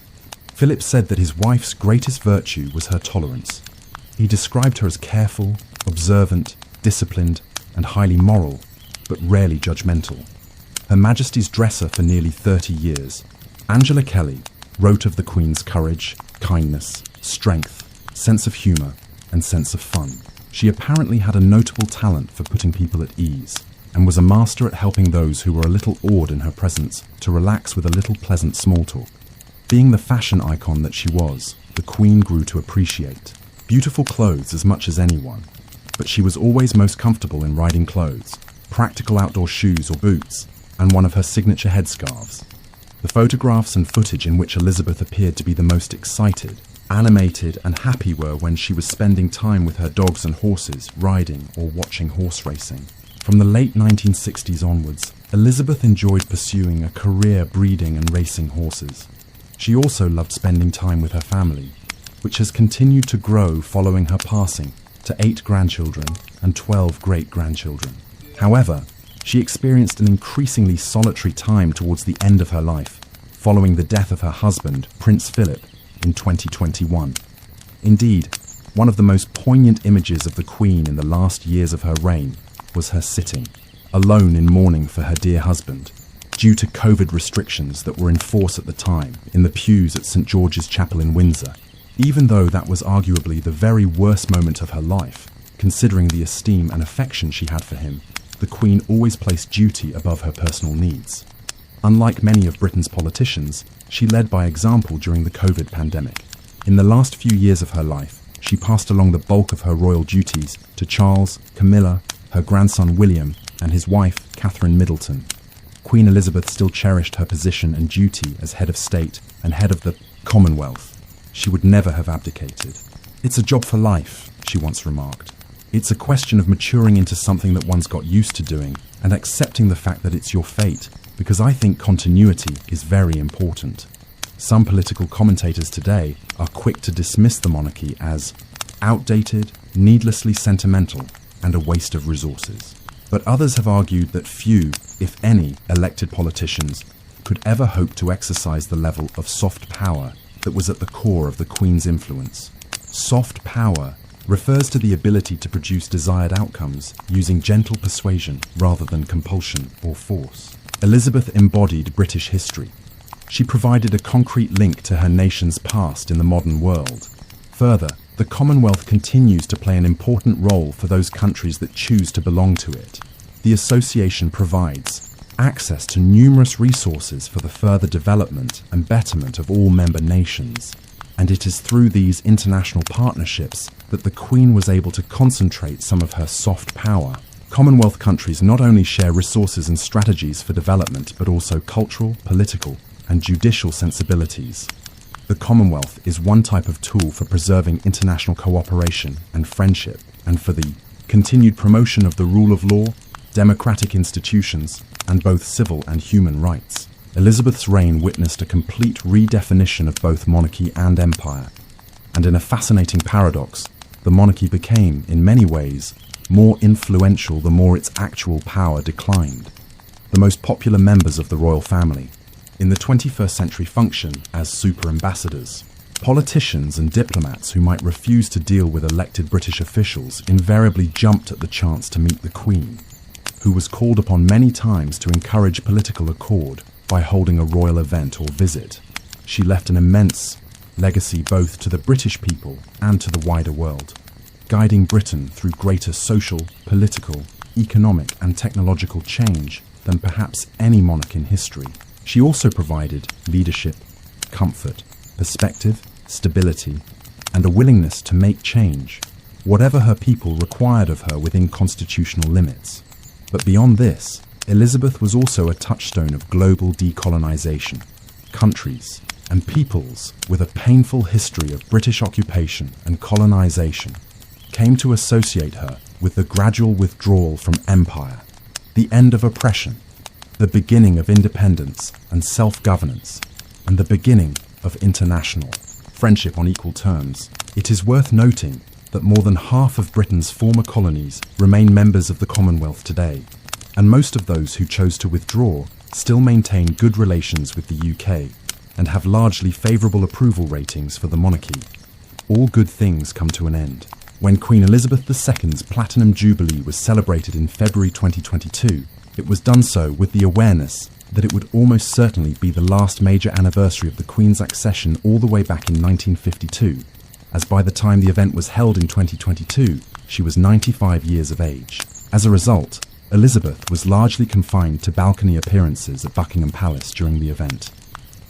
Speaker 1: Philip said that his wife's greatest virtue was her tolerance. He described her as careful, observant, disciplined, and highly moral, but rarely judgmental. Her Majesty's dresser for nearly 30 years, Angela Kelly, wrote of the Queen's courage, kindness, strength, sense of humour, and sense of fun. She apparently had a notable talent for putting people at ease, and was a master at helping those who were a little awed in her presence to relax with a little pleasant small talk. Being the fashion icon that she was, the Queen grew to appreciate beautiful clothes as much as anyone, but she was always most comfortable in riding clothes, practical outdoor shoes or boots, and one of her signature headscarves. The photographs and footage in which Elizabeth appeared to be the most excited, animated and happy were when she was spending time with her dogs and horses, riding or watching horse racing. From the late 1960s onwards, Elizabeth enjoyed pursuing a career breeding and racing horses. She also loved spending time with her family, which has continued to grow following her passing to 8 grandchildren and 12 great-grandchildren. However, she experienced an increasingly solitary time towards the end of her life, following the death of her husband, Prince Philip, in 2021. Indeed, one of the most poignant images of the Queen in the last years of her reign was her sitting, alone in mourning for her dear husband, due to COVID restrictions that were in force at the time, in the pews at St. George's Chapel in Windsor. Even though that was arguably the very worst moment of her life, considering the esteem and affection she had for him, the Queen always placed duty above her personal needs. Unlike many of Britain's politicians, she led by example during the COVID pandemic. In the last few years of her life, she passed along the bulk of her royal duties to Charles, Camilla, her grandson William, and his wife, Catherine Middleton. Queen Elizabeth still cherished her position and duty as head of state and head of the Commonwealth. She would never have abdicated. "It's a job for life," she once remarked. "It's a question of maturing into something that one's got used to doing and accepting the fact that it's your fate, because I think continuity is very important." Some political commentators today are quick to dismiss the monarchy as outdated, needlessly sentimental, and a waste of resources. But others have argued that few, if any, elected politicians could ever hope to exercise the level of soft power that was at the core of the Queen's influence. Soft power refers to the ability to produce desired outcomes using gentle persuasion rather than compulsion or force. Elizabeth embodied British history. She provided a concrete link to her nation's past in the modern world. Further, the Commonwealth continues to play an important role for those countries that choose to belong to it. The association provides access to numerous resources for the further development and betterment of all member nations, and it is through these international partnerships that the Queen was able to concentrate some of her soft power. Commonwealth countries not only share resources and strategies for development, but also cultural, political, and judicial sensibilities. The Commonwealth is one type of tool for preserving international cooperation and friendship, and for the continued promotion of the rule of law, democratic institutions, and both civil and human rights. Elizabeth's reign witnessed a complete redefinition of both monarchy and empire, and in a fascinating paradox, the monarchy became, in many ways, more influential the more its actual power declined. The most popular members of the royal family in the 21st century function as super ambassadors. Politicians and diplomats who might refuse to deal with elected British officials invariably jumped at the chance to meet the Queen, who was called upon many times to encourage political accord by holding a royal event or visit. She left an immense legacy both to the British people and to the wider world, guiding Britain through greater social, political, economic and technological change than perhaps any monarch in history. She also provided leadership, comfort, perspective, stability, and a willingness to make change, whatever her people required of her within constitutional limits. But beyond this, Elizabeth was also a touchstone of global decolonization. Countries and peoples with a painful history of British occupation and colonization came to associate her with the gradual withdrawal from empire, the end of oppression, the beginning of independence and self-governance, and the beginning of international friendship on equal terms. It is worth noting that more than half of Britain's former colonies remain members of the Commonwealth today, and most of those who chose to withdraw still maintain good relations with the UK and have largely favourable approval ratings for the monarchy. All good things come to an end. When Queen Elizabeth II's Platinum Jubilee was celebrated in February 2022, it was done so with the awareness that it would almost certainly be the last major anniversary of the Queen's accession all the way back in 1952, as by the time the event was held in 2022, she was 95 years of age. As a result, Elizabeth was largely confined to balcony appearances at Buckingham Palace during the event.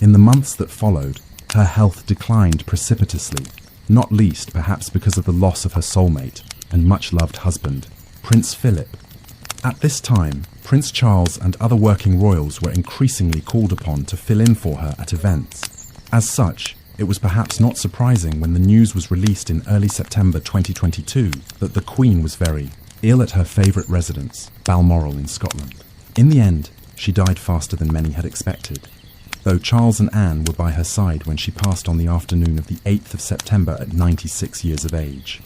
Speaker 1: In the months that followed, her health declined precipitously, not least perhaps because of the loss of her soulmate and much-loved husband, Prince Philip. At this time, Prince Charles and other working royals were increasingly called upon to fill in for her at events. As such, it was perhaps not surprising when the news was released in early September 2022 that the Queen was very ill at her favourite residence, Balmoral in Scotland. In the end, she died faster than many had expected, though Charles and Anne were by her side when she passed on the afternoon of the 8th of September at 96 years of age.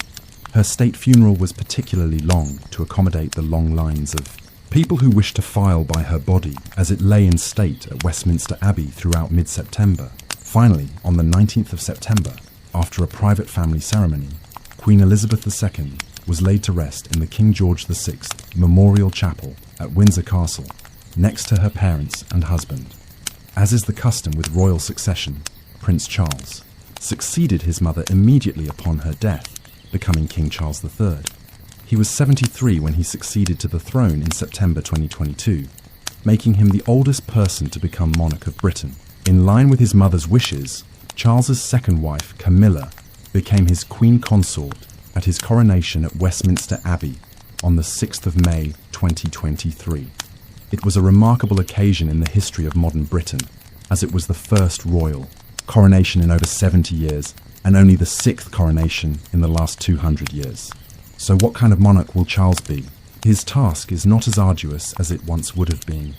Speaker 1: Her state funeral was particularly long to accommodate the long lines of people who wished to file by her body as it lay in state at Westminster Abbey throughout mid-September. Finally, on the 19th of September, after a private family ceremony, Queen Elizabeth II was laid to rest in the King George VI Memorial Chapel at Windsor Castle, next to her parents and husband. As is the custom with royal succession, Prince Charles succeeded his mother immediately upon her death, becoming King Charles III. He was 73 when he succeeded to the throne in September 2022, making him the oldest person to become monarch of Britain. In line with his mother's wishes, Charles's second wife, Camilla, became his queen consort at his coronation at Westminster Abbey on the 6th of May 2023. It was a remarkable occasion in the history of modern Britain, as it was the first royal coronation in over 70 years and only the 6th coronation in the last 200 years. So what kind of monarch will Charles be? His task is not as arduous as it once would have been.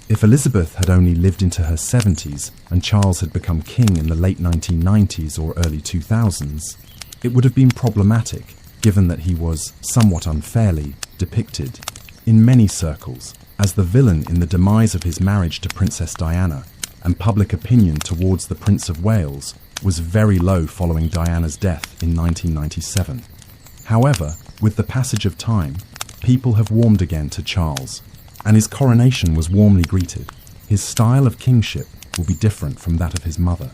Speaker 1: If Elizabeth had only lived into her 70s and Charles had become king in the late 1990s or early 2000s, it would have been problematic, given that he was, somewhat unfairly, depicted in many circles as the villain in the demise of his marriage to Princess Diana, and public opinion towards the Prince of Wales was very low following Diana's death in 1997. However, with the passage of time, people have warmed again to Charles, and his coronation was warmly greeted. His style of kingship will be different from that of his mother.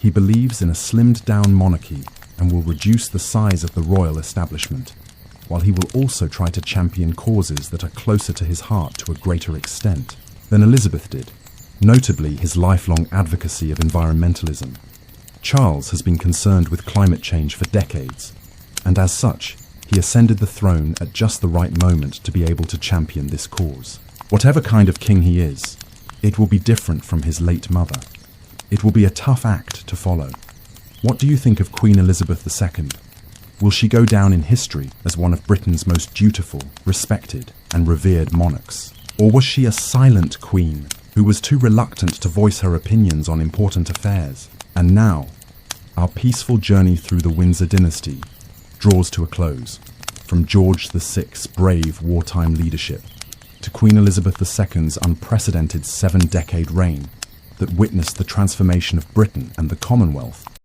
Speaker 1: He believes in a slimmed-down monarchy and will reduce the size of the royal establishment, while he will also try to champion causes that are closer to his heart to a greater extent than Elizabeth did, notably his lifelong advocacy of environmentalism. Charles has been concerned with climate change for decades, and as such, he ascended the throne at just the right moment to be able to champion this cause. Whatever kind of king he is, it will be different from his late mother. It will be a tough act to follow. What do you think of Queen Elizabeth II? Will she go down in history as one of Britain's most dutiful, respected, and revered monarchs? Or was she a silent queen who was too reluctant to voice her opinions on important affairs? And now, our peaceful journey through the Windsor dynasty draws to a close. From George VI's brave wartime leadership to Queen Elizabeth II's unprecedented 7-decade reign that witnessed the transformation of Britain and the Commonwealth,